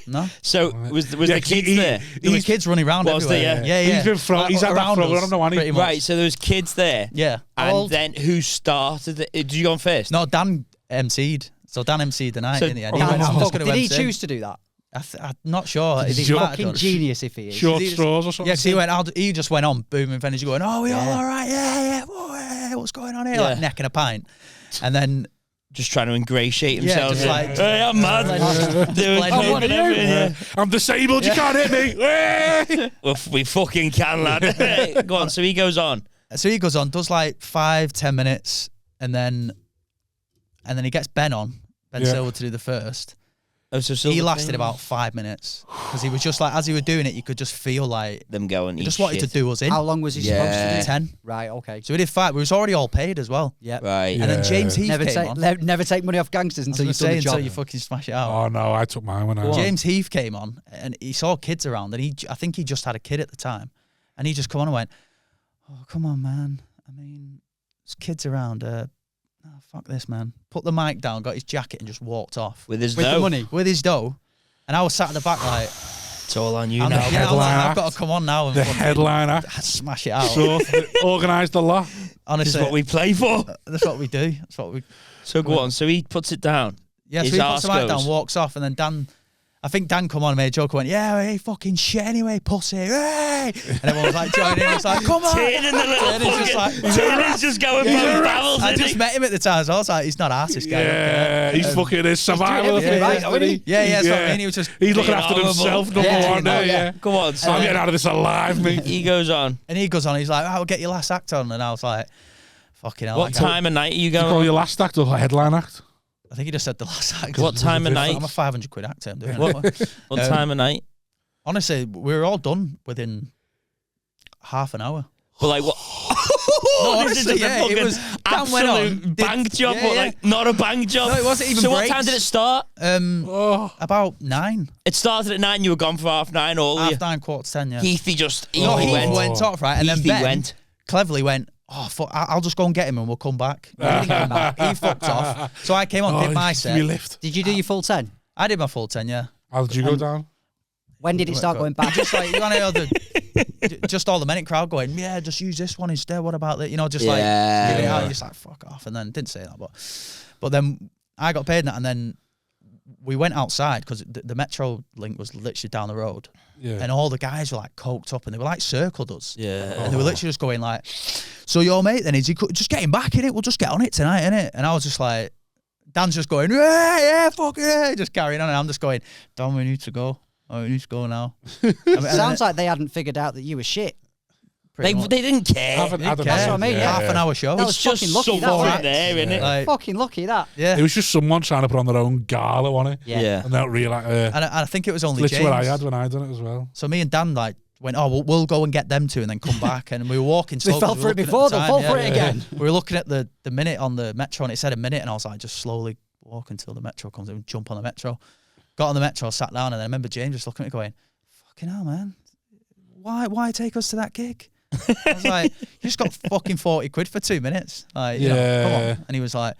No. So was the kids there? There was kids running around Was there, everywhere. yeah? Yeah. He's been he's had that Around throw us, on the one. pretty much. Right. So there was kids there. Yeah. And then who started it? Did you go on first? No, Dan MC'd. So Dan MC'd the night So in the end. Dan- He went, "I'm just gonna Did he MC." choose to do that? I'm not sure. If he Sure. might have Fucking done. genius if he is. Short He just- straws or something. Yeah, 'cause he went. He just went on booming finish, going, "Oh, we all right? Yeah. What's going on here?" Yeah. Like necking a pint, and then Just trying to ingratiate Yeah, himself. just like- hey, I'm mad. Doing blend in. coke and everything, yeah. I'm disabled. You can't hit me. Well, we fucking can, lad. Go on. So he goes on. So he goes on, does like 5-10 minutes, and then he gets Ben Silver to do the first. Oh, so he lasted about 5 minutes because he was just like, as he was doing it, you could just feel like them going. He just wanted to do us in. How long was he supposed to do? 10. Right, okay. So we did 5. We was already all paid as well. Yeah. Right. And then James Heath came on. Never take money off gangsters until you've done the job. Until you fucking smash it out. Oh no, I took mine when I. James Heath came on and he saw kids around and I think he just had a kid at the time, and he just come on and went, "Oh come on, man. I mean, there's kids around. Fuck this, man." Put the mic down, got his jacket, and just walked off with his the money, with his dough. And I was sat at the back like, it's all on you now. I've got to come on now and the headline act. Smash it out. So organised a lot. Honestly, this is what we play for. That's what we do. That's what we. So go on. So he puts it down. Yeah, so he puts the mic down, walks off, and then Dan. I think Dan come on and made a joke and went, "Yeah, hey, fucking shit anyway, pussy, hey!" And everyone was like joining in. It's like, "Come on!" Tiernan the little Tiernan's just going from barrels. I just met him at the time, so I was like, "He's not artist guy." Yeah, he's fucking his survival. Yeah, that's what I mean. He was just he's looking after himself. Number one, yeah. Come on, so I'm getting out of this alive, mate. He goes on. He's like, "I'll get your last act on," and I was like, "Fucking hell!" What time of night are you going? Did you call your last act or headline act? I think he just said the last act. What time of night? I'm a 500 quid actor. I'm doing what time of night? Honestly, we were all done within half an hour. But like what? No, honestly, it was absolute bank job, but like not a bank job. No, it wasn't even. So breaks. what time did it start? About 9. It started at 9. You were gone for half 9. All half 9, 9:45. Yeah. Heathy went off right, and then Ben went cleverly went. "Oh fuck! I'll just go and get him, and we'll come back." He fucked off. So I came on, did my set. Did you do your full 10? I did my full 10. Yeah. How did you go down? When did it start going back? Just like you know, just all the men in crowd going, "Yeah, just use this one instead. What about that?" You know, just like you're just like fuck off, and then didn't say that, but then I got paid that, and then we went outside because the Metro link was literally down the road. Yeah. And all the guys were like coked up and they were like circled us. Yeah. And they were literally just going like, "So your mate then is he just get him back in it? We'll just get on it tonight, innit?" And I was just like, Dan's just going, "Yeah, fuck yeah," just carrying on, and I'm just going, "Dan, we need to go. Oh, we need to go now." Sounds like they hadn't figured out that you were shit. They didn't care. That's what I mean. Half an hour show. That was just fucking lucky. someone there, isn't it? Like, fucking lucky that. Yeah. It was just someone trying to put on their own gala on it. Yeah. And not realise. And I think it was only literally James. what I had when I done it as well. So me and Dan like went, "Oh, we'll go and get them two and then come back." And we were walking. They fell for it before. They'll fall for it again. We were looking at the minute on the Metro and it said a minute, and I was like, just slowly walk until the Metro comes in, jump on the Metro. Got on the Metro, sat down, and then I remember James just looking at me going, "Fucking hell, man. Why take us to that gig?" I was like, "You just got fucking 40 quid for 2 minutes. Like, you know, come on." And he was like,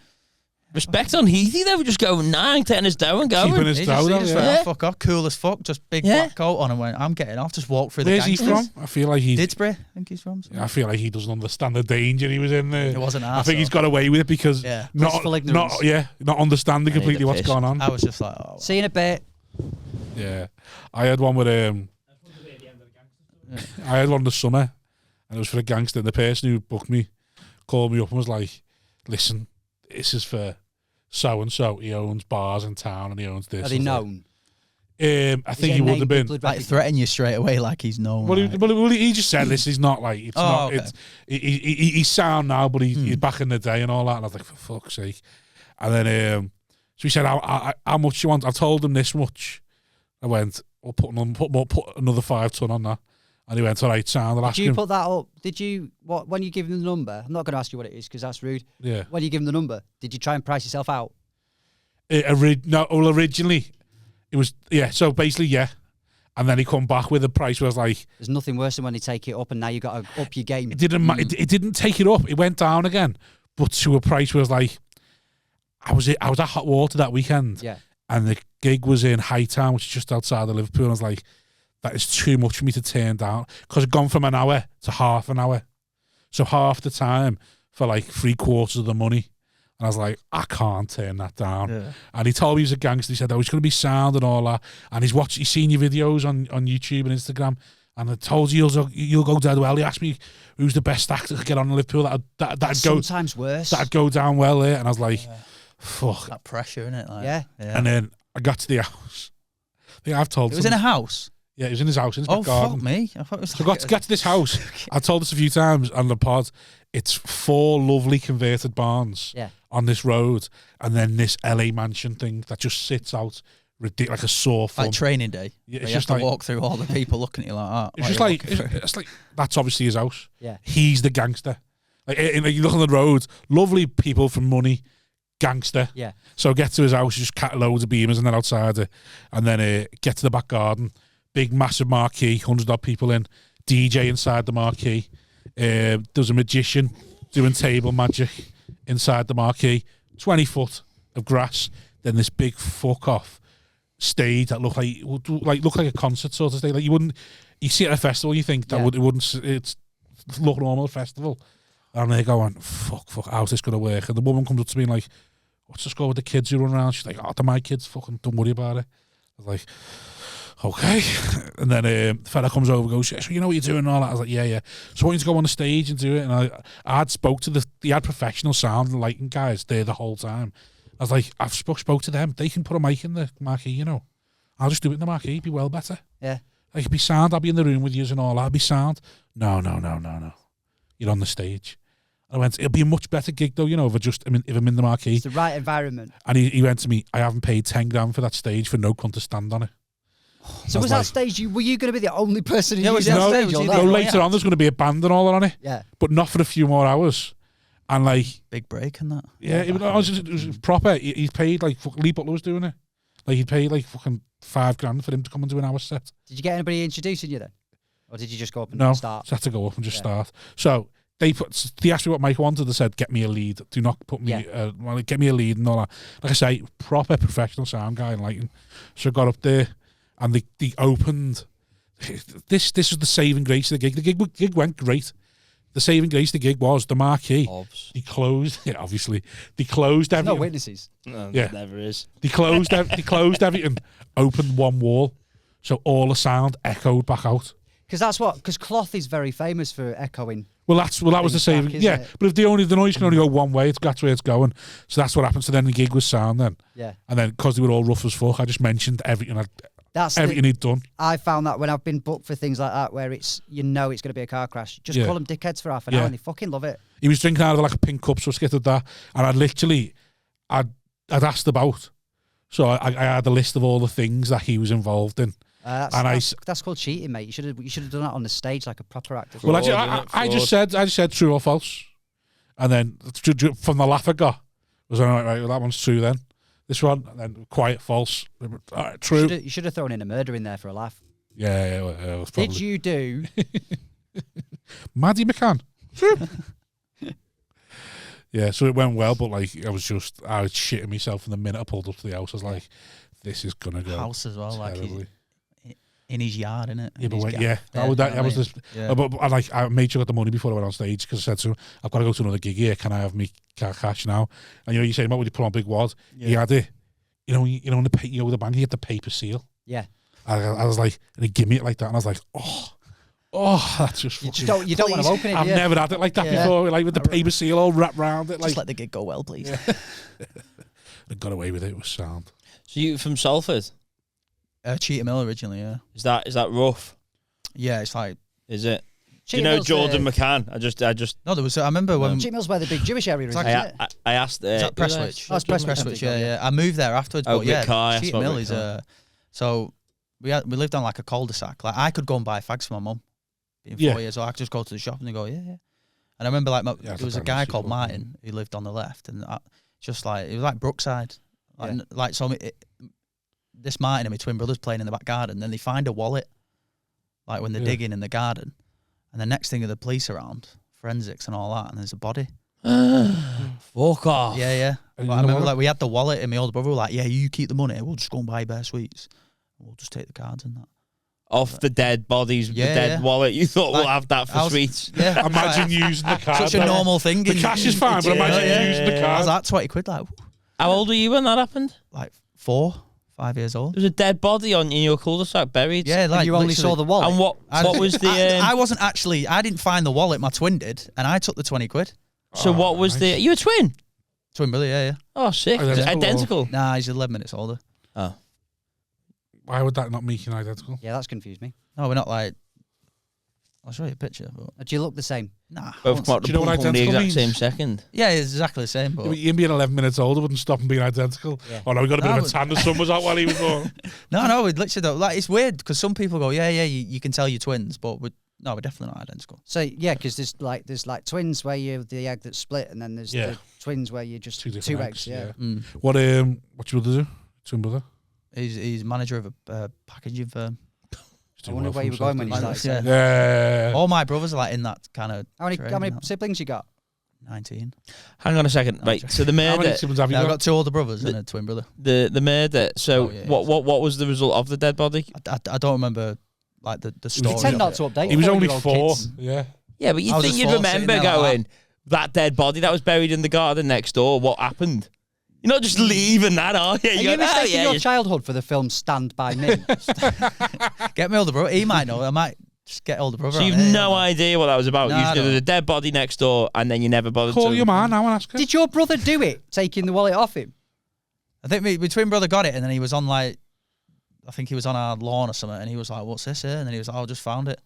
respect on Heathy, they were just going 9, 10 his dough and going. Keeping his dough, he just went, yeah. "Oh, fuck off, cool as fuck, just big black coat on," and went, "I'm getting off." Just walk through the Where's he gangsters. from? I feel like he. Didsbury, I think he's from. I feel like he doesn't understand the danger he was in there. It wasn't I think he's got away with it because not understanding completely what's going on. I was just like, "Oh." See you in a bit. Yeah, I had one with I had one in the summer, and it was for a gangster. And the person who booked me called me up and was like, "Listen, this is for so and so. He owns bars in town, and he owns this." Are they known? I think he would have been like threaten you straight away, like he's known. Well, he just said this. He's not like it's not. Okay. He's sound now, but he's back in the day and all that. And I was like, for fuck's sake. And then so he said, "How much you want?" I told him this much. I went, "We'll put another 5 ton on that." And he went, "All right, sound." Did you put that up? Did you when you give him the number? I'm not going to ask you what it is because that's rude. Yeah. When you give him the number, did you try and price yourself out? Originally, it was So basically, and then he come back with a price where I was like, "There's nothing worse than when they take it up, and now you got to up your game." It didn't. It didn't take it up. It went down again, but to a price where I was like, I was at Hot Water that weekend. Yeah. And the gig was in Hightown, which is just outside of Liverpool. And I was like, that is too much for me to turn down. Because I'd gone from an hour to half an hour. So half the time for like 3/4 of the money. And I was like, I can't turn that down. Yeah. And he told me he was a gangster. He said, "Oh, he's going to be sound and all that." And he's seen your videos on YouTube and Instagram. And I told you you'll go dead well. He asked me who's the best actor to get on in Liverpool. That'd go sometimes worse. That'd go down well there. And I was like, fuck. That pressure, innit? Like, yeah. And then I got to the house. I think I've told it was in a house? Yeah, he was in his house, in his Oh, back garden. fuck me. I thought it was So got to get to this house. I told this a few times on the pod. It's 4 lovely converted barns on this road, and then this LA mansion thing that just sits out like a sore thumb. Like training day. Yeah, you have to walk through all the people looking at you like that. It's just like it's like that's obviously his house. Yeah, he's the gangster. Like you look on the road, lovely people from money, gangster. Yeah. So get to his house, just cat loads of beamers and then outside it, and then get to the back garden, big massive marquee, 100-odd people in, DJ inside the marquee. There's a magician doing table magic inside the marquee, 20 foot of grass. Then this big fuck off stage that looked like a concert sort of stage. Like you see it at a festival, you think that it wouldn't. It's look normal at a festival, and they're going, fuck, how's this gonna work? And the woman comes up to me like, what's the score with the kids who run around? She's like, oh, they're my kids. Fucking don't worry about it. I was like, okay. And then the fella comes over and goes, so you know what you're doing and all that? I was like, yeah. So I want you to go on the stage and do it. And I had spoke to he had professional sound and lighting guys there the whole time. I was like, I've spoke to them. They can put a mic in the marquee, you know. I'll just do it in the marquee. It'd be well better. Yeah. I could be sound. I'll be in the room with you and all that. I'll be sound. No. You're on the stage. I went, it'll be a much better gig though, you know, if I'm in the marquee. It's the right environment. And he went to me, I haven't paid 10 grand for that stage for no cunt to stand on it. So was that stage, were you going to be the only person who Yeah, used was that that stage? stage? or No, that? later on there's going to be a band and all that on it. Yeah. But not for a few more hours. And like... Big break and that. Yeah, it was proper. He paid like, Lee Butler was doing it. Like he'd paid like fucking 5 grand for him to come and do an hour set. Did you get anybody introducing you then? Or did you just go up and No, start? just had to go up and just start. So they asked me what Mike wanted. They said, get me a lead. Do not put me, get me a lead and all that. Like I say, proper professional sound guy and lighting. So I got up there and they opened. This was the saving grace of the gig. The gig went great. The saving grace of the gig was the marquee. They closed, obviously. They closed everything. No witnesses. No, there never is. They closed everything, opened one wall. So all the sound echoed back out. Because cloth is very famous for echoing. Well, that was the saving. Yeah, but if the noise can only go one way, that's where it's going. So that's what happened. So then the gig was sound then. Yeah. And then because they were all rough as fuck, I just mentioned everything. Everything he'd done. I found that when I've been booked for things like that, where it's it's going to be a car crash, just call them dickheads for half an hour, and they fucking love it. He was drinking out of like a pink cup, so I skittered that, and I'd asked about, so I had a list of all the things that he was involved in. That's called cheating, mate. You should have done that on the stage like a proper actor. Well, I just said true or false, and then from the laugh I got was all right. Well, that one's true then. This one, and then quiet, false. All right, true. You should have thrown in a murder in there for a laugh. Yeah. Did you do? Maddie McCann. Yeah, so it went well, but like I was shitting myself from the minute I pulled up to the house. I was like, "This is gonna go." House as well, terribly. like in his yard, innit? Yeah, but I made sure I got the money before I went on stage because I said to him, "I've got to go to another gig here. Can I have me cash now?" And you saying about when you put on a big wad, he had it. In the bank, you get the paper seal. Yeah. I was like, and he gave me it like that, and I was like, oh, that's just you don't want to open it. I've never had it like that before, like with the paper seal all wrapped around it. Like, just let the gig go well, please. I got away with it. It was sound. So you from Salford? Cheetah Mill originally, yeah. Is that rough? Yeah, it's like. Is it? Do you know Jordan McCann? I just. No, there was. I remember when. Cheetah Mill's where the big Jewish area is. I asked. Is that Prestwich? Oh, it's Prestwich. Yeah. I moved there afterwards, but Cheetah Mill is so we lived on like a cul-de-sac. Like I could go and buy fags for my mum. Being 4 years old, I could just go to the shop and they go, yeah. And I remember like there was a guy called Martin who lived on the left, and just like it was like Brookside, this Martin and my twin brothers playing in the back garden. Then they find a wallet, like when they're digging in the garden, and the next thing are the police around, forensics and all that, and there's a body. Fuck off. Yeah. I remember like we had the wallet, and my older brother were like, "Yeah, you keep the money. We'll just go and buy Bear Sweets. We'll just take the cards and that." Off the dead bodies, the dead wallet. You thought we'll have that for sweets. Yeah. Imagine using the card. Such a normal thing. The cash is fine, but imagine using the card. I was like 20 quid. Like, how old were you when that happened? Like 4, 5 years old. There was a dead body in your cul-de-sac buried. Yeah, like and you only saw the wallet. And what was the? I wasn't actually. I didn't find the wallet. My twin did, and I took the 20 quid. So what was the? You a twin? Twin brother, yeah. Oh, sick. Identical. Nah, he's 11 minutes older. Oh. Why would that not make you identical? Yeah, that's confused me. No, we're not like. I'll show you a picture. But Do you look the same? nah. Both come out Do the you know what pump on the identical exact means? same second. Yeah, it's exactly the same. But Him being 11 minutes older wouldn't stop him being identical. Yeah. Oh no, we got a bit No, of a but- tan. The sun was out while he was born. no, we literally don't. Like, it's weird because some people go, you can tell you're twins, but we're definitely not identical. So yeah, because there's like twins where you have the egg that's split, and then there's Yeah. the twins where you just Two two different eggs. Yeah. Mm. What your brother do? Twin brother. He's manager of a packaging firm. He's I doing wonder well where for you were going when you himself, started. Yeah. saying Yeah. All my brothers are like in that kind of. How many trade now. siblings you got? 19. Hang on a second. Right. So the How many murder, siblings have you Yeah, I've got? got two older brothers and a twin brother. the murder. So Oh, yeah, what was the result of the dead body? I don't remember like the story. You tend of not it. to update. He was only 4-year-old 4. kids. Yeah. Yeah, but I you was think just you'd sitting remember there like going that dead body that was buried in the garden next door. What happened? You're not just leaving that, are you? Are you You're like, mistaking your you- childhood for the film Stand By Me? Get my older brother. He might know. I might just get older brother. So on you've it, no yeah. idea what that was about. No, You I just knew don't. there was a dead body next door, and then you never bothered Call to. your man now and ask her. Did your brother do it, taking the wallet off him? I think my twin brother got it, and then he was on like, I think he was on our lawn or something, and he was like, "What's this here?" And then he was like, "I just found it."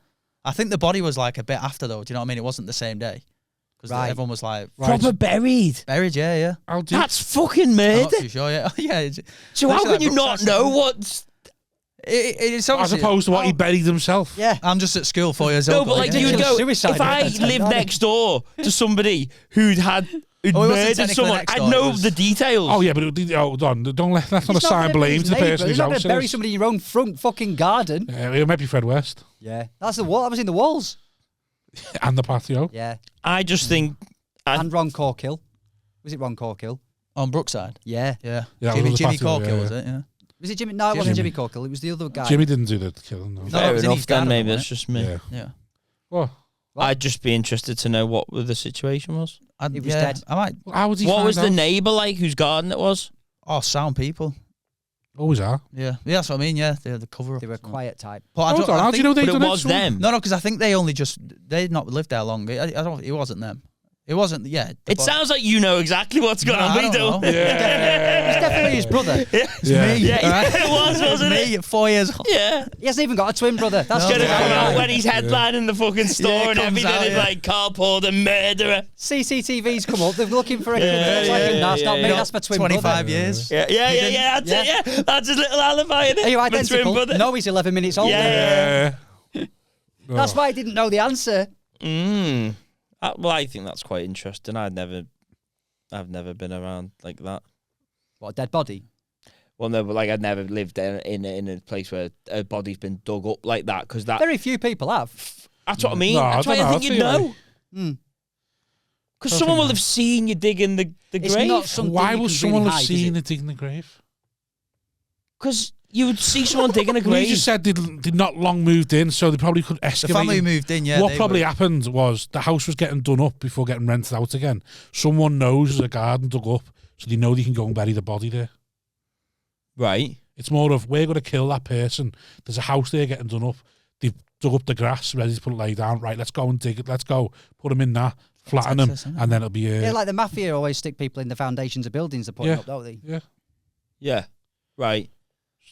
I think the body was like a bit after though. Do you know what I mean? It wasn't the same day because Right. everyone was like Proper buried. buried. Yeah. I'll do. That's fucking I'm murder. not too sure. Yeah, yeah. So how Literally can you like not Brookside know City. what's? It's As obviously. opposed to what he buried himself. Yeah. I'm just at school 4 years No, old. but like you would Ridiculous go. suicide If I attempt, lived aren't it? next door to somebody who'd it wasn't murdered technically someone, next I'd door, it know was- the details. Oh yeah, but hold on. Don't let that's not He's assign gonna bury blame his to the neighbour. person He's whose not going house to it bury is. somebody in your own front fucking garden. It might be Fred West Yeah. That's the wall. That was in the walls. and the patio. Yeah. I just think And Ron Corkill. Was it Ron Corkill? on Brookside. Yeah. Yeah. Yeah, Jimmy it was the patio, Corkill yeah, was yeah. it? Yeah. Was it Jimmy? No, it wasn't Jimmy Corkill. It was the other guy. Jimmy didn't do the killing. No. No, it fair was in enough. his Then garden, maybe wasn't that's just me. Yeah. Yeah. Well, I'd just be interested to know what the situation was. He was dead. I might. how would he What find was the out? neighbour like whose garden it was? Oh, sound people. Always are. Yeah. Yeah, that's what I mean. Yeah, they're the cover up. They were quiet type. But I Hold don't- on, I how do you think- know they But it done was it? them. No, because I think they'd not lived there long. I don't. It wasn't them. It wasn't. Yeah. It sounds like you know exactly what's going No, on. I We don't don't. know. It was definitely his brother. It's Yeah. me. Yeah, alright? it was, wasn't me it? at 4 years old. Yeah. He hasn't even got a twin brother. That's No. Gonna gonna come Yeah. out when he's headlining the fucking store it and comes everything out, is yeah. like Karl Paul the murderer. CCTV's come up. They're looking for a kid. Yeah, It's like, yeah, that's not yeah, me. yeah. That's my twin 25 brother. years. Yeah. That's it. Yeah, that's his little alibi. Isn't it? Are you My twin identical? brother. No, he's 11 minutes older. Yeah. That's why I didn't know the answer. Well, I think that's quite interesting. I've never been around like that. What, a dead body? Well, no, but like I'd never lived in a place where a body's been dug up like that because that. Very few people have. That's what I mean. No, That's I why don't I know. think I you'd feel know. Hmm. Because someone will have seen you digging the It's grave. not something Why you would can someone really have hide, seen is it digging the grave? Because you would see someone digging a Well, you grave. just said they'd not long moved in, so they probably could The excavate. family and- moved in. Yeah. what they probably were- happened was the house was getting done up before getting rented out again. Someone knows there's a garden dug up, so they know they can go and bury the body there. Right. It's more of, we're going to kill that person. There's a house there getting done up. They've dug up the grass, ready to put it lay down. Right, let's go and dig it. Let's go. Put them in that, flatten them, Texas, isn't it? and then it'll be... Yeah, like the mafia always stick people in the foundations of buildings they're putting Yeah. up, don't they? yeah. Yeah. Right.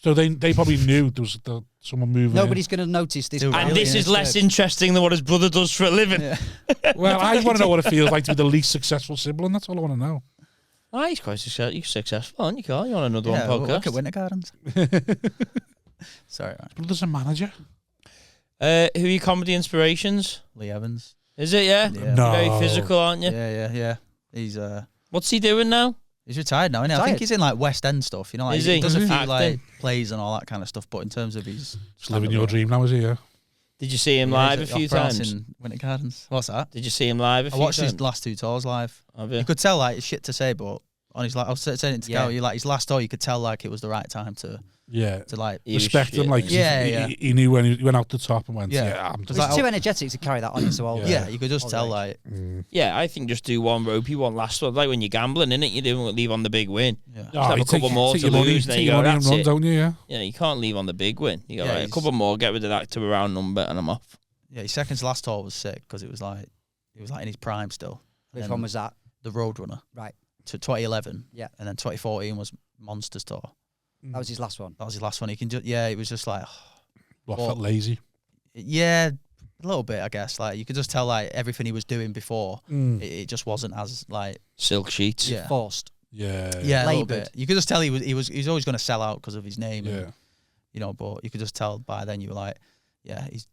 So they probably knew there was someone moving Nobody's going to notice this. They were guy. And Really this is interested. less interesting than what his brother does for a living. Yeah. in. Well, I want to know what it feels like to be the least successful sibling. That's all I want to know. Oh, he's quite successful. You're successful, aren't you, Carl? You on another Yeah, one work podcast? at Winter Gardens. Sorry, right. Brother's a manager. Who are your comedy inspirations? Lee Evans. Is it, yeah? Yeah. No. Very physical, aren't you? Yeah. What's he doing now? He's retired now, isn't he? I Retired? think he's in like West End stuff. You know, like, Is he he? does a few Acting? like plays and all that kind of stuff. But in terms of his Just living your dream now, is he? Yeah. Did you see him live a few times? in Winter Gardens. What's that? Did you see him live a I few watched times? his last two tours live. Have You you? could tell like it's shit to say, but on his I was saying it to Yeah. Gal, you like his last tour, you could tell like it was the right time to Yeah. like. He was Respect him, shit, like, man. Yeah. he knew when he went out the top and went, Yeah. yeah, I'm Because He's like, too energetic to carry that on him so old. yeah, you could just Old tell age. like Yeah, I think just do one ropey, one last one. Like when you're gambling, innit? You don't leave on the big win. yeah. Just have a couple more to your money, lose, then take you your go, money and that's run, it. don't you? Yeah. Yeah, you can't leave on the big win. You go, Yeah, right, a he's- couple more, get rid of that to a round number, and I'm off. Yeah, his second to last tour was sick because it was like in his prime still. Which And one was that? the Roadrunner Right. to 2011. Yeah. And then 2014 was Monsters tour. That was his last one. That was his last one. He can just, it was just like, Felt lazy. Yeah, a little bit, I guess. Like you could just tell, like everything he was doing before, it just wasn't as like silk sheets. Yeah, forced. Yeah, a little bit. You could just tell he's always going to sell out because of his name. Yeah, and, you know, but you could just tell by then you were like, this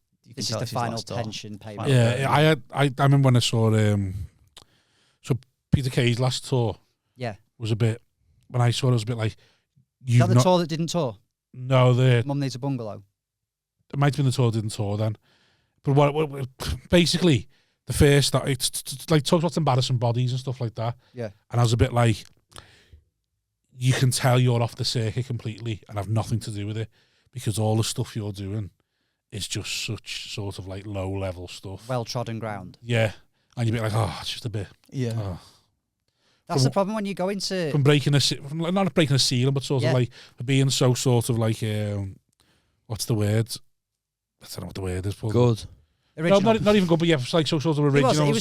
is the final pension payment. Yeah, I remember when I saw so Peter Kay's last tour. Yeah, was a bit. When I saw it, was a bit like. Is that the tour that didn't tour? No, Mum Needs a Bungalow. It might have been the tour that didn't tour then, but what basically the first it's like talks about embarrassing bodies and stuff like that. Yeah, and I was a bit like, you can tell you're off the circuit completely and have nothing to do with it because all the stuff you're doing is just such sort of like low level stuff, well trodden ground. Yeah, and you'd be like, oh, it's just a bit. Yeah. Oh. That's the problem when you go into from not breaking a ceiling, but sort of like being so sort of like what's the word? I don't know what the word is. Good. No, not even good, but it's like so sort of original. He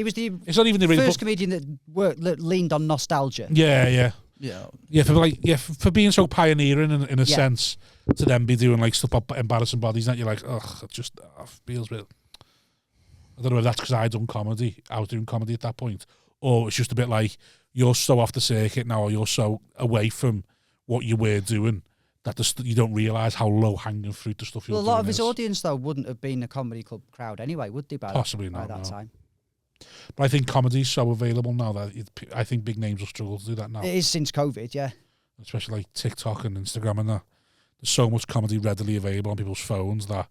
was the it's not even the first comedian that leaned on nostalgia. Yeah. For being so pioneering in a sense, to then be doing like stuff up embarrassing bodies, that you're like, ugh, it just feels a bit. I don't know if that's because I was doing comedy at that point, or it's just a bit like you're so off the circuit now, or you're so away from what you were doing that you don't realise how low hanging fruit the stuff you're doing. A lot of his audience though wouldn't have been a comedy club crowd anyway, would they? Possibly by that time. But I think comedy's so available now that I think big names will struggle to do that now. It is since COVID, yeah. Especially like TikTok and Instagram and that. There's so much comedy readily available on people's phones that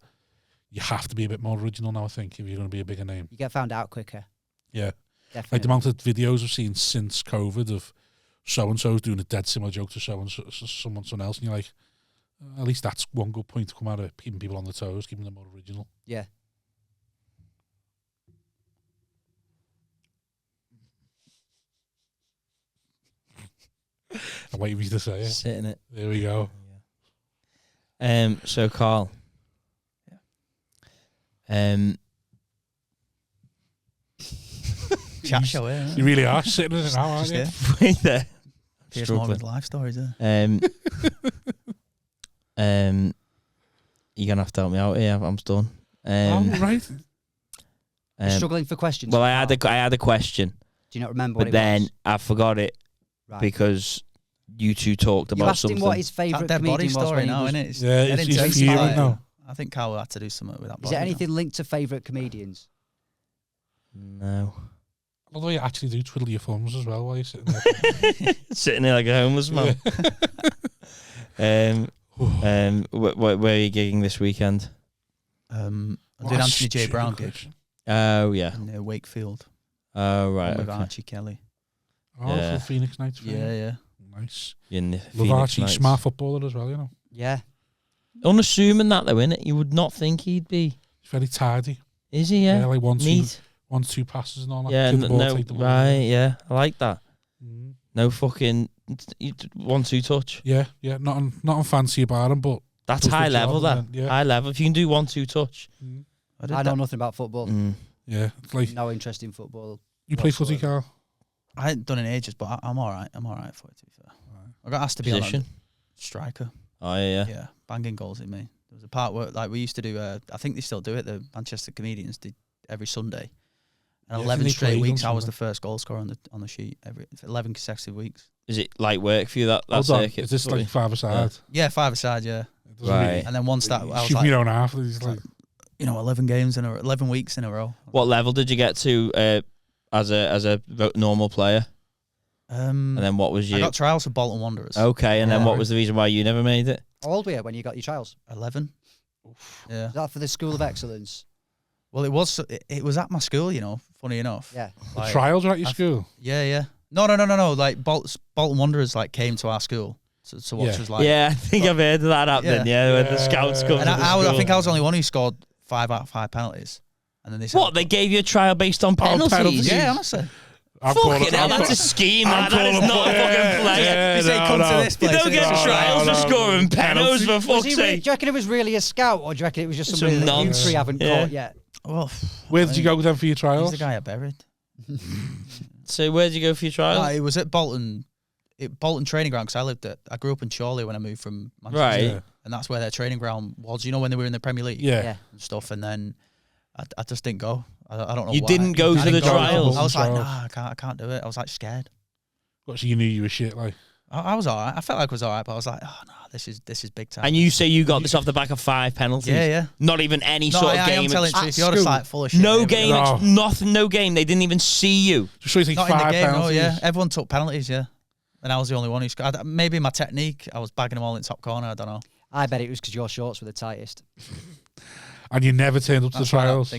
you have to be a bit more original now, I think, if you're going to be a bigger name. You get found out quicker. Yeah. Definitely. Like the amount of videos I've seen since COVID of so-and-so's doing a dead similar joke to someone else, and you're like, at least that's one good point to come out of keeping people on their toes, keeping them more original. Yeah. I'm waiting for you to say it. Sitting it. There we go. So Karl. Chat show, You really are sitting in it now, aren't you? Wait there. Here's more of life stories, You're gonna have to help me out here. I'm done. Right. Struggling for questions. Well, I had a question. Do you not remember what but it then was? I forgot it because you two talked about something. You asked him what his favourite comedian was when now, he was... isn't it? Yeah, it's fuming now. I think Karl had to do something with that. Is there anything linked to favourite comedians? No. Although you actually do twiddle your thumbs as well while you're sitting there. Sitting there like a homeless man. Where are you gigging this weekend? I did Anthony J. Brown gig. Oh, yeah. In Wakefield. Oh, right. With Archie Kelly. Oh, Yeah. for Phoenix Nights. Yeah. Nice. Love Archie, smart footballer as well, you know. Yeah. Unassuming that though, innit? You would not think he'd be. He's very tidy. Is he? Yeah. Like neat. 1-2 passes and all that. Yeah, right. Yeah, I like that. Mm. No fucking 1-2 touch. Yeah. Not fancy about him, but that's high level. High level. If you can do 1-2 touch. Mm. I know nothing about football. Yeah, it's like no interest in football. You play footy, Karl? I hadn't done it in ages, but I'm all right. I'm all right for it, to be fair. Right. I got asked to be on a striker. Oh, yeah. Yeah, banging goals in me. There was a part where, like, we used to do, I think they still do it, the Manchester comedians did every Sunday. And 11 straight weeks, I was the first goal scorer on the sheet, 11 consecutive weeks. Is it light work for you, that circuit? Is this like 5-a-side? Yeah, 5-a-side, yeah. Right. And then once that, I was shoot like... your own half. Like, 11 weeks in a row. What level did you get to as a normal player? And then what was I got trials for Bolton Wanderers. Okay, and then what was the reason why you never made it? How old were you when you got your trials? 11. Yeah. Is that for the School of Excellence? Well, it was at my school, you know, funny enough. Yeah. Like, the trials were at your school? Yeah. No. Like, Bolton Wanderers, like, came to our school to watch us, like... Yeah, I think I've heard of that happening, when the scouts come and I think I was the only one who scored 5 out of 5 penalties. And then they said... What, they gave you a trial based on penalties? Yeah, honestly. Fucking hell, that's a scheme, man. That is not a fucking play. They say come to this place. You don't get trials for scoring penalties, for fuck's sake. Do you reckon it was really a scout, or do you reckon it was just somebody that you three haven't caught yet? Well, where did you go then for your trials? He's the guy I buried. So where did you go for your trials? It was at Bolton Bolton training ground, because I grew up in Chorley when I moved from Manchester, Right. Yeah. and that's where their training ground was. You know, when they were in the Premier League, Yeah. and stuff. And then I just didn't go. I don't know. You why. didn't go I to didn't the go. trials? I was like, Trials. nah, I can't do it. I was like scared. So you knew you were shit, like. I was alright. I felt like I was alright, but I was like, oh no, this is big time. And you say you got this off the back of 5 penalties? Yeah. Not even any No, sort of I am game. telling you, at if you're just school. like full of shit. No there we game, go. No. nothing, no game. They didn't even see you. Just so you take Not in 5 the game, penalties. no, yeah. Everyone took penalties, yeah. And I was the only one who scored. Maybe my technique, I was bagging them all in top corner, I don't know. I bet it was because your shorts were the tightest. And you never turned up to the That's why trials.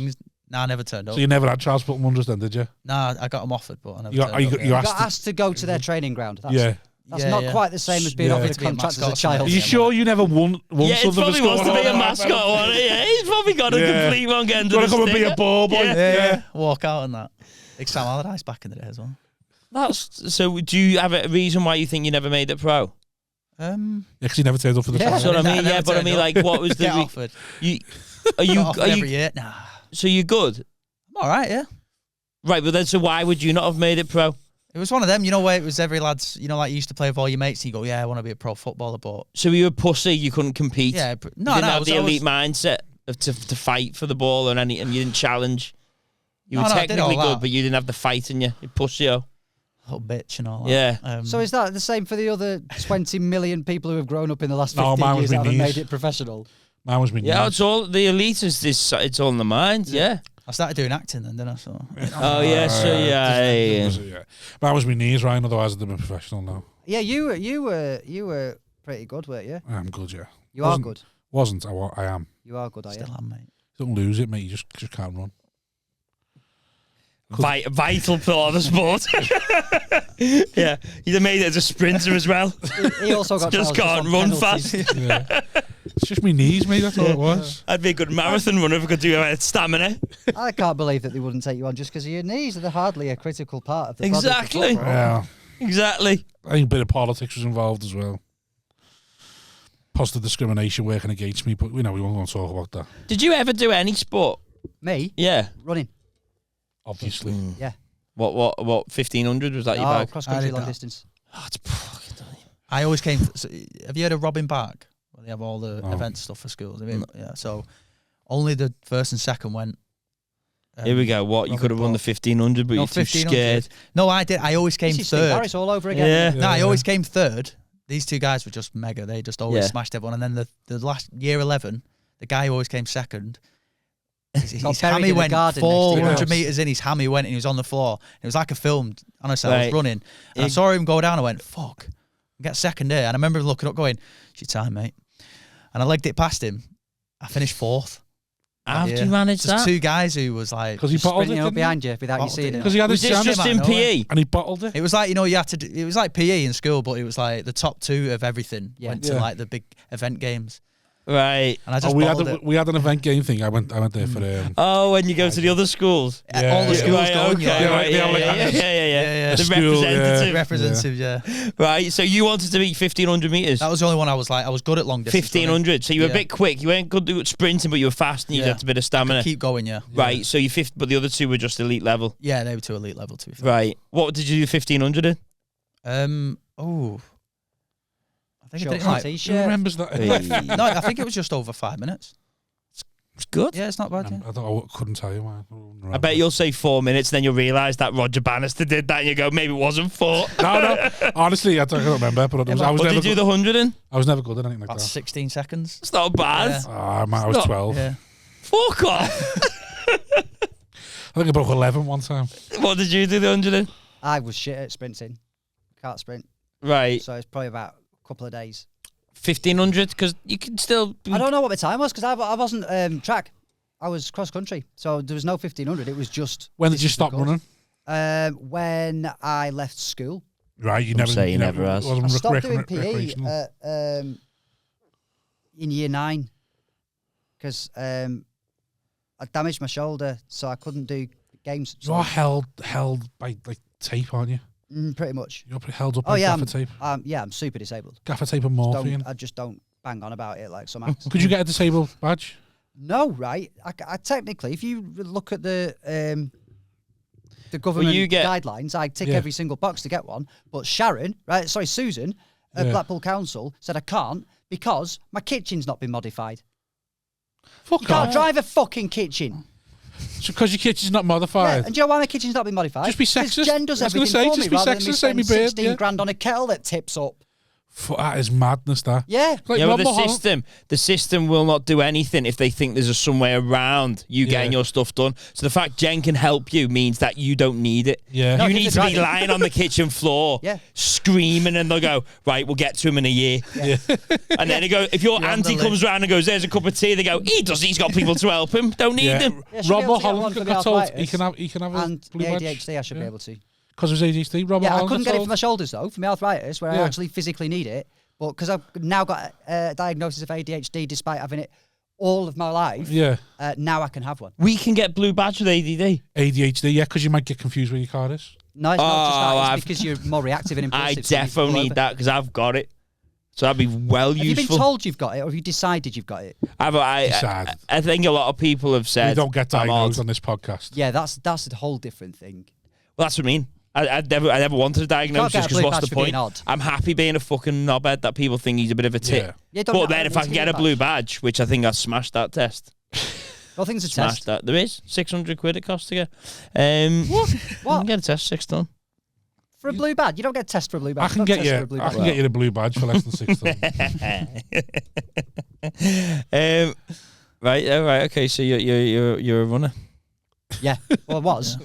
Nah, I never turned up. So you never had Charles Putnam wonders then, did you? Nah, I got them offered, but I never You got- turned are you up. got- yeah. you You asked got asked to go to their training ground. That's, Yeah. That's Yeah, not yeah. quite the same as being Yeah. offered To a be a contract as a mascot or child. something. Are you sure you never won Yeah, it something probably wants to be a scoring? mascot one. Yeah, he's probably got a Yeah. complete one getting to Gotta the come and be a sticker. ball boy. Yeah. Walk out on that. Big Sam Allardyce back in the day as well. So do you have a reason why you think you never made it pro? Yeah, because he never turned up for the Yeah. trials. That's what I Nah, mean. never Yeah, but I turned mean, up. like, what was the? Get offered. Are you? Got offered Are every you? year. Nah. So you're good, I'm alright, yeah. right? But then, so why would you not have made it pro? It was one of them, you know, where it was every lad's, you know, like you used to play with all your mates and you go, yeah, I want to be a pro footballer, but So you were a pussy. You couldn't compete. yeah, You no, didn't no, have the elite mindset of to fight for the ball and you didn't challenge. You No, were no, I did technically all good, that. but you didn't have the fight in you. You pussy-o. little bitch and all that. Yeah. So is that the same for the other 20 million people who have grown up in the last No, 15 mine was years my that haven't knees. made it professional? Mine was me. Yeah, it's all the elite is this. It's all in the mind. Yeah. I started doing acting then, didn't I? So Oh yeah. So yeah. Mine was my knees, Ryan. Otherwise, I'd have been professional now. Yeah, you were pretty good, weren't you? I'm good, yeah. You are Wasn't- good. Wasn't. I am. You are good, are you? still am, mate. Don't lose it, mate. You just can't run. Vital part of the sport. Yeah, he's made it as a sprinter as well. He also got Just trials can't on run penalties. fast. Yeah. It's just my knees, mate. That's all it was. I'd be a good marathon runner if I could do stamina. I can't believe that they wouldn't take you on just because of your knees. They're hardly a critical part of the product of Exactly. football. Yeah. Exactly. I think a bit of politics was involved as well. Positive discrimination working against me, but we won't want to talk about that. Did you ever do any sport? Me Yeah. running. Obviously. Yeah. What 1500 was that your Oh, bag? cross I country did long that. distance. Oh, it's fucking I always came. So, have you heard of Robin Park? Where they have all the No. event stuff for schools. I mean, yeah. So only the first and second went. Here we go. What you Robin could have won the Park. 1500, but No, you're too 1500. scared. No, I did. I always came This is Steve third. Harris all over again. Yeah. No, I always came third. These two guys were just mega. They just always Yeah. smashed everyone. And then the last year 11, the guy who always came second, his Got buried hammy in a went garden next to your 400 house. metres in. His hammy went and he was on the floor. It was like a film. Honestly, I Right. was running and I It- saw him go down. I went, fuck, I get second here. And I remember looking up going, it's your time, mate. And I legged it past him. I finished fourth. How Yeah. did you manage Just that? two guys who was like, Because he bottled it, Sprinting up didn't he? behind you without you Bottled seeing it. it. Because he had Was his this chance just in no PE? and he bottled it. it was like, you know, you had to do, it was like PE in school, but it was like the top two of everything went to Yeah. like the big event games. Right. And I just we bottled it. had an event game thing. I went there for Oh, when you go to the other schools. Yeah. All the Yeah. schools Right, going, okay, yeah. right, they yeah, have like yeah, a- yeah. a The school, yeah. representative. Representative, yeah. Right, so you wanted to beat 1500 metres. That was the only one I was like, I was good at long distance. 1500. So you were a Yeah. bit quick. You weren't good at sprinting, but you were fast and you Yeah. had a bit of running. stamina. Keep going, yeah. Right, so you fifth, but the other two were just elite level. Yeah, they were to elite level, to be fair. Right. What did you do 1500 in? I think I Shorts did it and like, Who t-shirt. remembers that? Hey. no, I think it was just over 5 minutes. It's good. Yeah, it's not bad. Yeah. I couldn't tell you, man. I bet you'll say 4 minutes, then you'll realise that Roger Bannister did that, and you go, maybe it wasn't 4. No. Honestly, I don't remember. But I was What never. did you do the 100 in? I was never good at anything like About that. 16 seconds. It's not bad. Yeah. I was Not- 12. Yeah. Fuck off. I think I broke 11 one time. What did you do the 100 in? I was shit at sprinting. Can't sprint. Right. So it's probably about a couple of days. 1500, because you can still. I don't know what the time was because I wasn't track. I was cross country. So there was no 1500. It was just. When did this you is the stop course. running? When I left school. Right, you Some never. say he never has. wasn't I stopped doing recreational. PE in year 9 because I damaged my shoulder, so I couldn't do games. So, You're held by like tape, aren't you? pretty much. You're held up Oh by yeah, gaffer tape. I'm super disabled. Gaffer tape and morphine. I just don't bang on about it like some acts. Could you get a disabled badge? No, right? I technically, if you look at the the government guidelines. I tick every single box to get one. But Susan at Blackpool Council said I can't because my kitchen's not been modified. Fuck you can't drive a fucking kitchen. Because your kitchen's not modified. Yeah, and do you know why my kitchen's not been modified? Just be sexist. Jen does everything for me rather than me spend 16 grand on a kettle that tips up. That is madness, that. Yeah. Like but the system will not do anything if they think there's some way around you getting your stuff done. So the fact Jen can help you means that you don't need it. Yeah. You need to be lying on the kitchen floor, screaming, and they'll go, right, we'll get to him in a year. Yeah. And then they go, if your auntie comes round and goes, there's a cup of tea, they go, he's got people to help him. Don't need them. Yeah, Rob Mulholland got told he can have and blue the badge. ADHD I should be able to. Because of his ADHD, Rob I couldn't get it for my shoulders though, for my arthritis, where I actually physically need it. But because I've now got a diagnosis of ADHD despite having it all of my life, now I can have one. We can get blue badge with ADD. ADHD, because you might get confused where your card is. No, it's not just that. It's because you're more reactive and impulsive. I definitely need that because I've got it. So that'd be useful. Have you been told you've got it, or have you decided you've got it? I think a lot of people have said... We don't get diagnosed on this podcast. Yeah, that's a whole different thing. Well, that's what I mean. I never wanted a diagnosis because what's the point? I'm happy being a fucking knobhead that people think he's a bit of a tit. Yeah, but then if I can get a blue badge, which I think I smashed that test. Well, things are smashed that. There is £600 it costs to get. What? You can get a test 6 ton. For a blue badge? You don't get a test for a blue badge. I can get you a blue badge for less than 6 ton. Right, okay, so you're a runner. Yeah, well, it was.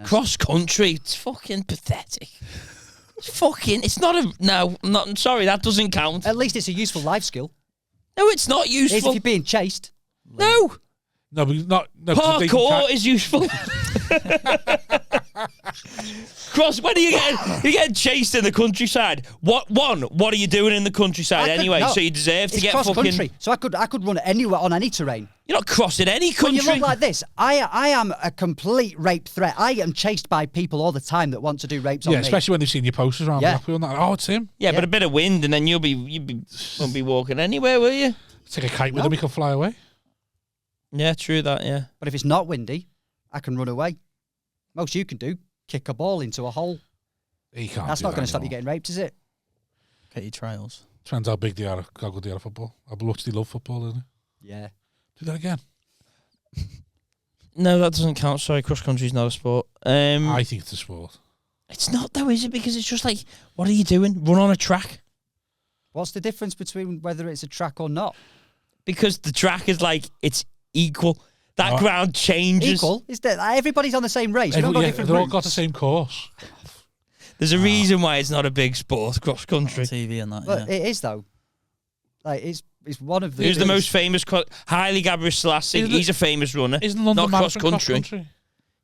Cross country, it's fucking pathetic. It's not I'm sorry, that doesn't count. At least it's a useful life skill. No, it's not useful. If you're being chased. No. No, but not. No, parkour is useful. Cross, when are you getting chased in the countryside? What are you doing in the countryside anyway? So you deserve to get cross fucking... country. So I could run anywhere on any terrain. You're not crossing any country. When you look like this, I am a complete rape threat. I am chased by people all the time that want to do rapes on me. Yeah, especially when they've seen your posters around Blackpool and that. Oh, it's him. Yeah, but a bit of wind and then you won't be walking anywhere, will you? Take a kite with him, he can fly away. Yeah, true that, yeah. But if it's not windy, I can run away. Most you can do, kick a ball into a hole. That's not going to stop you getting raped, is it? Get your trials. Depends how big they are, how good they are at football. How much they love football, don't they? Yeah. Do that again. No, that doesn't count. Sorry, cross country's not a sport. I think it's a sport. It's not though, is it? Because it's just like, what are you doing? Run on a track? What's the difference between whether it's a track or not? Because the track is like, it's equal. That ground changes. Equal? Is that everybody's on the same race? They've all got the same course. There's a reason why it's not a big sport, cross country. TV and that. But it is though. Like it's one of the. Who's the most famous? Haile Gebrselassie. He's a famous runner. Isn't London not cross country?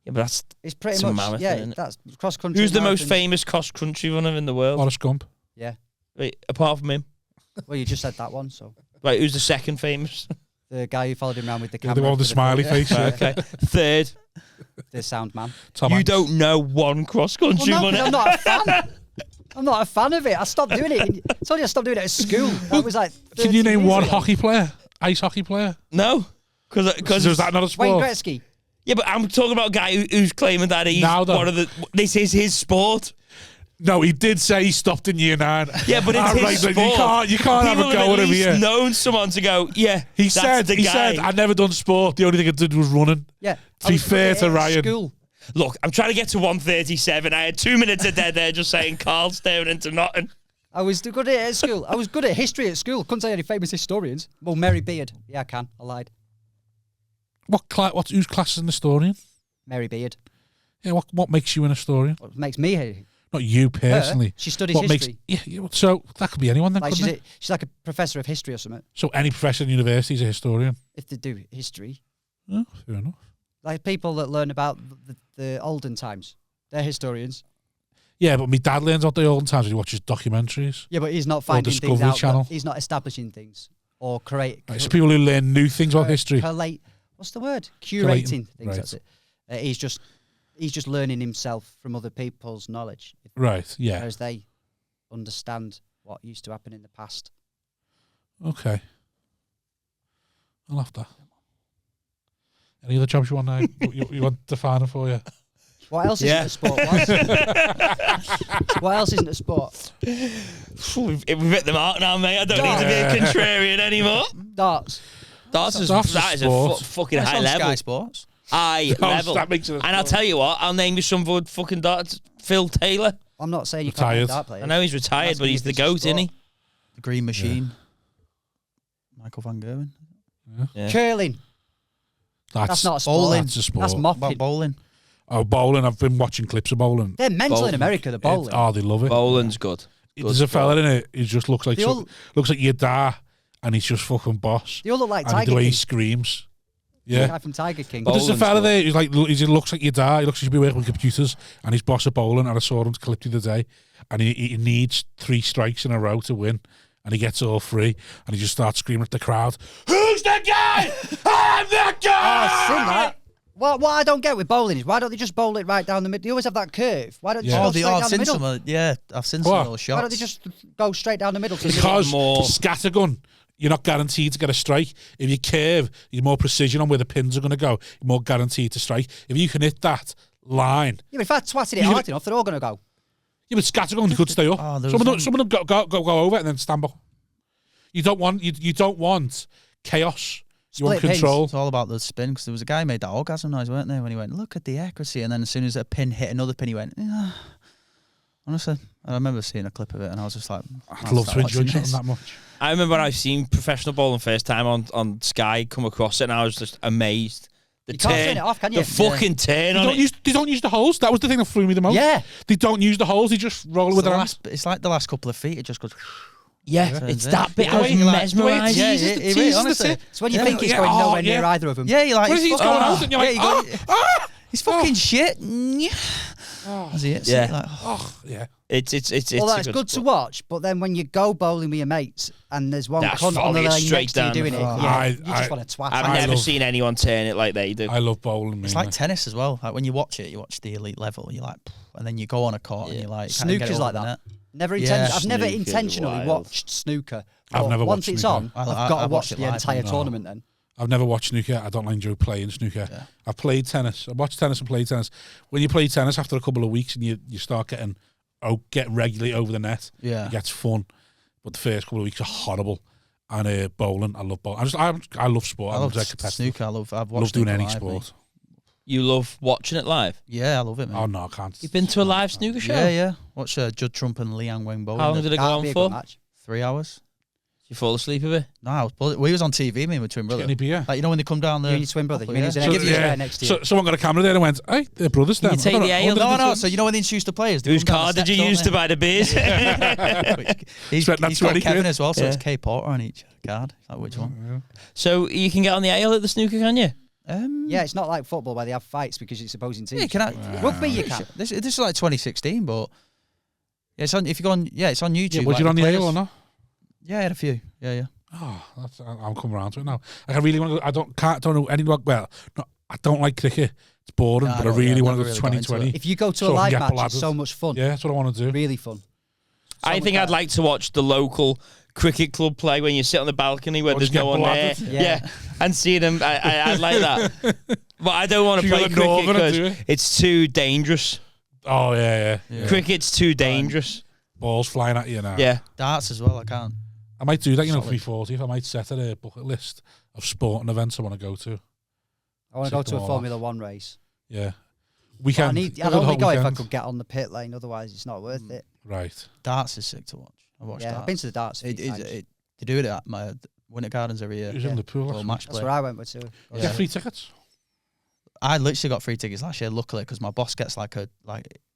Yeah, but it's pretty much marathon, isn't it? That's cross country. Who's the most famous cross country runner in the world? Forrest Gump. Yeah. Wait, apart from him. Well, you just said that one, so. Right, who's the second famous? The guy who followed him around with the camera. The one with the smiley face. Right, okay. Third. The sound man. Tom you Hanks. Don't know one cross country runner. I'm not a fan. I'm not a fan of it. I stopped doing it. It's only I stopped doing it at school. That was like. Can you name one hockey player? Ice hockey player? No, because is that not a sport? Wayne Gretzky. Yeah, but I'm talking about a guy who's claiming that he's one of the. This is his sport. No, he did say he stopped in year 9. Yeah, but it's his sport. You can't have a go at him here. He's known someone to go. Yeah, he said I'd never done sport. The only thing I did was running. Yeah. To be fair to Ryan. School. Look, I'm trying to get to 137. I had 2 minutes of dead there just saying Karl staring into nothing. I was good at it at school. I was good at history at school. Couldn't say any famous historians. Well, Mary Beard. Yeah, I can. I lied. Who's classed as an historian? Mary Beard. Yeah, what makes you an historian? What makes me Not you personally. She studies history. So that could be anyone then, like couldn't it? She's like a professor of history or something. So any professor in university is a historian? If they do history. Oh, fair enough. Like people that learn about the olden times. They're historians. Yeah, but my dad learns about the olden times when he watches documentaries. Yeah, but he's not finding things out. Channel. He's not establishing things or create. It's people who learn new things about history. What's the word? Curating things. Right. That's it. He's just learning himself from other people's knowledge. Right. Yeah. Whereas they understand what used to happen in the past. Okay. I'll have to. Any other jobs you want now? you want to find it for you? What else isn't a sport? What else isn't a sport? We've hit the mark now, mate. I don't need to be a contrarian anymore. Darts. That is a fucking high on level. Sky Sports. High level. That makes it a and I'll tell you what, I'll name you some good fucking darts. Phil Taylor. I'm not saying you can't be a dart player. I know he's retired, but he's the GOAT, isn't he? The Green Machine. Michael Van Gerwen. Yeah. Curling. That's not a sport. Bowling. That's a sport. That's What about mopping. bowling? Oh, bowling. I've been watching clips of bowling. They're mental in America, the bowling. They love it. Bowling's good. There's a fella in it. He just looks like looks like your dad, and he's just fucking boss. They all look like And Tiger the way he King. screams. The Yeah. guy from Tiger King. But there's a Bowling's fella good. there. He's like, he looks like your dad. He looks like he'd be working with computers, and he's boss of bowling. And I saw him clip the other day, and he needs 3 strikes in a row to win, and he gets all 3, and he just starts screaming at the crowd, "Who's the guy? I'm the guy!" I've seen that. What I don't get with bowling is why don't they just bowl it right down the middle? They always have that curve. Why don't they Yeah. just go straight I've down the seen middle? I've seen some What? of those shots. Why don't they just go straight down the middle? Because more- scattergun, you're not guaranteed to get a strike. If you curve, you're more precision on where the pins are going to go. You're more guaranteed to strike. If you can hit that line, Yeah, but if I twatted it You hard can- enough, they're all going to go. yeah, but scattergun, you could stay up. Oh, there some was of them go over it and then stand up. You don't want chaos. You want Split pins. control. It's all about the spin, because there was a guy who made that orgasm noise, weren't there, when he went, look at the accuracy, and then as soon as a pin hit another pin, he went, "Ah." Honestly, I remember seeing a clip of it, and I was just like, I'd love to enjoy something that much. I remember when I seen professional bowling first time on Sky come across it, and I was just amazed. The You can't turn it off, can you? The fucking turn They on it. they don't use the holes. That was the thing that threw me the most. Yeah. They don't use the holes. They just roll it with their hands. It's like the last couple of feet, it just goes, Yeah, Turns it's in. that bit. I Yeah, was you're like, mesmerised. yeah, teases it the really, teeth, honestly. that's So when you Yeah. think it's Yeah, going oh, nowhere yeah. near either of them. yeah, you're like, What is he going out? And you're like, yeah, you go, he's fucking Oh. shit. As he hits it, Yeah. like, oh, yeah. It's Well, a that's good to sport. watch, but then when you go bowling with your mates and there's one That's cunt on the volley it lane straight next to you down doing the it, front. yeah, I- you just I- want to twat. I've I never love- seen anyone turn it like they do. I love bowling. it's like tennis as well. Like when you watch it, you watch the elite level, you're like, and then you go on a court and you're like, can't get Snooker's it like over the that. net. Never Yeah. I've never Snooker's intentionally wild. watched snooker. I've but never once watched it's snooker. on, I- I've got to I've watch watched it the live, entire no. tournament then. I've never watched snooker. I don't enjoy playing snooker. Yeah. I've played tennis. I watched tennis and played tennis. When you play tennis after a couple of weeks and you start getting regularly over the net, Yeah. it gets fun. But the first couple of weeks are horrible. And bowling, I love bowling. I love sport. I I'm love very competitive. snooker. I've watched I love doing snooker any live, sport. mate. You love watching it live. Yeah, I love it, man. Oh no, I can't. You've been to a live snooker show. Yeah, yeah. Watch Judd Trump and Liang Wen bowling. How long did it go That'd on be a for? good match. 3 hours. You fall asleep a bit. No, we was on TV, me and my twin brother. Any beer? Like, you know when they come down You the... and your twin brother. You Oh, mean yeah. he's an So, extra yeah. chair next to you. So someone got a camera there and went, "Hey, they're brothers." Can you then." take I don't the know. ale? I wonder if No, it's- so you know when they introduce the players? they Whose come down card the did you steps, use don't to buy the beers? He's Spent that got 20 Kevin quid. as well, so Yeah. it's K Porter on each card. Like, which one? So you can get on the ale at the snooker, can you? Yeah, it's not like football where they have fights because it's opposing teams. Yeah, can I? Rugby you can. This is like 2016, but yeah, it's on. If you go on, yeah, it's on YouTube. Yeah, was like, you on the players- ale or not? Yeah, I had a few. Yeah. Oh, I'm coming around to it now. Like, I really want to. I don't know any. Well, no, I don't like cricket. It's boring, Yeah, but I I don't- really yeah, want to never go to really got into 2020. If you go to So a I can live get match, bladdered. it's so much fun. Yeah, that's what I want to do. Really fun. I think I'd like to watch the local cricket club play when you sit on the balcony where Or there's just no get one there. bladdered. Yeah. And see them. I'd like that. But I don't want to You play got a cricket northerner, do because you? it's too dangerous. Oh yeah. Cricket's too dangerous. Balls flying at you now. Yeah. Darts as well. I can't. I might do that. You know, Solid. 340. If I might set a bucket list of sporting events I want to go to. I want to go Tick to a them all Formula One race. Yeah, But weekend. I'd Go the only whole go if I weekend. could get on the pit lane, otherwise it's not worth it. Right. Darts is sick to watch. I watched Yeah, darts. I've been to the darts. a few times. They do it at my Winter Gardens every year. Who's in the pool? Or match That's play. where I went with too. You get free tickets. I literally got free tickets last year, luckily, because my boss gets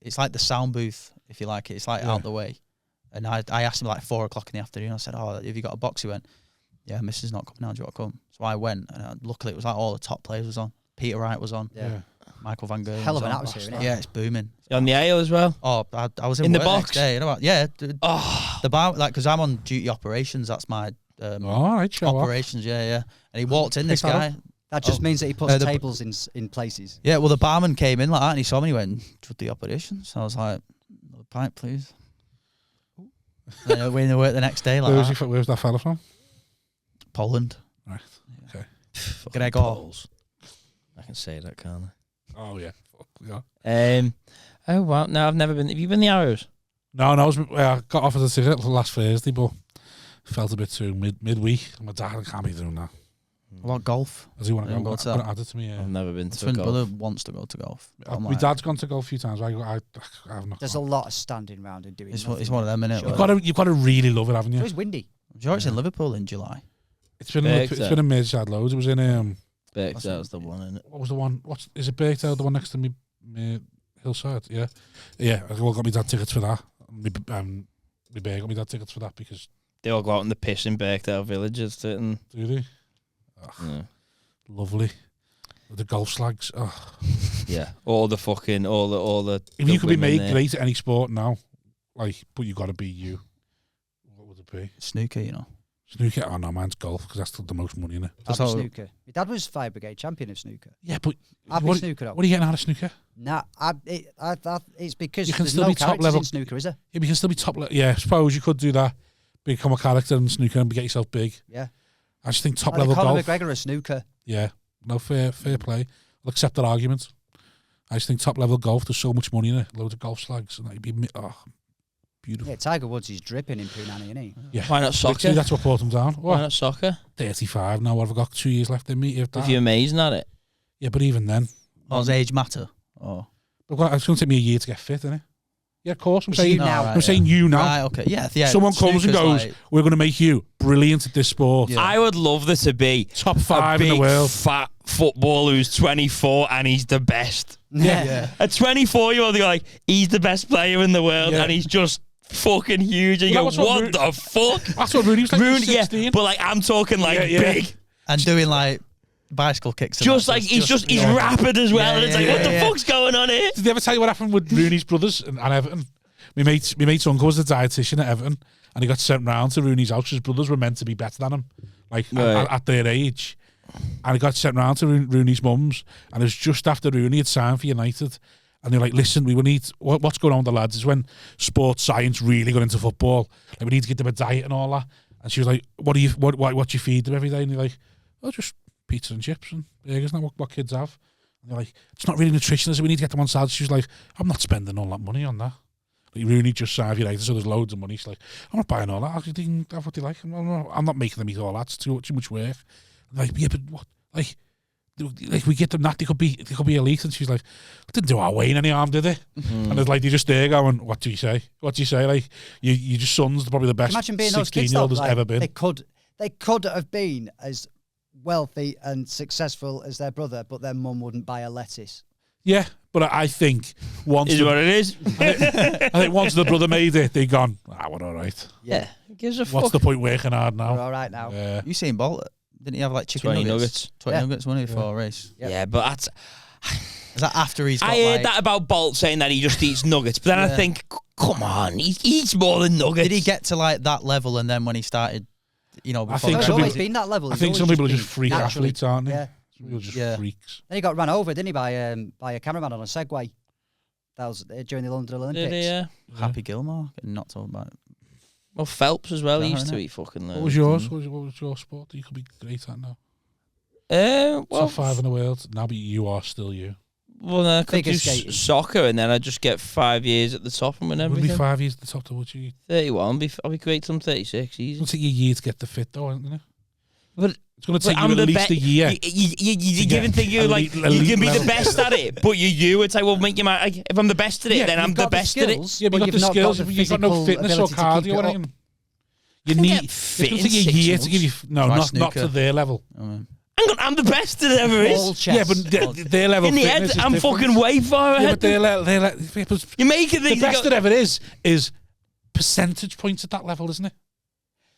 it's like the sound booth, if you like it. It's like out the way. And I asked him like 4 o'clock in the afternoon. I said, "Oh, have you got a box?" He went, "Yeah, Mrs. not coming out. Do you want to come?" So I went, and luckily it was like all the top players was on. Peter Wright was on. Yeah. Michael Van Gerwen. Hell of was an on. atmosphere, isn't it? Yeah, it's booming. You on the ale as well? Oh, I was In the work box? next day, you know what? Yeah, Oh. the bar, like, because I'm on duty operations. That's my All right, show off. operations. Yeah. And he walked in. This Pick that guy. That just means that he puts the- tables in places. Yeah, well, the barman came in like that, and he saw me. And he went, "To the operations." So I was like, "Another pint, please." And then we work the next day like Where's that. where's that fella from? Poland. Right. Okay. Gregor. I can say that, can't I? Oh, yeah. Oh, wow. No, I've never been. Have you been the Arrows? No, I got offered a ticket last Thursday, but felt a bit too midweek. My dad can't be doing that. What golf? Does he want to You go? wanna go to that? Add it to me. Yeah. I've never been My to twin golf. brother wants to go to golf. My dad's gone to golf a few times. I have not. There's a lot of standing around and doing. It's nothing. one of them, innit? Sure. You've got to really love it, haven't you? So it's windy. I'm sure it's in Liverpool in July. It's been in Merseyside loads. It was in Birkdale's the one, isn't it? what was the one? Is it Birkdale? The one next to me, Hillside? Yeah, yeah. I got my dad tickets for that. My bear got me dad tickets for that because They all go out in the piss in Birkdale Village, and do they? yeah. Lovely. With the golf slags. Oh. Yeah, all the. If you could be made great at any sport now, but you got to be you. What would it be? Snooker, Snooker? Oh no, mine's golf because that's the most money in it. I'll be snooker. My dad was fire brigade champion of snooker. Yeah, but I'll be snooker. What are you getting out of snooker? Nah, it's because You can there's still no be top characters level in snooker, is there? Yeah, but you can still be top level. Yeah, I suppose you could do that. Become a character in snooker and get yourself big. Yeah. I just think top Like level Conor golf. McGregor of snooker. Yeah, no fair play. I'll accept that argument. I just think top level golf. There's so much money in it. Loads of golf slags, and that'd be beautiful. Yeah, Tiger Woods is dripping in Punani, isn't he? Yeah. Why not soccer? Literally, that's what brought him down. Why What? not soccer? 35 now. What have I got? 2 years left in me. If If you're amazing at it. Yeah, but even then, Does age matter? Or it's going to take me a year to get fit, isn't it? Yeah, of course. I'm saying now. I'm saying you now. Right, okay. Yeah. Someone comes and goes, we're going to make you brilliant at this sport. Yeah. I would love there to be Top a 5 in big the world. fat footballer who's 24 and he's the best. Yeah. A 24-year-old, you're like, he's the best player in the world, Yeah. and he's just fucking huge. And you Well, go, that's what what the fuck? That's what Rooney was like. Rooney, 16. yeah, but like I'm talking like Yeah. big. And doing like bicycle kicks. and Just that, like so he's yeah. rapid as well, and it's like, Yeah, what the yeah. fuck's going on here? Did they ever tell you what happened with Rooney's brothers and Everton? My mate's uncle was the dietitian at Everton, and he got sent round to Rooney's house. His brothers were meant to be better than him, like Right. at their age. And he got sent round to Rooney's mum's, and it was just after Rooney had signed for United. And they're like, listen, we need what's going on with the lads is when sports science really got into football. Like, we need to get them a diet and all that. And she was like, what do you feed them every day? And you're like, oh, just pizza and chips and burgers. Not what kids have. And they're like, it's not really nutritional, so we need to get them on salads. She was like, I'm not spending all that money on that. Like, Rooney just signed for United, so there's loads of money. She's like, I'm not buying all that. I can have what they like. I'm not making them eat all that. It's too much work. And like, yeah, but what? Like we get them that they could be elite. And she's like, I didn't do our Wayne any harm, did they? And it's like, they're just there going, what do you say? Like, you just son's probably the best Imagine being those kids 16-year-old though, has like, ever been. They could have been as wealthy and successful as their brother, but their mum wouldn't buy a lettuce. Yeah, but I think once Is what it is. I think once the brother made it, they gone, we're all right. Yeah, gives a fuck. What's the point working hard We're now? all right now. Yeah. You seen Bolt? Didn't he have like chicken 20 nuggets? 20 Yeah. nuggets, wasn't he, for a race? Yep. Yeah, but that's. Is that after he's got I heard like... that about Bolt saying that he just eats nuggets, but then I Yeah. think, come on, he eats more than nuggets. Did he get to like that level and then when he started, before think He's some always people- been that level. I He's think some always people are been just freak naturally- athletes, aren't they? Yeah. Some people are just Yeah. freaks. Then he got run over, didn't he, by a cameraman on a Segway? That was during the London Olympics. Did he, yeah. Happy Gilmore getting knocked over by... Well, Phelps as well. He Yeah, used to innit? eat fucking. What was yours? What was your sport that you could be great at now? Well, Top 5 in the world. Now, but you are still you. Well, then I could Figure do skating. soccer, and then I just get 5 years at the top and win Would be everything. 5 years at the top, though, would you? 31. I'll be great till I'm 36. Easy. It'll take you a year to get the fit, though, isn't it? But It's going to take I'm you the at least be- a year. You get even think you're like elite you can be level. the best at it, but you. It's like, well, make your mind. Like, if I'm the best at it, Yeah, then I'm You've the got best at it. skills, Yeah, but but you've got you've the not skills. got the You've got no physical fitness or ability to keep cardio it or up. anything. You can need. get It's fit going in to take you a 6 year to give you. months. No, Try not snooker. to their level. I'm the best that there is. All chest. Yeah, but their level In the fitness head, is I'm different. fucking way far Yeah, ahead. but their You make it the think best that ever is percentage points at that level, isn't it?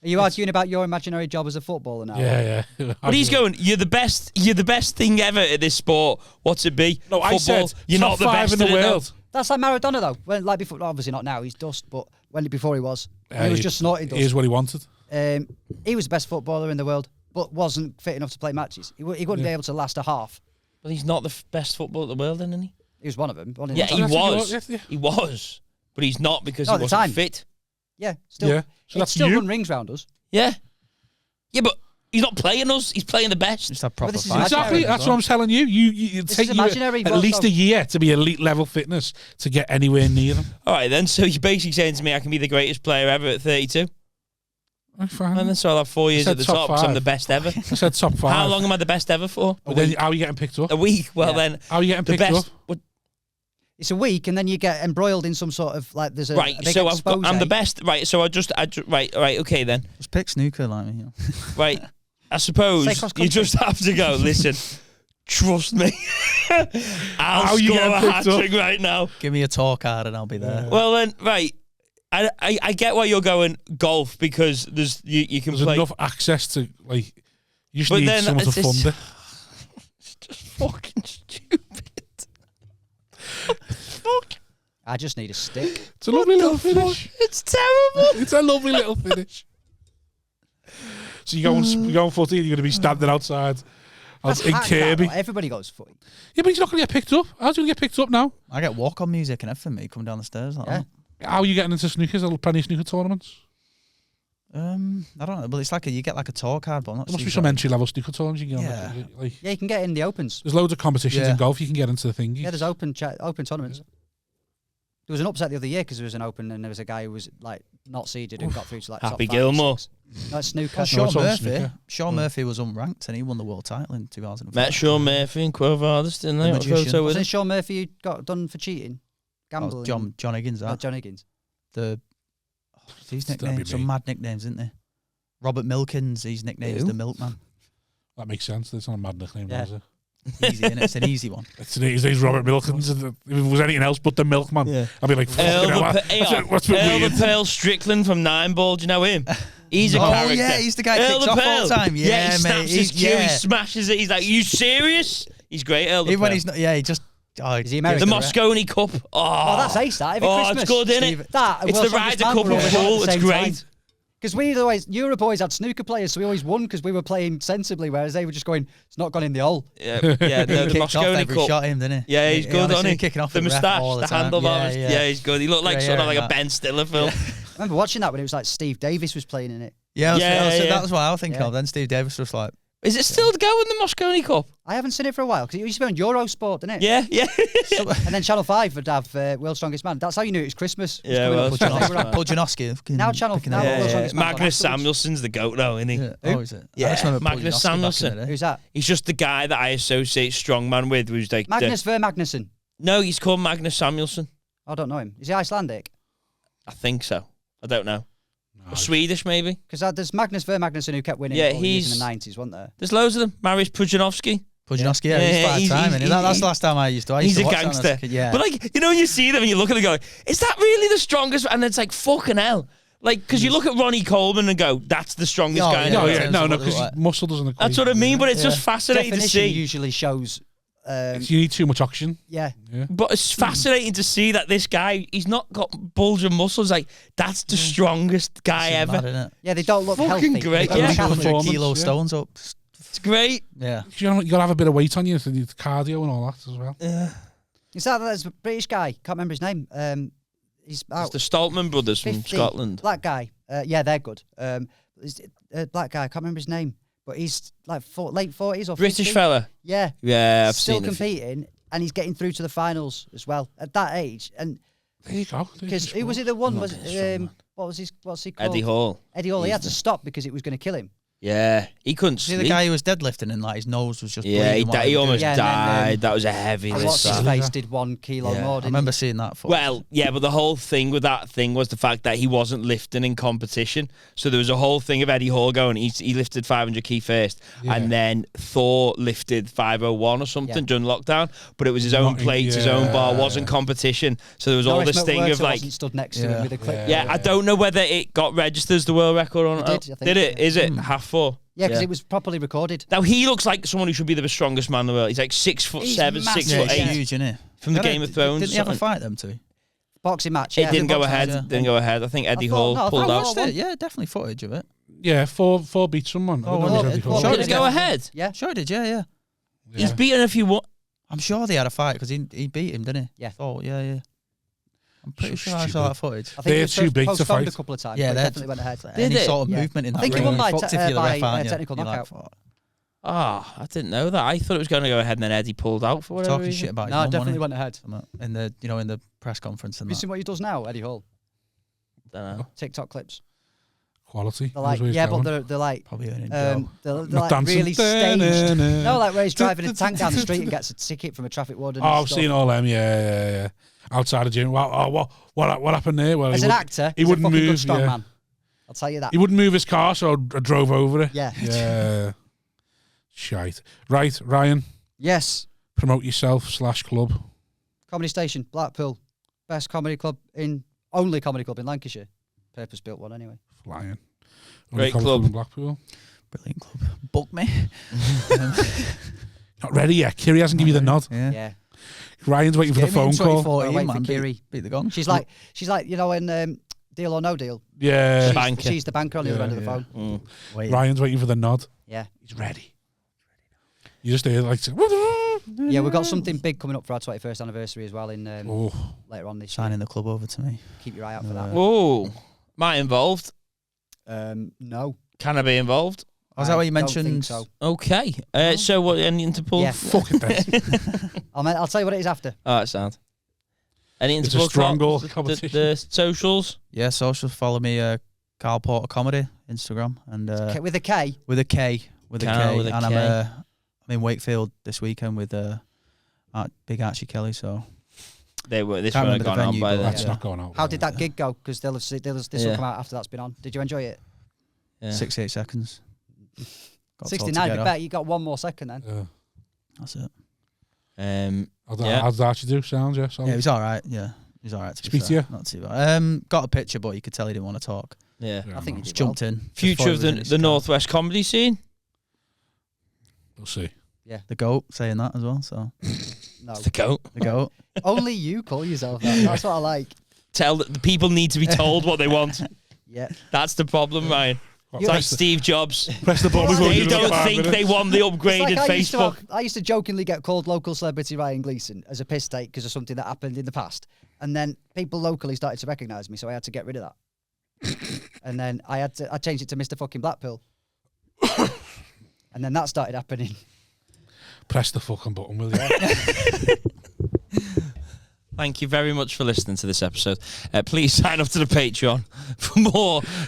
Are you arguing about your imaginary job as a footballer now? Yeah. But he's going, you're the best thing ever at this sport. What's it be? No, I Football. said You're top not the 5 best in the at it now. world. That's like Maradona though. When like before, obviously not now. He's dust, but before he was just snorting dust. Here's what he wanted. He was the best footballer in the world, but wasn't fit enough to play matches. He wouldn't be able to last a half. But he's not the best footballer in the world, isn't he? He was one of them. Yeah, he That's what was. you want, yeah. He was. But he's not because Not he at the wasn't time. fit. Yeah, still. Yeah, so He'd that's still you. run rings round us. Yeah. Yeah, but He's not playing us. He's playing the best. Just have proper this is fight. Exactly. That's what I'm telling you. It'd This take is you imaginary, at but least also- a year to be elite level fitness to get anywhere near them. All right, then. So you're basically saying to me I can be the greatest player ever at 32? Fine. And then so I'll have 4 years said at the top top because I'm five. the best ever. I said top 5. How long am I the best ever for? But then how are you getting picked up? A week. Well, Yeah. then. How are you getting The picked best. up? What, It's a week, and then you get embroiled in some sort of like there's a right. A big So expose. I'm the best. Right. So right. Okay then. Just pick snooker like me. Right. I suppose Say cross you country. just have to go. Listen. Trust me. I'll How you score getting a picked hat up? trick right now. Give me a tour card and I'll be there. Well then, right. I get why you're going golf because there's you can There's play. enough access to like. You just But need then someone to it's- fund it. It's just fucking stupid. Fuck. I just need a stick. It's a lovely little finish. It's terrible. It's a lovely little finish. So you go on footy and you're going to be standing outside That's in hacked Kirby. out. Everybody goes footy. Yeah, but he's not going to get picked up. How's he going to get picked up now? I get walk-on music and everything, mate, coming down the stairs. Like Yeah. that. How are you getting into snookers? There's plenty of snooker tournaments. I don't know, but it's like you get like a tour card, but I'm not There must too be sure. some entry level snooker tournaments you can get Yeah. on. Like, Yeah, you can get in the opens. there's loads of competitions Yeah. in golf. You can get into the thing. Yeah, there's open tournaments. There was an upset the other year because there was an open and there was a guy who was like not seeded and got through to like Happy top 5 or Gilmore. 6. No, it's snooker. Well, Sean it's on Murphy. snooker. Sean Murphy was unranked and he won the world title in 2005. Met Sean Murphy and Quo Vadis, didn't they? The Got a magician. photo with Wasn't him. Sean Murphy who got done for cheating? Gambling. John Higgins. No, That John Higgins. the his That'd be nicknames, some me. mad nicknames, isn't they? Robert Milkins. His nickname is Who? the Milkman. That makes sense. It's not a mad nickname, Yeah. is it? Easy, innit? It's an easy one. His name's Robert Milkins. If it was anything else but the Milkman, Yeah. I'd be like, fucking hell, what's been Earl weird? the Pearl Strickland from Nine Ball. Do you know him? He's a Oh, character. yeah, he's the guy Earl kicks the off Pearl. all the time. Yeah, he mate, snaps his he's- cue, yeah. he smashes it. He's like, you serious? He's great, Earl the Even when Pearl. he's not, yeah, he just. Oh, Is he The American? Moscone Cup. Oh, that's ace, that. Every Oh, Christmas. it's good, isn't Steve- it? That, and It's World's the Strongest Ryder Man Cup were of always on at pool. the It's same great. time. Because Europe always had snooker players, so we always won because we were playing sensibly, whereas they were just going, it's not gone in the hole. Yeah, no, the kicked off Moscone every Cup. shot him, didn't he? Yeah, he's good, honestly, isn't he? Kicking off the the ref moustache, all the time. handlebars. Yeah, he's good. He looked like Grey sort hair of like and a that. Ben Stiller film. I remember watching that when it was like Steve Davis was playing in it. Yeah, Yeah. that was what I was thinking Yeah. of. Then Steve Davis was like, Is it still going, the Moscone Cup? I haven't seen it for a while because it used to be on Eurosport, didn't it? Yeah, yeah. And then Channel 5 would have World's Strongest Man. That's how you knew it was Christmas. It was Yeah, coming well, up. Channel They were on- Pudzianowski. Now Channel- picking now that World's up. Strongest Man Magnus afterwards. Samuelson's the GOAT, though, isn't he? Yeah. Oh, is it? Yeah, I just remember Magnus Pudzianowski back in the Samuelsson. day. Who's that? He's just the guy that I associate strongman with. Who's like Magnus Magnuson. No, he's called Magnus Samuelsson. I don't know him. Is he Icelandic? I think so. I don't know. Or Swedish, maybe. Because there's Magnus Magnuson who kept winning Yeah, all the years he's- in the 90s, wasn't there? There's loads of them. Mariusz Pudzianowski. Pudzianowski, yeah, Yeah, he's quite he's- a time. he's- and that's he's- the last time I used to. He's a watch that when I was gangster. kid, yeah. But like, you know, when you see them and you look at them and go, is that really the strongest? And it's like, fucking hell. Like, because you look at Ronnie Coleman and go, that's the strongest Oh, guy. in yeah, the No, world. yeah, terms no, of no, what they because look like. muscle doesn't equate. That's what I mean, but it's just fascinating to Definition see. usually shows. You need too much oxygen. Yeah. But it's fascinating to see that this guy, he's not got bulging muscles. Like, that's the strongest guy It's ever. mad, innit? Yeah, they don't look Fucking healthy. great, They don't yeah. look athletic. 100 Performance, kilo yeah. stones up. It's great. Yeah. You got to have a bit of weight on you to do cardio and all that as well. Is that's a British guy? Can't remember his name. He's It's out the Stoltman brothers from 50. Scotland. Black guy. Yeah, they're good. Black guy. I can't remember his name, but he's like late 40s or British 50. fella. Yeah. Yeah, I've Still seen him. competing, and he's getting through to the finals as well at that age. And There you go. because who was it? The one was what's he called? Eddie Hall. Eddie Hall. He had to stop because it was going to kill him. Yeah, he couldn't See sleep. the guy who was deadlifting and like his nose was just Yeah, bleeding while he was almost doing it. Yeah, and then, died. That was a heavy And list. what's his that. face did 1 kilo Yeah, more. I Didn't remember seeing that. Footage. Well, yeah, but the whole thing with that thing was the fact that he wasn't lifting in competition. So there was a whole thing of Eddie Hall going, he lifted 500 key first, and then Thor lifted 501 or something during lockdown, but it was his own Not- plates, his own bar, yeah. wasn't competition. So there was all Norris this thing McWhirter of like, wasn't stood next to him with a clip. yeah, I don't know whether it got registered as the world record or It not. did, I think, it? yeah. Is it? Half 4? Yeah, because it was properly recorded. Now he looks like someone who should be the strongest man in the world. He's like 6'7", He's 6'8", massive, yeah, yeah. he's huge, isn't he? from the Game of Thrones. Didn't he have a something. fight them two? Boxing match. It Yeah. didn't go Boxing ahead. match. Didn't go ahead. I think Eddie thought- Hall no, I pulled thought- I out. watched one. it. Yeah, definitely footage of it. Yeah, four beat someone. I don't know well, if it's it- Eddie well, Hall. Did it go ahead? Yeah. Sure, he did. Yeah, yeah. He's beaten a few. I'm sure they had a fight because he beat him, didn't he? Yeah. Oh, yeah, yeah. I'm pretty sure I saw that footage. I think They're it was too big to postponed fight. a couple of times. Yeah, but it they're definitely went ahead. Any it? sort of Yeah. movement in I that think it ring. won by Fucked te- if you're the ref, by, aren't you? technical You're like, knockout. "Fuck." I didn't know that. I thought it was going to go ahead, and then Eddie pulled out for whatever Talking reason. shit about his No, mum, it definitely wasn't went ahead. he? In the press conference and Have you that. seen what he does now, Eddie Hall? Don't know. TikTok clips. Quality. They're like, Knows where he's yeah, going. but they're like, Probably earning they're Not like dancing. really staged. Da-na-na. No, like where he's driving a tank down the street and gets a ticket from a traffic warden. Oh, and I've stuff. seen all them. Yeah. Outside of gym. What happened there? Well, As an actor, he he's wouldn't a fucking move. good strong Yeah. man. I'll tell you that. He wouldn't move his car, so I drove over it. Yeah. Yeah. Shite. Right, Ryan. Yes. Promote yourself / club. Comedy Station, Blackpool, best comedy club only comedy club in Lancashire. Purpose built one anyway. Flying. Great Only club. in Blackpool. Brilliant club. Book me. Not ready yet. Kiri hasn't given you the nod. Yeah. Ryan's waiting for the Get me phone in call. 2014, Wait for man. Kiri. Beat the gong. She's like, you know, in Deal or No Deal. Yeah. Banker. She's the banker on the other end of the phone. Mm. Wait. Ryan's waiting for the nod. Yeah. He's ready. You just hear like, Yeah, we've got something big coming up for our 21st anniversary as well in later on this year. Signing the club over to me. Keep your eye out for that. Oh, am I involved? No. Can I be involved? Was that what you don't think mentioned? so. Okay. So what? Anything to pull? Yeah. fuck it then. I'll tell you what it is after. Oh, that sounds. Anything It's to a plug strangle for? competition. The socials. Yeah, socials. Follow me, Karl Porter Comedy, Instagram, and With a K. with a K, with a Karl K. with a And K. I'm in Wakefield this weekend with Big Archie Kelly. So This Can't one had remember the gone on venue, by but then. That's Yeah. not going out. How did that gig go? Because this will Yeah. come out after that's been on. Did you enjoy it? Yeah. 68 seconds. Got 69. told to I get bet you got one more second then. Yeah. That's it. How did Archie do? Sounds, yeah. Solid. Yeah, he's all right. Yeah, he's all right. To be Speak to fair. you? Not too bad. Got a picture, but you could tell he didn't want to talk. Yeah. Yeah, I think no. he Just did well. jumped in. Future before he of was in his the car. Northwest comedy scene. We'll see. The GOAT saying that as well. So No. The goat. the GOAT. Only you call yourself that. That's what I like. Tell the people need to be told what they want. Yeah. That's the problem, Ryan. It's like Steve Jobs. Press the button before They you do don't the think they want the It's upgraded like Facebook. I used to jokingly get called local celebrity Ryan Gleeson as a piss take because of something that happened in the past. And then people locally started to recognise me, so I had to get rid of that. And then I changed it to Mr. fucking Blackpool. And then that started happening. Press the fucking button, will you? Thank you very much for listening to this episode. Please sign up to the Patreon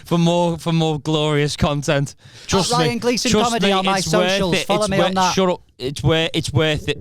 for more glorious content. Trust Ryan me, Gleeson trust Comedy me, on my it's worth socials. it. Follow It's me on that. Shut up. It's worth it.